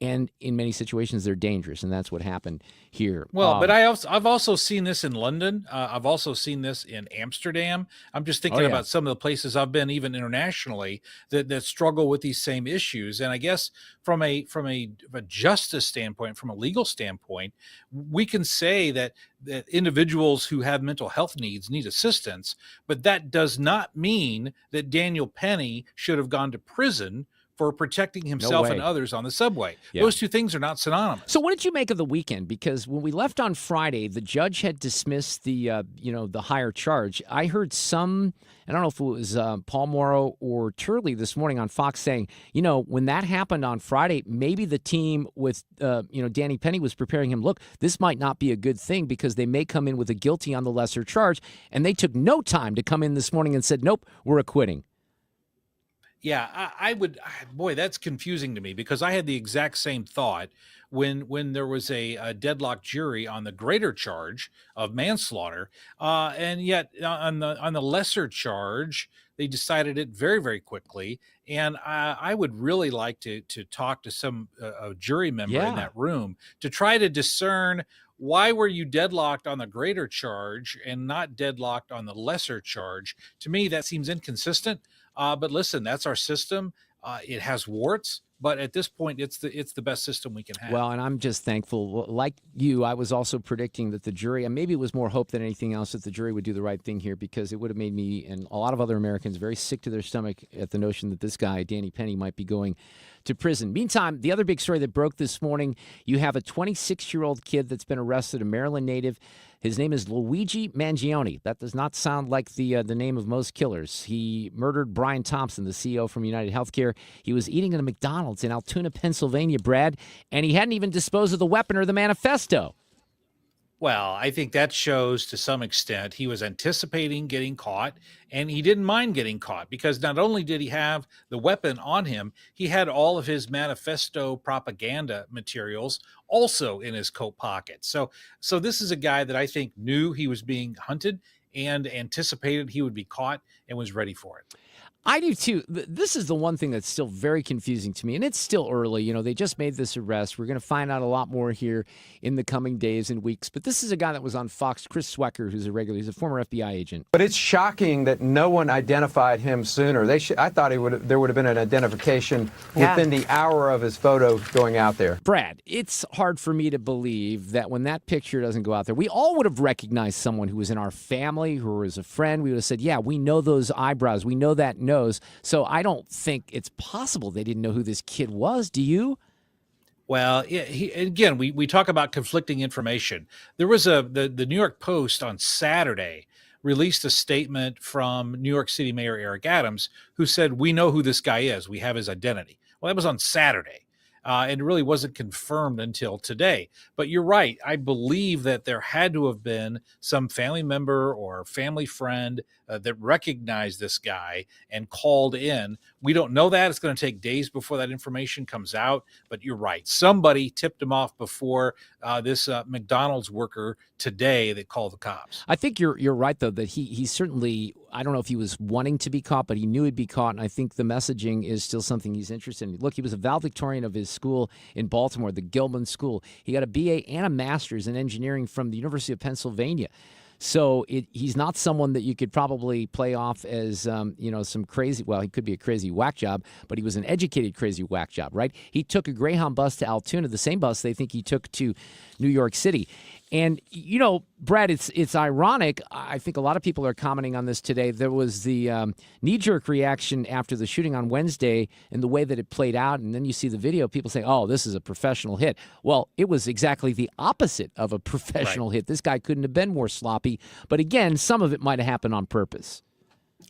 And in many situations, they're dangerous. And that's what happened here. Well, but I've also seen this in London. I've also seen this in Amsterdam. I'm just thinking about some of the places I've been, even internationally, that struggle with these same issues. And I guess from a justice standpoint, from a legal standpoint, we can say that individuals who have mental health needs need assistance. But that does not mean that Daniel Penny should have gone to prison for protecting himself and others on the subway. Yeah. Those two things are not synonymous. So what did you make of the weekend? Because when we left on Friday, the judge had dismissed the higher charge. I heard some, I don't know if it was Paul Morrow or Turley this morning on Fox saying, you know, when that happened on Friday, maybe the team with, Danny Penny was preparing him. Look, this might not be a good thing because they may come in with a guilty on the lesser charge. And they took no time to come in this morning and said, nope, we're acquitting. Yeah, I would. Boy, that's confusing to me, because I had the exact same thought when there was a deadlocked jury on the greater charge of manslaughter, and yet on the lesser charge they decided it very, very quickly. And I would really like to talk to some a jury member in that room to try to discern, why were you deadlocked on the greater charge and not deadlocked on the lesser charge? To me, that seems inconsistent. But listen, that's our system. It has warts, but at this point, it's the best system we can have. Well, and I'm just thankful. Like you, I was also predicting that the jury, and maybe it was more hope than anything else, that the jury would do the right thing here, because it would have made me and a lot of other Americans very sick to their stomach at the notion that this guy, Danny Penny, might be going to prison. Meantime, the other big story that broke this morning, you have a 26-year-old kid that's been arrested, a Maryland native. His name is Luigi Mangione. That does not sound like the name of most killers. He murdered Brian Thompson, the CEO from United Healthcare. He was eating at a McDonald's in Altoona, Pennsylvania, Brad, and he hadn't even disposed of the weapon or the manifesto. Well, I think that shows to some extent he was anticipating getting caught, and he didn't mind getting caught, because not only did he have the weapon on him, he had all of his manifesto propaganda materials also in his coat pocket. So this is a guy that I think knew he was being hunted and anticipated he would be caught and was ready for it. I do too. This is the one thing that's still very confusing to me, and it's still early. You know, they just made this arrest. We're going to find out a lot more here in the coming days and weeks. But this is a guy that was on Fox, Chris Swecker, who's he's a former FBI agent. But it's shocking that no one identified him sooner. I thought there would have been an identification within the hour of his photo going out there. Brad, it's hard for me to believe that when that picture doesn't go out there, we all would have recognized someone who was in our family, who was a friend. We would have said, yeah, we know those eyebrows. We know that nose. So I don't think it's possible they didn't know who this kid was. Do you? Well, again, we talk about conflicting information. There was the New York Post on Saturday released a statement from New York City Mayor Eric Adams, who said, we know who this guy is. We have his identity. Well, that was on Saturday. And it really wasn't confirmed until today. But you're right. I believe that there had to have been some family member or family friend that recognized this guy and called in. We don't know that. It's going to take days before that information comes out. But you're right. Somebody tipped him off before this McDonald's worker today that called the cops. I think you're right, though, that he certainly, I don't know if he was wanting to be caught, but he knew he'd be caught. And I think the messaging is still something he's interested in. Look, he was a valedictorian of his school in Baltimore, the Gilman School. He got a BA and a master's in engineering from the University of Pennsylvania. So he's not someone that you could probably play off as, some crazy, well, he could be a crazy whack job, but he was an educated crazy whack job, right? He took a Greyhound bus to Altoona, the same bus they think he took to New York City. And, Brad, it's ironic. I think a lot of people are commenting on this today. There was the knee-jerk reaction after the shooting on Wednesday and the way that it played out. And then you see the video, people saying, oh, this is a professional hit. Well, it was exactly the opposite of a professional hit. This guy couldn't have been more sloppy. But again, some of it might have happened on purpose.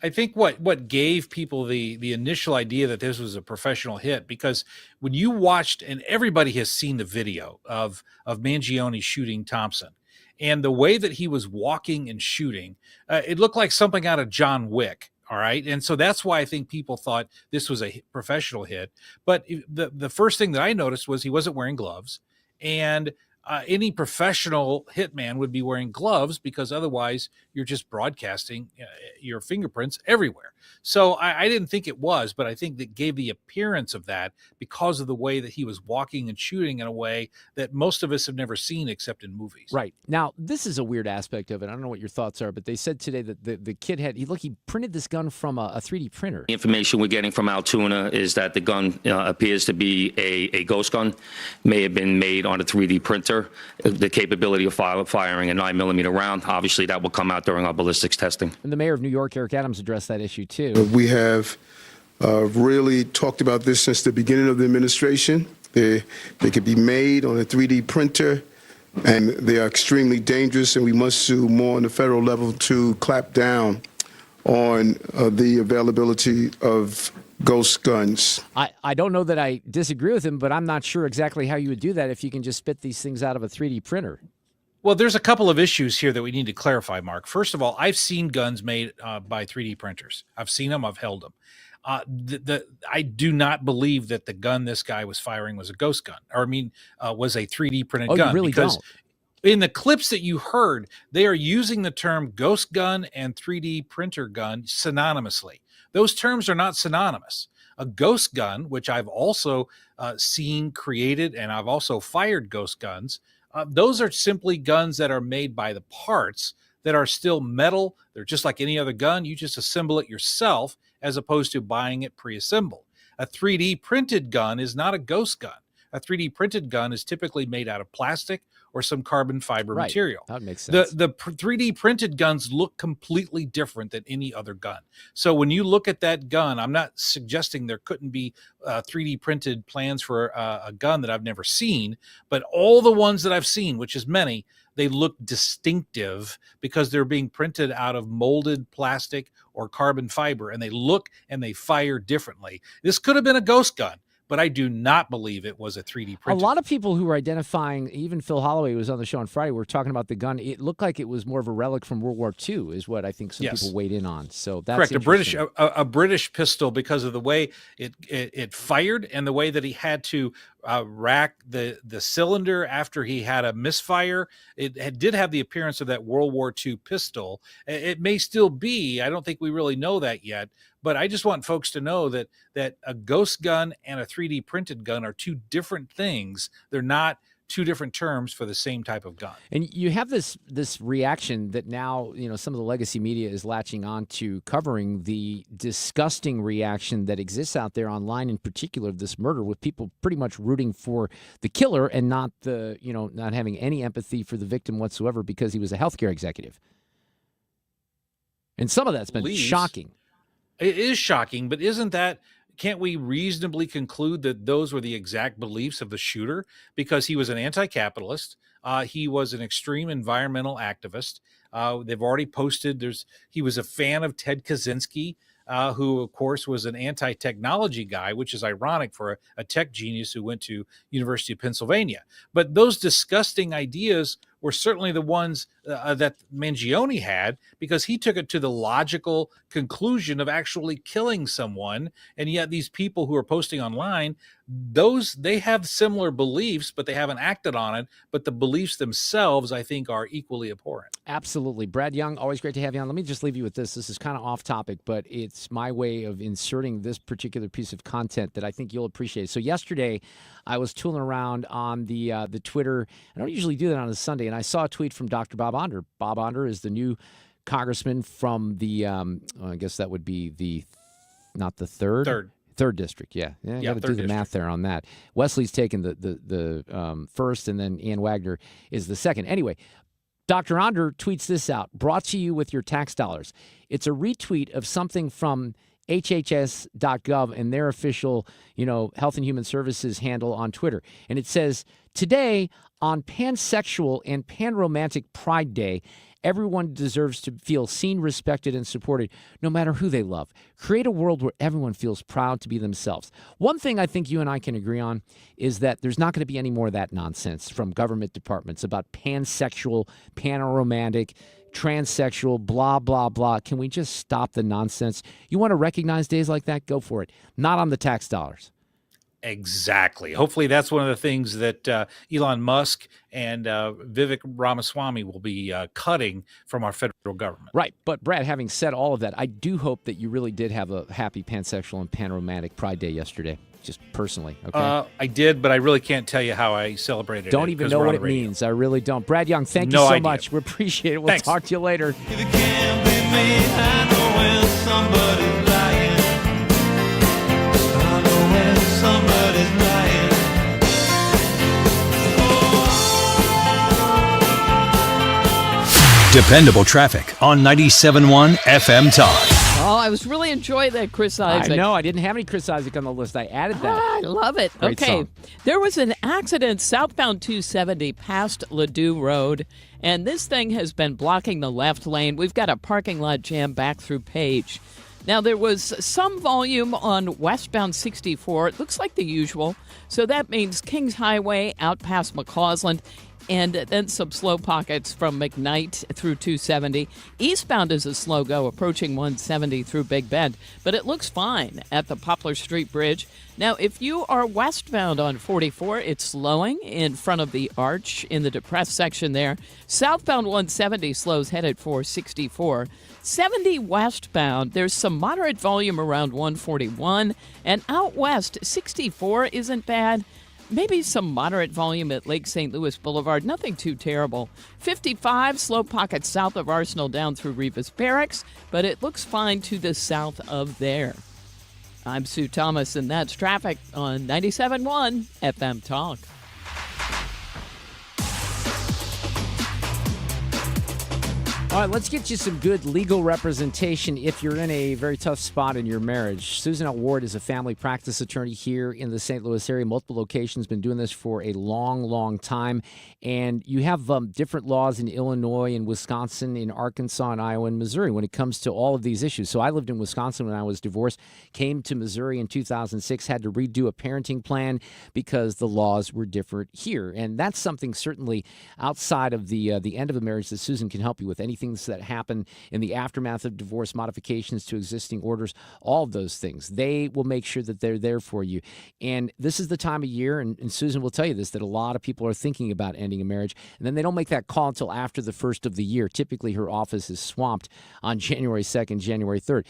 I think what gave people the initial idea that this was a professional hit, because when you watched, and everybody has seen the video of Mangione shooting Thompson, and the way that he was walking and shooting, it looked like something out of John Wick. All right. And so that's why I think people thought this was a professional hit. But the first thing that I noticed was he wasn't wearing gloves, and any professional hitman would be wearing gloves, because otherwise you're just broadcasting your fingerprints everywhere. So I didn't think it was, but I think that gave the appearance of that because of the way that he was walking and shooting in a way that most of us have never seen except in movies. Right. Now, this is a weird aspect of it. I don't know what your thoughts are, but they said today that the kid he printed this gun from a 3D printer. The information we're getting from Altoona is that the gun appears to be a ghost gun, may have been made on a 3D printer. The capability of firing a 9mm round, obviously that will come out during our ballistics testing. And the mayor of New York, Eric Adams, addressed that issue too. We have really talked about this since the beginning of the administration. They could be made on a 3D printer, and they are extremely dangerous, and we must do more on the federal level to clamp down on the availability of ghost guns. I don't know that I disagree with him, but I'm not sure exactly how you would do that if you can just spit these things out of a 3D printer. Well, there's a couple of issues here that we need to clarify, Mark. First of all, I've seen guns made by 3D printers. I've seen them. I've held them. I do not believe that the gun this guy was firing was a ghost gun, was a 3D printed gun. You really because don't. In the clips that you heard, they are using the term ghost gun and 3D printer gun synonymously. Those terms are not synonymous. A ghost gun, which I've also seen created, and I've also fired ghost guns, those are simply guns that are made by the parts that are still metal. They're just like any other gun. You just assemble it yourself as opposed to buying it pre-assembled. A 3D printed gun is not a ghost gun. A 3D printed gun is typically made out of plastic or some carbon fiber material. That makes sense. The 3D printed guns look completely different than any other gun. So when you look at that gun, I'm not suggesting there couldn't be 3D printed plans for a gun that I've never seen, but all the ones that I've seen, which is many, they look distinctive because they're being printed out of molded plastic or carbon fiber, and they look and they fire differently. This could have been a ghost gun, but I do not believe it was a 3D printer. A lot of people who are identifying, even Phil Holloway was on the show on Friday, were talking about the gun. It looked like it was more of a relic from World War II, is what I think some people weighed in on. So that's correct. A British pistol, because of the way it fired and the way that he had to rack the cylinder after he had a misfire. It did have the appearance of that World War II pistol. It may still be. I don't think we really know that yet. But I just want folks to know that a ghost gun and a 3D printed gun are two different things. They're not two different terms for the same type of gun. And you have this reaction that now, some of the legacy media is latching on to, covering the disgusting reaction that exists out there online, in particular of this murder, with people pretty much rooting for the killer and not not having any empathy for the victim whatsoever because he was a healthcare executive. And some of that's been shocking. It is shocking, but can't we reasonably conclude that those were the exact beliefs of the shooter? Because he was an anti-capitalist. He was an extreme environmental activist. They've already posted, he was a fan of Ted Kaczynski, who, of course, was an anti-technology guy, which is ironic for a tech genius who went to University of Pennsylvania. But those disgusting ideas were certainly the ones that Mangione had, because he took it to the logical conclusion of actually killing someone. And yet these people who are posting online, they have similar beliefs, but they haven't acted on it. But the beliefs themselves, I think, are equally abhorrent. Absolutely. Brad Young, always great to have you on. Let me just leave you with this. This is kind of off topic, but it's my way of inserting this particular piece of content that I think you'll appreciate. So yesterday, I was tooling around on the Twitter. I don't usually do that on a Sunday, and I saw a tweet from Dr. Bob Onder. Bob Onder is the new congressman from the, I guess that would be not the third district. Yeah, you got to do the math there on that. Wesley's taken the first, and then Ann Wagner is the second. Anyway, Dr. Onder tweets this out, brought to you with your tax dollars. It's a retweet of something from HHS.gov and their official, Health and Human Services handle on Twitter. And it says, today on Pansexual and Panromantic Pride Day, everyone deserves to feel seen, respected, and supported, no matter who they love. Create a world where everyone feels proud to be themselves. One thing I think you and I can agree on is that there's not going to be any more of that nonsense from government departments about pansexual, panromantic, transsexual, blah, blah, blah. Can we just stop the nonsense? You want to recognize days like that? Go for it. Not on the tax dollars. Exactly. Hopefully that's one of the things that Elon Musk and Vivek Ramaswamy will be cutting from our federal government. Right. But Brad, having said all of that, I do hope that you really did have a happy pansexual and panromantic Pride Day yesterday, just personally. Okay. I did, but I really can't tell you how I celebrated Don't it. Even know what it means. I really don't. Brad Young, thank you so much. We appreciate it. We'll Thanks. talk to you later. If it can't be me, I know when somebody's lying. I know when somebody's lying. Dependable traffic on 97.1 FM Talk. Oh, I was really enjoying that, Chris Isaac. I know. I didn't have any Chris Isaac on the list. I added that. I love it. Great okay. song. There was an accident southbound 270 past Ladue Road, and this thing has been blocking the left lane. We've got a parking lot jam back through Page. Now, there was some volume on westbound 64. It looks like the usual. So that means Kings Highway out past McCausland, and then some slow pockets from McKnight through 270. Eastbound is a slow go approaching 170 through Big Bend, but it looks fine at the Poplar Street Bridge. Now, if you are westbound on 44, it's slowing in front of the arch in the depressed section there. Southbound 170 slows headed for 64. 70 westbound, there's some moderate volume around 141, and out west, 64 isn't bad. Maybe some moderate volume at Lake St. Louis Boulevard. Nothing too terrible. 55, slow pockets south of Arsenal down through Revis Barracks, but it looks fine to the south of there. I'm Sue Thomas, and that's traffic on 97.1 FM Talk. All right, let's get you some good legal representation if you're in a very tough spot in your marriage. Susan L. Ward is a family practice attorney here in the St. Louis area, multiple locations, been doing this for a long, long time. And you have different laws in Illinois and Wisconsin, in Arkansas and Iowa and Missouri when it comes to all of these issues. So I lived in Wisconsin when I was divorced, came to Missouri in 2006, had to redo a parenting plan because the laws were different here. And that's something certainly outside of the end of a marriage that Susan can help you with. Anything that happen in the aftermath of divorce, modifications to existing orders, all of those things. They will make sure that they're there for you. And this is the time of year, and Susan will tell you this, that a lot of people are thinking about ending a marriage, and then they don't make that call until after the first of the year. Typically, her office is swamped on January 2nd, January 3rd.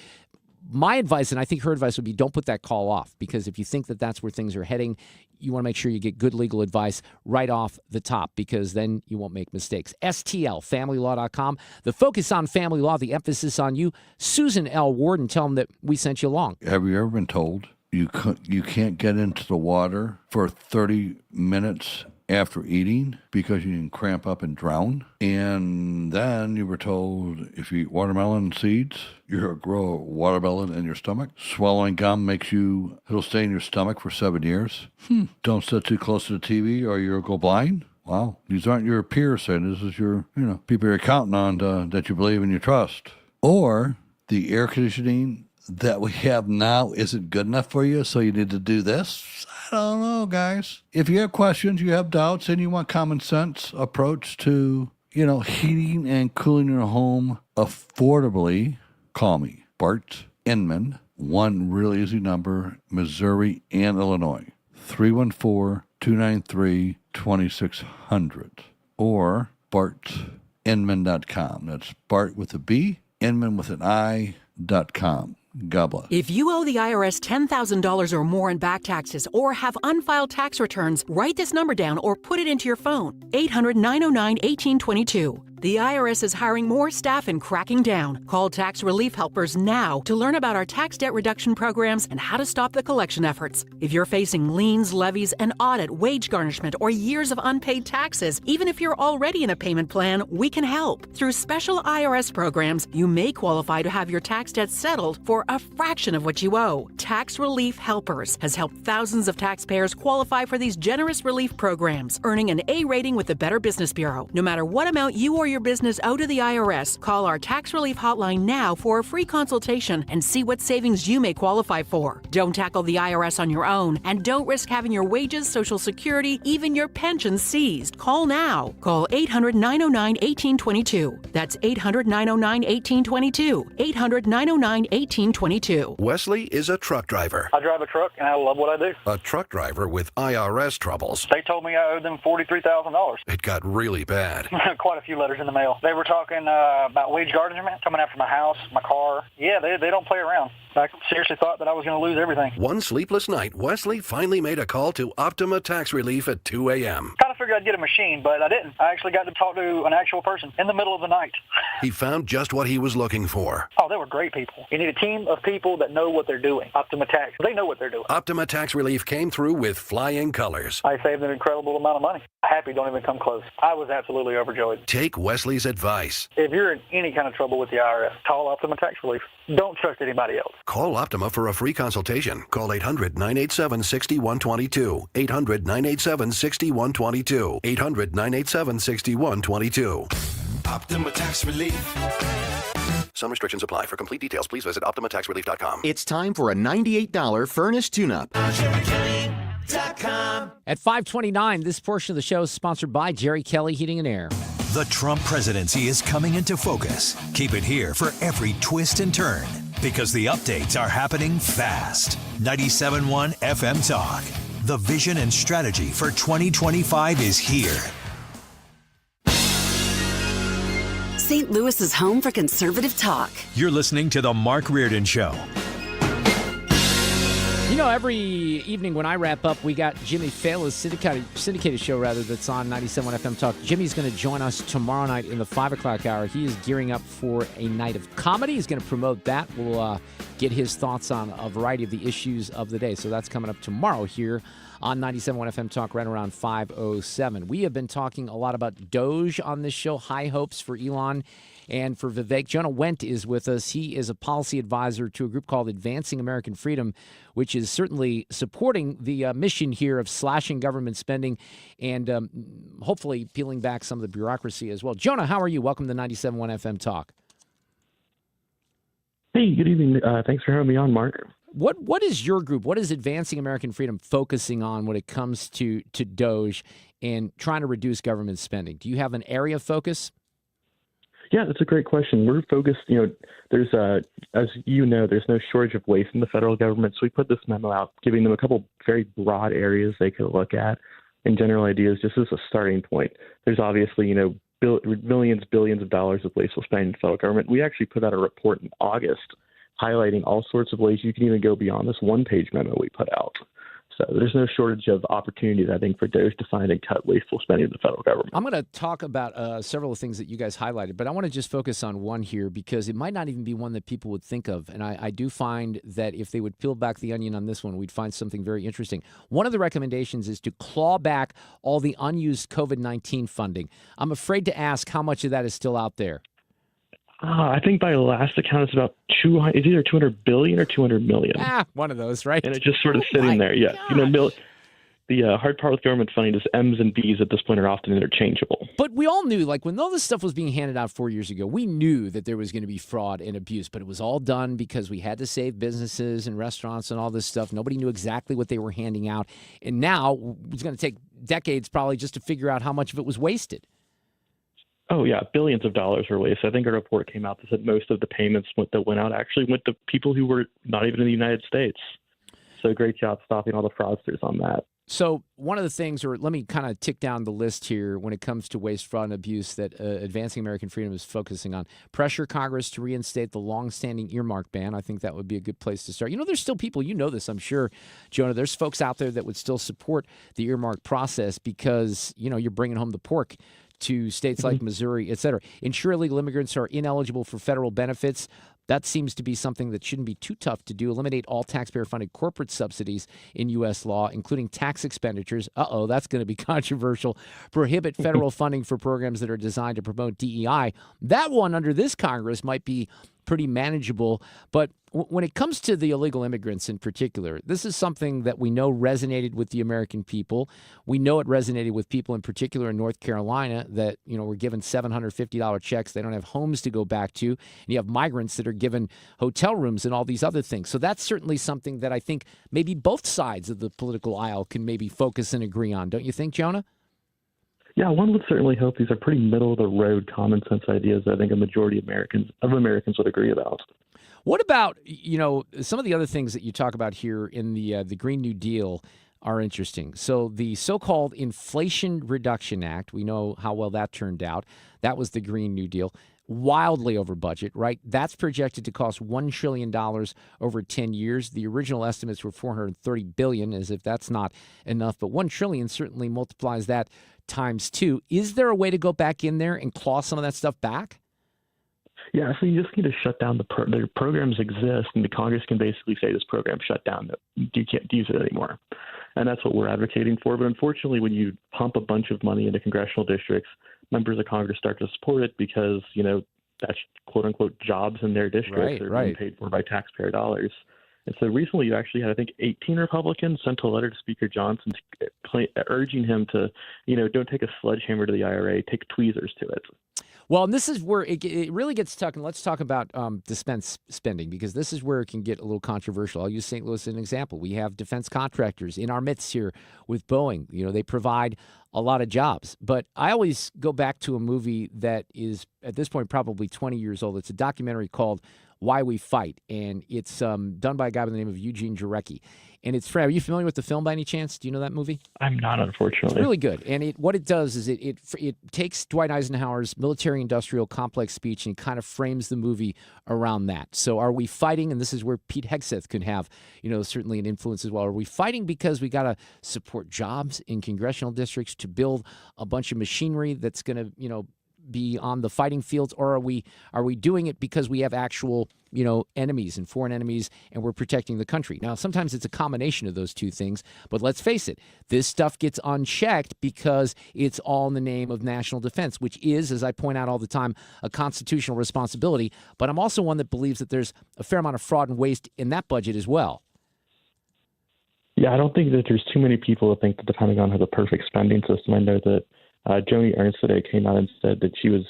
My advice, and I think her advice would be, don't put that call off, because if you think that that's where things are heading, you want to make sure you get good legal advice right off the top, because then you won't make mistakes. STLFamilyLaw.com. The focus on family law, the emphasis on you. Susan L. Ward, and tell them that we sent you along. Have you ever been told you can't get into the water for 30 minutes after eating because you can cramp up and drown? And then you were told if you eat watermelon seeds, you're going to grow a watermelon in your stomach. Swallowing gum it'll stay in your stomach for 7 years. Don't sit too close to the TV or you'll go blind. Wow, these aren't your peers saying this is your, people you're counting on that you believe and you trust. Or the air conditioning that we have now isn't good enough for you, so you need to do this. I don't know, guys. If you have questions, you have doubts, and you want common sense approach to, heating and cooling your home affordably, call me, Bart Inman, one really easy number, Missouri and Illinois, 314-293-2600, or bartinman.com. That's Bart with a B, Inman with an I.com. God bless. If you owe the IRS $10,000 or more in back taxes or have unfiled tax returns, write this number down or put it into your phone. 800-909-1822. The IRS is hiring more staff and cracking down. Call Tax Relief Helpers now to learn about our tax debt reduction programs and how to stop the collection efforts. If you're facing liens, levies, an audit, wage garnishment, or years of unpaid taxes, even if you're already in a payment plan, we can help. Through special IRS programs, you may qualify to have your tax debt settled for a fraction of what you owe. Tax Relief Helpers has helped thousands of taxpayers qualify for these generous relief programs, earning an A rating with the Better Business Bureau. No matter what amount you or your business owe to the IRS, call our tax relief hotline now for a free consultation and see what savings you may qualify for. Don't tackle the IRS on your own, and don't risk having your wages, Social Security, even your pension seized. Call now. Call 800-909-1822. That's 800-909-1822. 800-909-1822. Wesley is a truck driver. I drive a truck, and I love what I do. A truck driver with IRS troubles. They told me I owed them $43,000. It got really bad. Quite a few letters in the mail. They were talking about wage garnishment, coming after my house, my car. Yeah, they don't play around. I seriously thought that I was going to lose everything. One sleepless night, Wesley finally made a call to Optima Tax Relief at 2 a.m. Kind of figured I'd get a machine, but I didn't. I actually got to talk to an actual person in the middle of the night. He found just what he was looking for. Oh, they were great people. You need a team of people that know what they're doing. Optima Tax, they know what they're doing. Optima Tax Relief came through with flying colors. I saved an incredible amount of money. Happy don't even come close. I was absolutely overjoyed. Take Wesley's advice. If you're in any kind of trouble with the IRS, call Optima Tax Relief. Don't trust anybody else. Call Optima for a free consultation. Call 800-987-6122. 800-987-6122. 800-987-6122. Optima Tax Relief. Some restrictions apply. For complete details, please visit OptimaTaxRelief.com. It's time for a $98 furnace tune-up. At 5:29, this portion of the show is sponsored by Jerry Kelly Heating and Air. The Trump presidency is coming into focus. Keep it here for every twist and turn, because the updates are happening fast. 97.1 FM Talk. The vision and strategy for 2025 is here. St. Louis is home for conservative talk. You're listening to The Mark Reardon Show. You know, every evening when I wrap up, we got Jimmy Fallon's syndicated show, that's on 97.1 FM Talk. Jimmy's going to join us tomorrow night in the 5 o'clock hour. He is gearing up for a night of comedy. He's going to promote that. We'll get his thoughts on a variety of the issues of the day. So that's coming up tomorrow here on 97.1 FM Talk right around 5:07. We have been talking a lot about Doge on this show, high hopes for Elon and for Vivek. Jonah Wendt is with us. He is a policy advisor to a group called Advancing American Freedom, which is certainly supporting the mission here of slashing government spending and hopefully peeling back some of the bureaucracy as well. Jonah, how are you? Welcome to 97.1 FM Talk. Hey, good evening. Thanks for having me on, Mark. What is your group? What is Advancing American Freedom focusing on when it comes to Doge and trying to reduce government spending? Do you have an area of focus? Yeah, that's a great question. We're focused, there's as you know, there's no shortage of waste in the federal government. So we put this memo out, giving them a couple very broad areas they could look at and general ideas just as a starting point. There's obviously, millions, billions of dollars of wasteful spending in the federal government. We actually put out a report in August highlighting all sorts of ways you can even go beyond this one-page memo we put out. So there's no shortage of opportunities, I think, for Doge to find and cut wasteful spending in the federal government. I'm going to talk about several of the things that you guys highlighted, but I want to just focus on one here because it might not even be one that people would think of. And I do find that if they would peel back the onion on this one, we'd find something very interesting. One of the recommendations is to claw back all the unused COVID-19 funding. I'm afraid to ask how much of that is still out there. I think by last account, it's about it's either 200 billion or 200 million. One of those, right? And it's just sort of sitting there. Yeah, the hard part with government funding is M's and B's at this point are often interchangeable. But we all knew, when all this stuff was being handed out 4 years ago, we knew that there was going to be fraud and abuse. But it was all done because we had to save businesses and restaurants and all this stuff. Nobody knew exactly what they were handing out, and now it's going to take decades probably just to figure out how much of it was wasted. Oh, yeah, billions of dollars were wasted. I think a report came out that said most of the payments that went out actually went to people who were not even in the United States. So great job stopping all the fraudsters on that. So one of the things, or let me kind of tick down the list here when it comes to waste, fraud, and abuse that Advancing American Freedom is focusing on. Pressure Congress to reinstate the longstanding earmark ban. I think that would be a good place to start. There's still people, this, I'm sure, Jonah, there's folks out there that would still support the earmark process because, you're bringing home the pork to states like Missouri, et cetera. Ensure illegal immigrants are ineligible for federal benefits. That seems to be something that shouldn't be too tough to do. Eliminate all taxpayer-funded corporate subsidies in U.S. law, including tax expenditures. That's going to be controversial. Prohibit federal funding for programs that are designed to promote DEI. That one under this Congress might be pretty manageable. But when it comes to the illegal immigrants in particular, this is something that we know resonated with the American people. We know it resonated with people in particular in North Carolina that, were given $750 checks. They don't have homes to go back to. And you have migrants that are given hotel rooms and all these other things. So that's certainly something that I think maybe both sides of the political aisle can maybe focus and agree on. Don't you think, Jonah? Yeah, one would certainly hope these are pretty middle-of-the-road, common-sense ideas that I think a majority of Americans would agree about. What about, some of the other things that you talk about here in the Green New Deal are interesting. So the so-called Inflation Reduction Act, we know how well that turned out. That was the Green New Deal. Wildly over budget, right? That's projected to cost $1 trillion over 10 years. The original estimates were $430 billion, as if that's not enough. But $1 trillion certainly multiplies that times 2. Is there a way to go back in there and claw some of that stuff back? Yeah, so you just need to shut down the programs exist, and the Congress can basically say this program shut down, that you can't use it anymore. And that's what we're advocating for. But unfortunately, when you pump a bunch of money into congressional districts, members of Congress start to support it because, that's quote-unquote jobs in their districts are being paid for by taxpayer dollars. And so recently you actually had, I think, 18 Republicans sent a letter to Speaker Johnson urging him to, don't take a sledgehammer to the IRA, take tweezers to it. Well, and this is where it really gets stuck. And let's talk about defense spending, because this is where it can get a little controversial. I'll use St. Louis as an example. We have defense contractors in our midst here with Boeing. They provide a lot of jobs. But I always go back to a movie that is, at this point, probably 20 years old. It's a documentary called Why We Fight, and it's done by a guy by the name of Eugene Jarecki. And it's, are you familiar with the film by any chance? Do you know that movie? I'm not, unfortunately. It's really good. And what it does is it takes Dwight Eisenhower's military-industrial complex speech and kind of frames the movie around that. So are we fighting, and this is where Pete Hegseth can have, certainly an influence as well. Are we fighting because we got to support jobs in congressional districts to build a bunch of machinery that's going to, be on the fighting fields, or are we doing it because we have actual enemies and foreign enemies, and we're protecting the country? Now, sometimes it's a combination of those two things, but let's face it, this stuff gets unchecked because it's all in the name of national defense, which is, as I point out all the time, a constitutional responsibility. But I'm also one that believes that there's a fair amount of fraud and waste in that budget as well. Yeah, I don't think that there's too many people that think that the Pentagon has a perfect spending system. I know that Joni Ernst today came out and said that she was,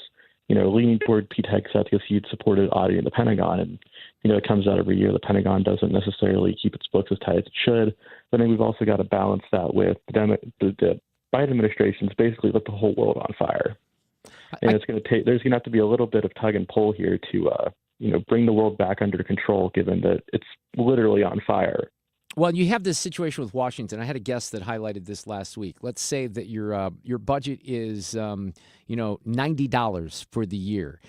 leaning toward Pete Hegseth because he'd supported auditing the Pentagon. And, it comes out every year. The Pentagon doesn't necessarily keep its books as tight as it should. But then we've also got to balance that with the Biden administration's basically lit the whole world on fire. And there's going to have to be a little bit of tug and pull here to, bring the world back under control, given that it's literally on fire. Well, you have this situation with Washington. I had a guest that highlighted this last week. Let's say that your budget is, $90 for the year,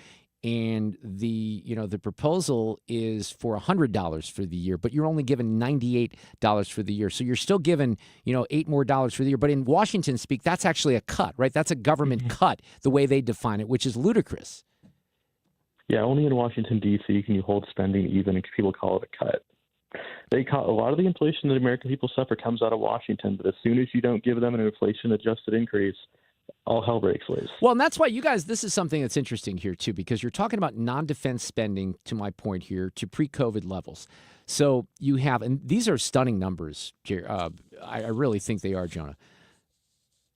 and the proposal is for $100 for the year, but you're only given $98 for the year. So you're still given, $8 more for the year. But in Washington speak, that's actually a cut, right? That's a government cut, the way they define it, which is ludicrous. Yeah, only in Washington, D.C. can you hold spending even if people call it a cut. A lot of the inflation that American people suffer comes out of Washington, but as soon as you don't give them an inflation-adjusted increase, all hell breaks loose. Well, and that's why you guys, this is something that's interesting here, too, because you're talking about non-defense spending, to my point here, to pre-COVID levels. So you have, and these are stunning numbers, I really think they are, Jonah.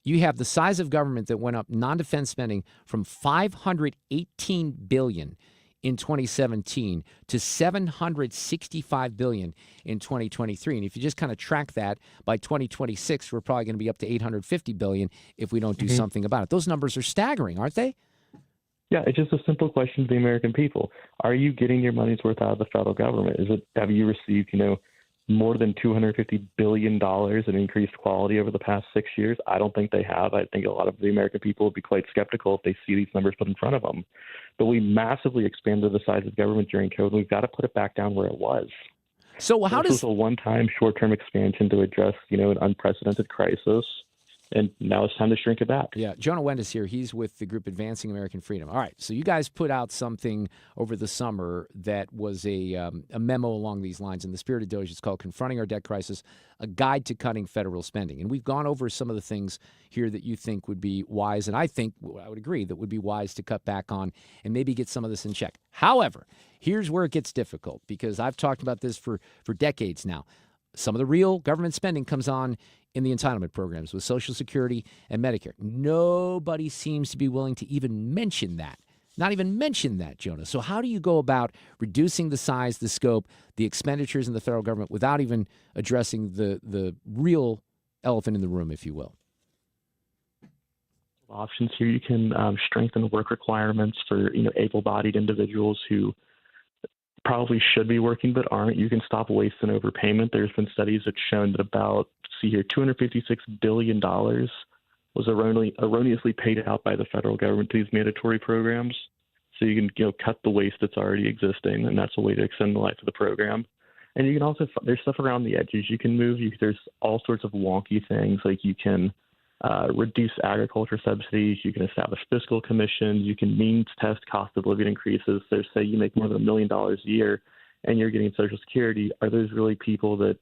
You have the size of government that went up, non-defense spending, from $518 billion in 2017 to $765 billion in 2023. And if you just kind of track that, by 2026, we're probably going to be up to $850 billion if we don't do something about it. Those numbers are staggering, aren't they? Yeah, it's just a simple question to the American people. Are you getting your money's worth out of the federal government? Have you received, more than $250 billion in increased quality over the past 6 years? I don't think they have. I think a lot of the American people would be quite skeptical if they see these numbers put in front of them. But we massively expanded the size of government during COVID. We've got to put it back down where it was. So how this was a one-time short-term expansion to address, an unprecedented crisis. and now it's time to shrink it back. Yeah, Jonah Wendt is here. He's with the group Advancing American Freedom. All right, so you guys put out something over the summer that was a memo along these lines. In the spirit of Doge, it's called Confronting Our Debt Crisis, a Guide to Cutting Federal Spending. And we've gone over some of the things here that you think would be wise, and I think, I would agree, that would be wise to cut back on and maybe get some of this in check. However, here's where it gets difficult, because I've talked about this for decades now. Some of the real government spending comes on in the entitlement programs with Social Security and Medicare. Nobody seems to be willing to even mention that. Not even mention that, Jonah. So how do you go about reducing the size, the scope, the expenditures in the federal government without even addressing the real elephant in the room, if you will? Options here, you can strengthen work requirements for able-bodied individuals who probably should be working but aren't. You can stop waste and overpayment. There's been studies that shown that about, $256 billion was erroneously paid out by the federal government to these mandatory programs. So you can cut the waste that's already existing, and that's a way to extend the life of the program. And you can also, there's stuff around the edges you can move. There's all sorts of wonky things, like you can reduce agriculture subsidies, you can establish fiscal commissions, you can means test cost of living increases. So say you make more than $1 million a year and you're getting Social Security, are those really people that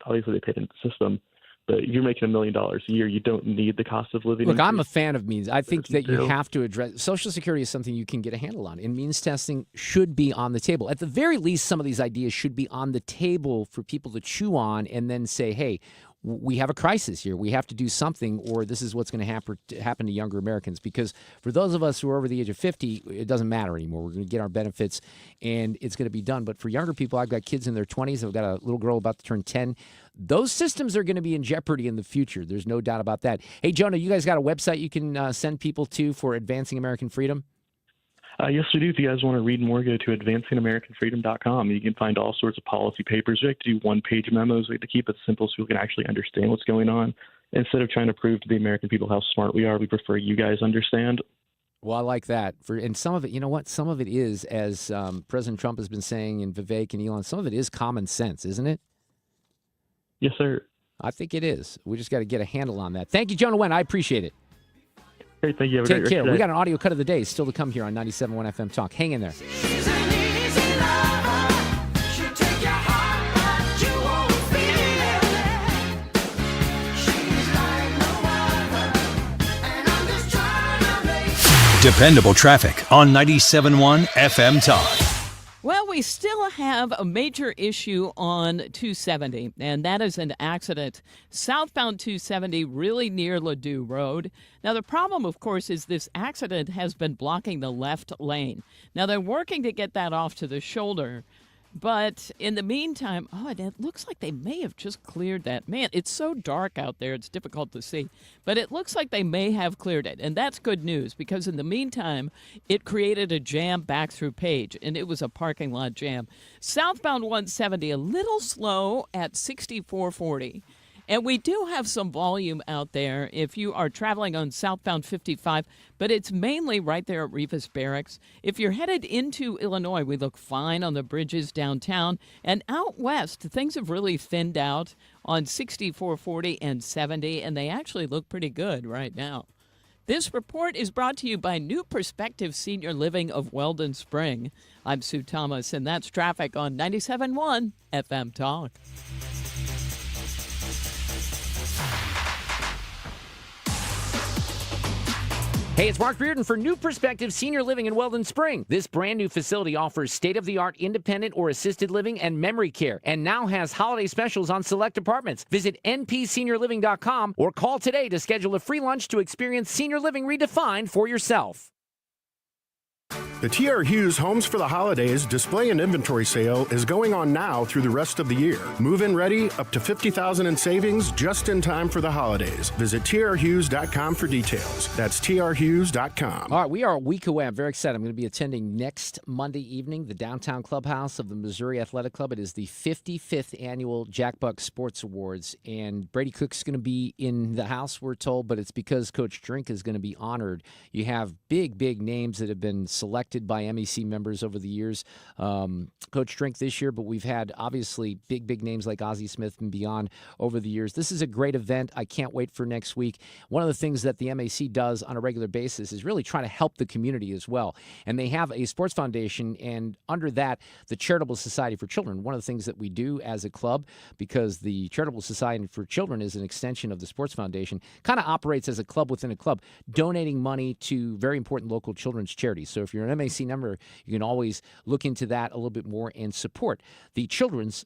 obviously they paid into the system, but you're making $1 million a year, you don't need the cost of living Look, increase. I'm a fan of means. I think that you have to address Social Security is something you can get a handle on, and means testing should be on the table. At the very least, some of these ideas should be on the table for people to chew on and then say, hey, we have a crisis here. We have to do something, or this is what's going to happen to younger Americans. Because for those of us who are over the age of 50, it doesn't matter anymore. We're going to get our benefits, and it's going to be done. But for younger people, I've got kids in their 20s. I've got a little girl about to turn 10. Those systems are going to be in jeopardy in the future. There's no doubt about that. Hey, Jonah, you guys got a website you can send people to for Advancing American Freedom? Yes, we do. If you guys want to read more, go to advancingamericanfreedom.com. You can find all sorts of policy papers. We like to do one-page memos. We like to keep it simple so we can actually understand what's going on. Instead of trying to prove to the American people how smart we are, we prefer you guys understand. Well, I like that. And some of it, you know what? Some of it is, as President Trump has been saying, and Vivek and Elon, some of it is common sense, isn't it? Yes, sir. I think it is. We just got to get a handle on that. Thank you, Jonah Wendt. I appreciate it. Great, thank you. Have a Take great care. rest of We the got an audio cut of the day still to come here on 97.1 FM Talk. Hang in there. Dependable traffic on 97.1 FM Talk. Well, we still have a major issue on 270, and that is an accident. Southbound 270, really near Ladue Road. Now, the problem, of course, is this accident has been blocking the left lane. Now, they're working to get that off to the shoulder. But in the meantime, it looks like they may have just cleared that. Man, it's so dark out there, it's difficult to see. But it looks like they may have cleared it. And that's good news, because in the meantime, it created a jam back through Page, and it was a parking lot jam. Southbound 170, a little slow at 6440. And we do have some volume out there if you are traveling on southbound 55, but it's mainly right there at Rivas Barracks. If you're headed into Illinois, we look fine on the bridges downtown. And out west, things have really thinned out on 6440 and 70, and they actually look pretty good right now. This report is brought to you by New Perspective Senior Living of Weldon Spring. I'm Sue Thomas, and that's traffic on 97.1 FM Talk. Hey, it's Mark Reardon for New Perspective Senior Living in Weldon Spring. This brand new facility offers state-of-the-art independent or assisted living and memory care, and now has holiday specials on select apartments. Visit npseniorliving.com or call today to schedule a free lunch to experience senior living redefined for yourself. The TR Hughes Homes for the Holidays display and inventory sale is going on now through the rest of the year. Move-in ready, up to $50,000 in savings just in time for the holidays. Visit trhughes.com for details. That's trhughes.com. All right, we are a week away. I'm very excited. I'm going to be attending next Monday evening the downtown clubhouse of the Missouri Athletic Club. It is the 55th annual Jack Buck Sports Awards, and Brady Cook's going to be in the house, we're told, but it's because Coach Drink is going to be honored. You have big names that have been selected elected by MEC members over the years. Coach Drink this year, but we've had obviously big names like Ozzie Smith and beyond over the years. This is a great event. I can't wait for next week. One of the things that the MAC does on a regular basis is really trying to help the community as well. And they have a sports foundation, and under that, the Charitable Society for Children. One of the things that we do as a club, because the Charitable Society for Children is an extension of the sports foundation, kind of operates as a club within a club, donating money to very important local children's charities. So if you're an MAC member, you can always look into that a little bit more and support the Children's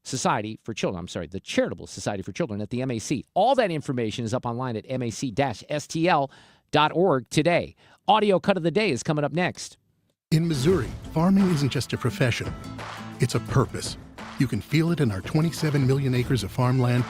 Society for Children. The Charitable Society for Children at the MAC. All that information is up online at mac-stl.org today. Audio Cut of the Day is coming up next. In Missouri, farming isn't just a profession, it's a purpose. You can feel it in our 27 million acres of farmland.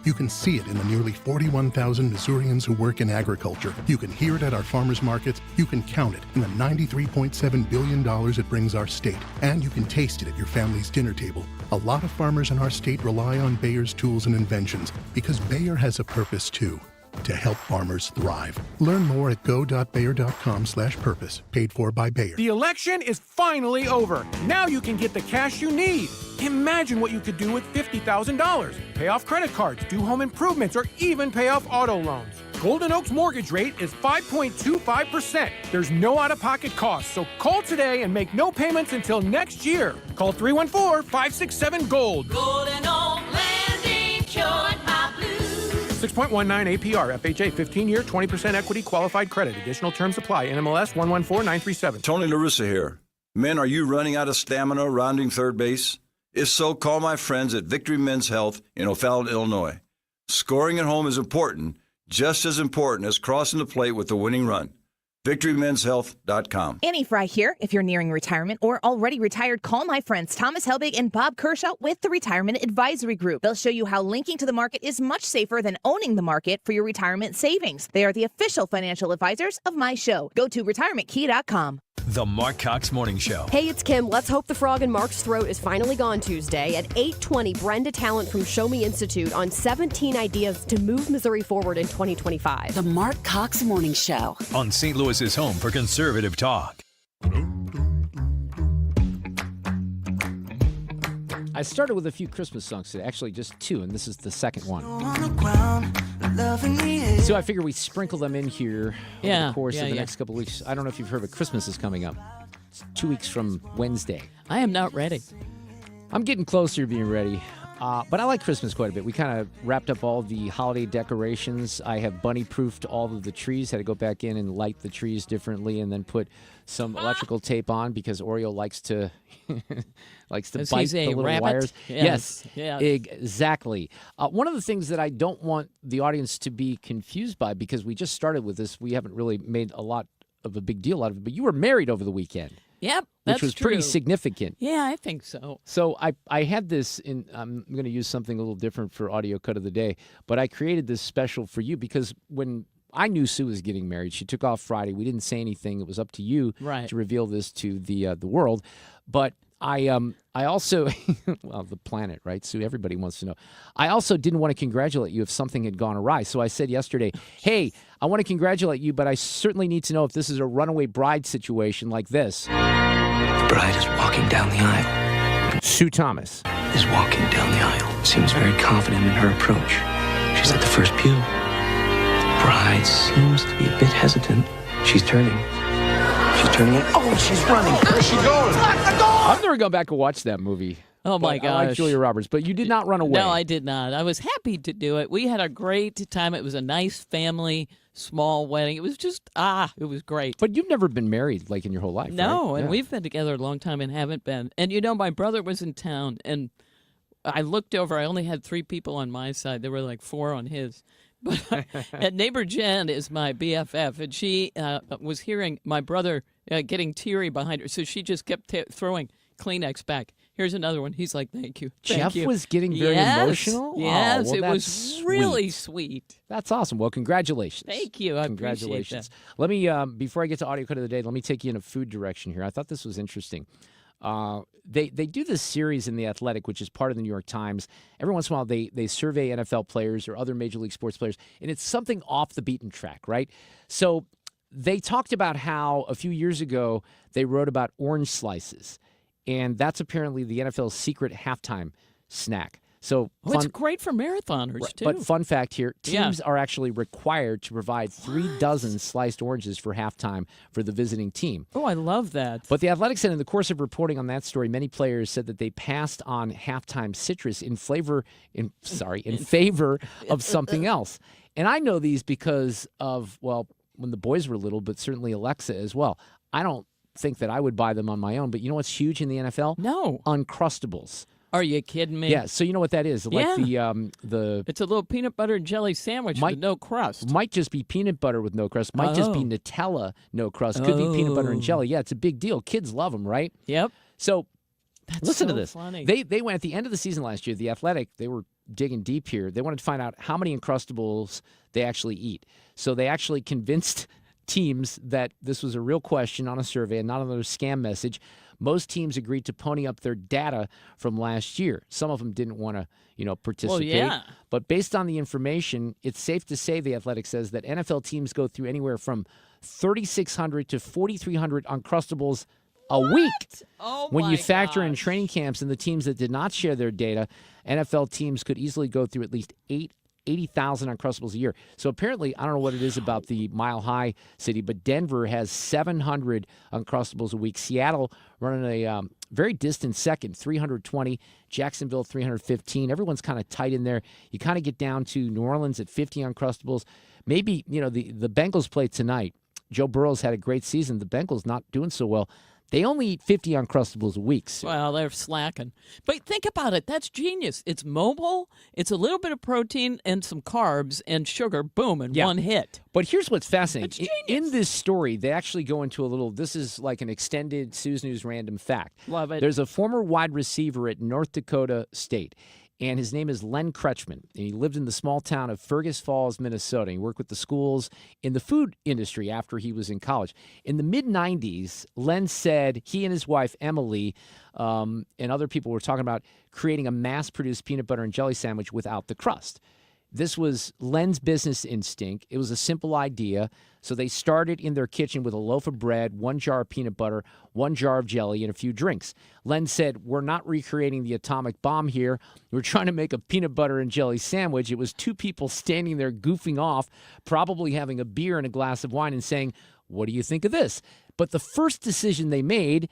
You can see it in the nearly 41,000 Missourians who work in agriculture. You can hear it at our farmers markets. You can count it in the $93.7 billion it brings our state. And you can taste it at your family's dinner table. A lot of farmers in our state rely on Bayer's tools and inventions because Bayer has a purpose too, to help farmers thrive. Learn more at go.bayer.com/purpose, paid for by Bayer. The election is finally over. Now you can get the cash you need. Imagine what you could do with $50,000. Pay off credit cards, do home improvements, or even pay off auto loans. Golden Oak's mortgage rate is 5.25%. There's no out-of-pocket costs, so call today and make no payments until next year. Call 314-567-GOLD. Golden Oak Lending cured my blues. 6.19 APR, FHA, 15-year, 20% equity, qualified credit. Additional terms apply. NMLS 114937. Tony La Russa here. Men, are you running out of stamina rounding third base? If so, call my friends at Victory Men's Health in O'Fallon, Illinois. Scoring at home is important, just as important as crossing the plate with the winning run. VictoryMen'sHealth.com. Annie Fry here. If you're nearing retirement or already retired, call my friends Thomas Helbig and Bob Kershaw with the Retirement Advisory Group. They'll show you how linking to the market is much safer than owning the market for your retirement savings. They are the official financial advisors of my show. Go to retirementkey.com. The Mark Cox Morning Show. Hey, it's Kim. Let's hope the frog in Mark's throat is finally gone Tuesday. At 8:20, Brenda Talent from Show Me Institute on 17 ideas to move Missouri forward in 2025. The Mark Cox Morning Show. On St. Louis's home for conservative talk. I started with a few Christmas songs today, actually just two, and this is the second one. So I figure we sprinkle them in here over the course of the next couple of weeks. I don't know if you've heard, but Christmas is coming up. It's 2 weeks from Wednesday. I am not ready. I'm getting closer to being ready. But I like Christmas quite a bit. We kind of wrapped up all the holiday decorations. I have bunny-proofed all of the trees. Had to go back in and light the trees differently and then put some electrical tape on because Oreo likes to bite the little rabbit? wires. Yes. Exactly. One of the things that I don't want the audience to be confused by, because we just started with this, we haven't really made a lot of a big deal out of it, but you were married over the weekend. Yep, which was pretty true. significant. Yeah, I think so. So I had this in, I'm going to use something a little different for Audio Cut of the Day, but I created this special for you because when I knew Sue was getting married, she took off Friday. We didn't say anything. It was up to you to reveal this to the world. But I also, well, the planet, right, Sue? Everybody wants to know. I also didn't want to congratulate you if something had gone awry. So I said yesterday, hey, I want to congratulate you, but I certainly need to know if this is a runaway bride situation like this. The bride is walking down the aisle. Sue Thomas is walking down the aisle. Seems very confident in her approach. She's at the first pew. The bride seems to be a bit hesitant. She's turning. She's turning it. Oh, she's running. Where's she going? I've never gone back and watched that movie. Oh, my gosh. I like Julia Roberts, but you did not run away. No, I did not. I was happy to do it. We had a great time. It was a nice family, small wedding. It was just, it was great. But you've never been married, like, in your whole life, No, right? And we've been together a long time and haven't been. And, you know, my brother was in town, and I looked over. I only had 3 people on my side. There were like 4 on his. But and neighbor Jen is my BFF, and she was hearing my brother getting teary behind her, so she just kept throwing Kleenex back. Here's another one. He's like, thank you. Jeff was getting very emotional? Yes, Oh, well, it was that's really sweet. sweet. That's awesome. Well, congratulations. Thank you. I Congratulations. appreciate that. Let me, before I get to Audio Cut of the Day, let me take you in a food direction here. I thought this was interesting. They do this series in The Athletic, which is part of the New York Times. Every once in a while, they survey NFL players or other Major League Sports players, and it's something off the beaten track, right? So they talked about how a few years ago they wrote about orange slices, and that's apparently the NFL's secret halftime snack. So it's great for marathoners, too. But fun fact here, teams are actually required to provide 3 dozen sliced oranges for halftime for the visiting team. Oh, I love that. But the Athletic said in the course of reporting on that story, many players said that they passed on halftime citrus in favor of something else. And I know these because of, well, when the boys were little, but certainly Alexa as well. I don't think that I would buy them on my own, but you know what's huge in the NFL? No. Uncrustables. Are you kidding me? Yeah, so you know what that is? Like the it's a little peanut butter and jelly sandwich with no crust. Might just be peanut butter with no crust. Might just be Nutella, no crust. Could be peanut butter and jelly. Yeah, it's a big deal. Kids love them, right? Yep. So listen so to this. funny. They went at the end of the season last year. The Athletic, they were digging deep here. They wanted to find out how many Uncrustables they actually eat. So they actually convinced teams that this was a real question on a survey and not another scam message. Most teams agreed to pony up their data from last year. Some of them didn't want to, participate. Well, yeah. But based on the information, it's safe to say, the Athletic says, that NFL teams go through anywhere from 3,600 to 4,300 Uncrustables a week. Oh, when my you factor in gosh. training camps and the teams that did not share their data, NFL teams could easily go through at least 80,000 Uncrustables a year. So apparently, I don't know what it is about the Mile High city, but Denver has 700 Uncrustables a week. Seattle running a very distant second, 320. Jacksonville, 315. Everyone's kind of tight in there. You kind of get down to New Orleans at 50 Uncrustables. Maybe, the Bengals play tonight. Joe Burrow's had a great season. The Bengals not doing so well. They only eat 50 Uncrustables a week. So. Well, they're slacking. But think about it. That's genius. It's mobile. It's a little bit of protein and some carbs and sugar. Boom, in one hit. But here's what's fascinating. It's In this story, they actually go into a little, this is like an extended Sue's News random fact. Love it. There's a former wide receiver at North Dakota State, and his name is Len Kretschmann. And he lived in the small town of Fergus Falls, Minnesota. He worked with the schools in the food industry after he was in college. In the mid-'90s, Len said he and his wife, Emily, and other people were talking about creating a mass-produced peanut butter and jelly sandwich without the crust. This was Len's business instinct. It was a simple idea. So they started in their kitchen with a loaf of bread, 1 jar of peanut butter, 1 jar of jelly, and a few drinks. Len said, "We're not recreating the atomic bomb here. We're trying to make a peanut butter and jelly sandwich." It was 2 people standing there goofing off, probably having a beer and a glass of wine and saying, "What do you think of this?" But the first decision they made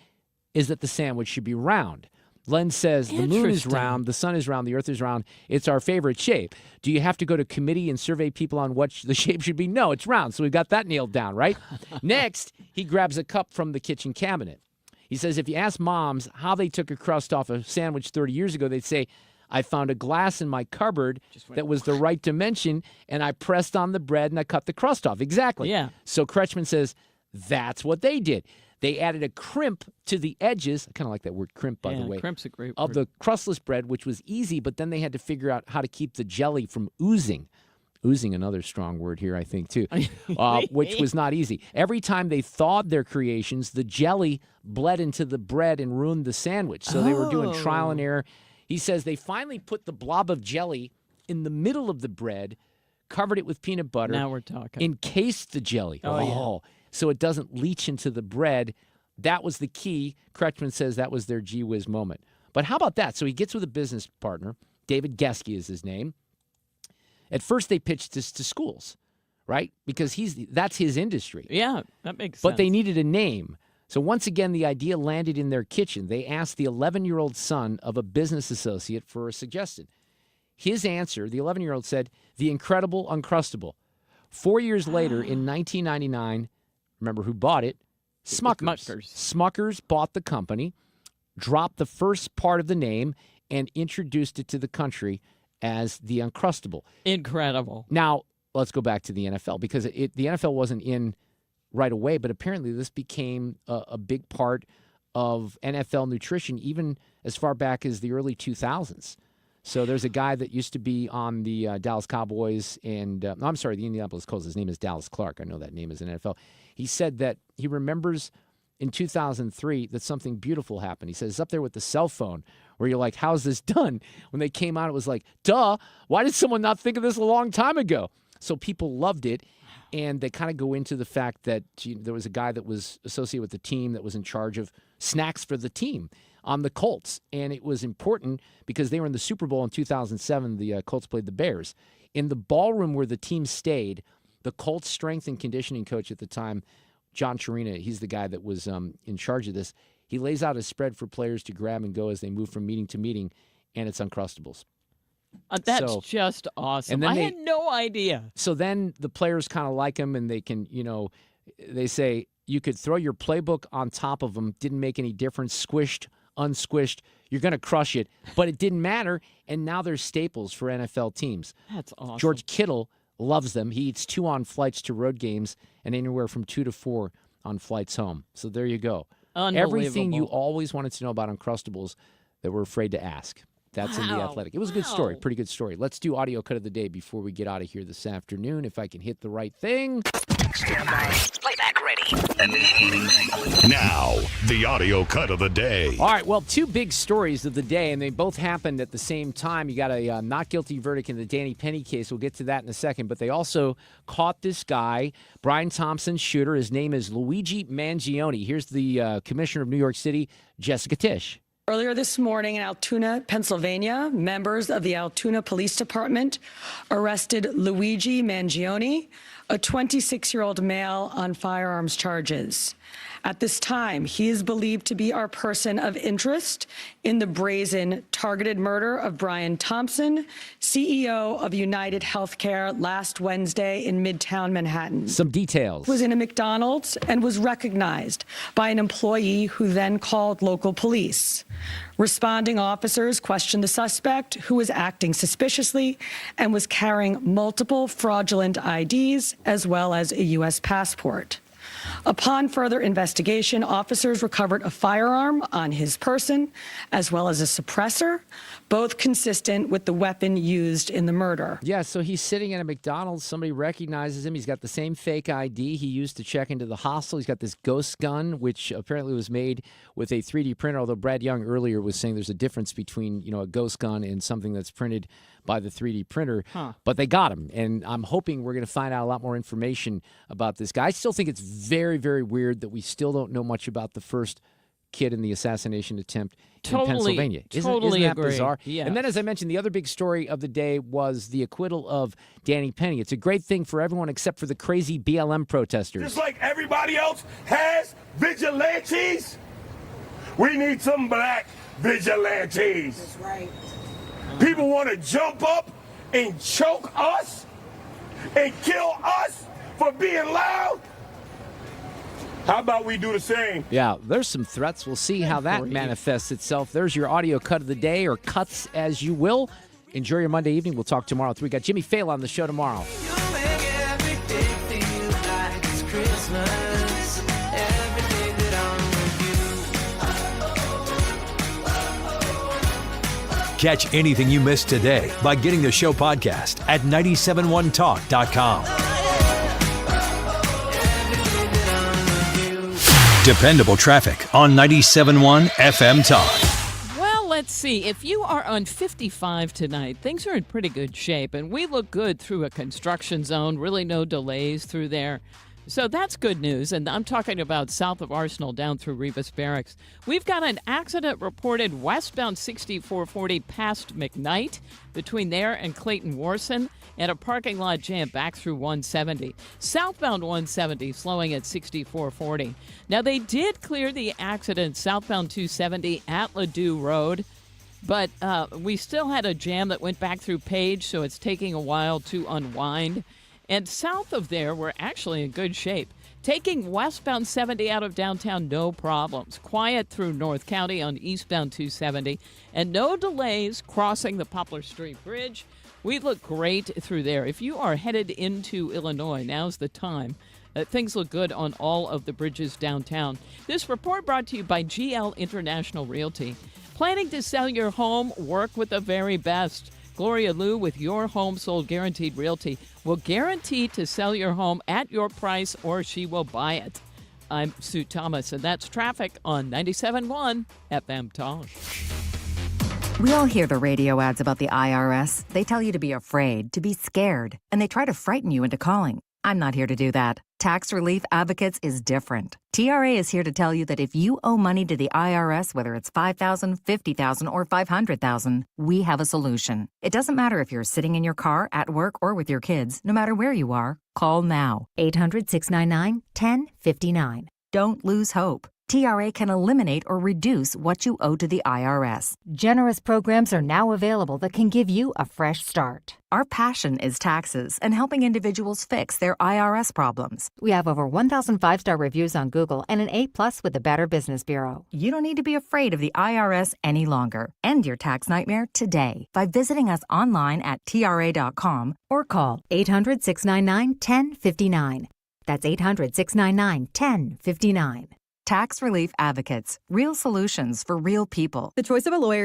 is that the sandwich should be round. Len says the moon is round, the sun is round, the earth is round. It's our favorite shape. Do you have to go to committee and survey people on what the shape should be? No, it's round. So we've got that nailed down, right? Next, he grabs a cup from the kitchen cabinet. He says if you ask moms how they took a crust off a sandwich 30 years ago, they'd say, "I found a glass in my cupboard that was the right dimension, and I pressed on the bread and I cut the crust off." Exactly. Yeah. So Kretschmann says that's what they did. They added a crimp to the edges. I kind of like that word crimp, by the way. Crimp's a great of word. the crustless bread, which was easy, but then they had to figure out how to keep the jelly from oozing. Oozing, another strong word here, I think, too, which was not easy. Every time they thawed their creations, the jelly bled into the bread and ruined the sandwich. So they were doing trial and error. He says they finally put the blob of jelly in the middle of the bread, covered it with peanut butter. Now we're talking. Encased the jelly. So it doesn't leach into the bread. That was the key. Kretschmann says that was their gee whiz moment. But how about that? So he gets with a business partner. David Geske is his name. At first, they pitched this to schools, right? Because that's his industry. Yeah, that makes sense. But they needed a name. So once again, the idea landed in their kitchen. They asked the 11-year-old son of a business associate for a suggestion. His answer, the 11-year-old said, "The Incredible Uncrustable." 4 years later, in 1999, remember who bought it? Smuckers. Smuckers bought the company, dropped the first part of the name, and introduced it to the country as the Uncrustable. Incredible. Now, let's go back to the NFL, because the NFL wasn't in right away, but apparently this became a big part of NFL nutrition even as far back as the early 2000s. So there's a guy that used to be on the Dallas Cowboys and, the Indianapolis Colts. His name is Dallas Clark. I know that name is in NFL. He said that he remembers in 2003 that something beautiful happened. He says it's up there with the cell phone where you're like, how's this done? When they came out, it was like, duh, why did someone not think of this a long time ago? So people loved it, and they kind of go into the fact that there was a guy that was associated with the team that was in charge of snacks for the team on the Colts, and it was important because they were in the Super Bowl in 2007. The Colts played the Bears. In the ballroom where the team stayed, the Colts strength and conditioning coach at the time, John Chirina, he's the guy that was in charge of this. He lays out a spread for players to grab and go as they move from meeting to meeting, and it's Uncrustables. That's just awesome. I had no idea. So then the players kind of like them, and they can, they say you could throw your playbook on top of them. Didn't make any difference. Squished, unsquished. You're going to crush it. But it didn't matter, and now they're staples for NFL teams. That's awesome. George Kittle loves them. He eats 2 on flights to road games and anywhere from 2 to 4 on flights home. So there you go. Everything you always wanted to know about Uncrustables that we're afraid to ask. That's in The Athletic. It was a good story. Pretty good story. Let's do audio cut of the day before we get out of here this afternoon. If I can hit the right thing. Stand by. Playback ready. Now, the audio cut of the day. All right, well, 2 big stories of the day, and they both happened at the same time. You got a not guilty verdict in the Danny Penny case. We'll get to that in a second. But they also caught this guy, Brian Thompson's shooter. His name is Luigi Mangione. Here's the commissioner of New York City, Jessica Tisch. Earlier this morning in Altoona, Pennsylvania, members of the Altoona Police Department arrested Luigi Mangione, a 26-year-old male, on firearms charges. At this time, he is believed to be our person of interest in the brazen targeted murder of Brian Thompson, CEO of United Healthcare, last Wednesday in Midtown Manhattan. Some details. Was in a McDonald's and was recognized by an employee who then called local police. Responding officers questioned the suspect, who was acting suspiciously and was carrying multiple fraudulent IDs as well as a U.S. passport. Upon further investigation, officers recovered a firearm on his person, as well as a suppressor, both consistent with the weapon used in the murder. Yeah, so he's sitting at a McDonald's. Somebody recognizes him. He's got the same fake ID he used to check into the hostel. He's got this ghost gun, which apparently was made with a 3D printer, although Brad Young earlier was saying there's a difference between, a ghost gun and something that's printed by the 3D printer. But they got him, and I'm hoping we're going to find out a lot more information about this guy. I still think it's very, very weird that we still don't know much about the first kid in the assassination attempt in Pennsylvania. Isn't that agree. bizarre? Yeah. And then, as I mentioned, the other big story of the day was the acquittal of Danny Penny. It's a great thing for everyone except for the crazy BLM protesters. Just like everybody else has vigilantes, we need some black vigilantes. That's right. People want to jump up and choke us and kill us for being loud. How about we do the same? Yeah, there's some threats. We'll see how that manifests itself. There's your audio cut of the day, or cuts as you will. Enjoy your Monday evening. We'll talk tomorrow. We got Jimmy Fallon on the show tomorrow. Catch anything you missed today by getting the show podcast at 971talk.com. Dependable traffic on 97.1 FM Talk. Well, let's see. If you are on 55 tonight, things are in pretty good shape, and we look good through a construction zone. Really no delays through there. So that's good news, and I'm talking about south of Arsenal down through Rebus Barracks. We've got an accident reported westbound 6440 past McKnight between there and Clayton Warson, and a parking lot jam back through 170. Southbound 170 slowing at 6440. Now, they did clear the accident southbound 270 at Ladue Road, but we still had a jam that went back through Page, so it's taking a while to unwind. And south of there, we're actually in good shape. Taking westbound 70 out of downtown, no problems. Quiet through North County on eastbound 270. And no delays crossing the Poplar Street Bridge. We look great through there. If you are headed into Illinois, now's the time. Things look good on all of the bridges downtown. This report brought to you by GL International Realty. Planning to sell your home? Work with the very best. Gloria Liu with Your Home Sold Guaranteed Realty will guarantee to sell your home at your price or she will buy it. I'm Sue Thomas, and that's traffic on 97.1 FM Talk. We all hear the radio ads about the IRS. They tell you to be afraid, to be scared, and they try to frighten you into calling. I'm not here to do that. Tax Relief Advocates is different. TRA is here to tell you that if you owe money to the IRS, whether it's $5,000, $50,000, or $500,000, we have a solution. It doesn't matter if you're sitting in your car, at work, or with your kids. No matter where you are, call now. 800-699-1059. Don't lose hope. TRA can eliminate or reduce what you owe to the IRS. Generous programs are now available that can give you a fresh start. Our passion is taxes and helping individuals fix their IRS problems. We have over 1,000 5-star reviews on Google and an A+ with the Better Business Bureau. You don't need to be afraid of the IRS any longer. End your tax nightmare today by visiting us online at TRA.com or call 800-699-1059. That's 800-699-1059. Tax Relief Advocates. Real solutions for real people. The choice of a lawyer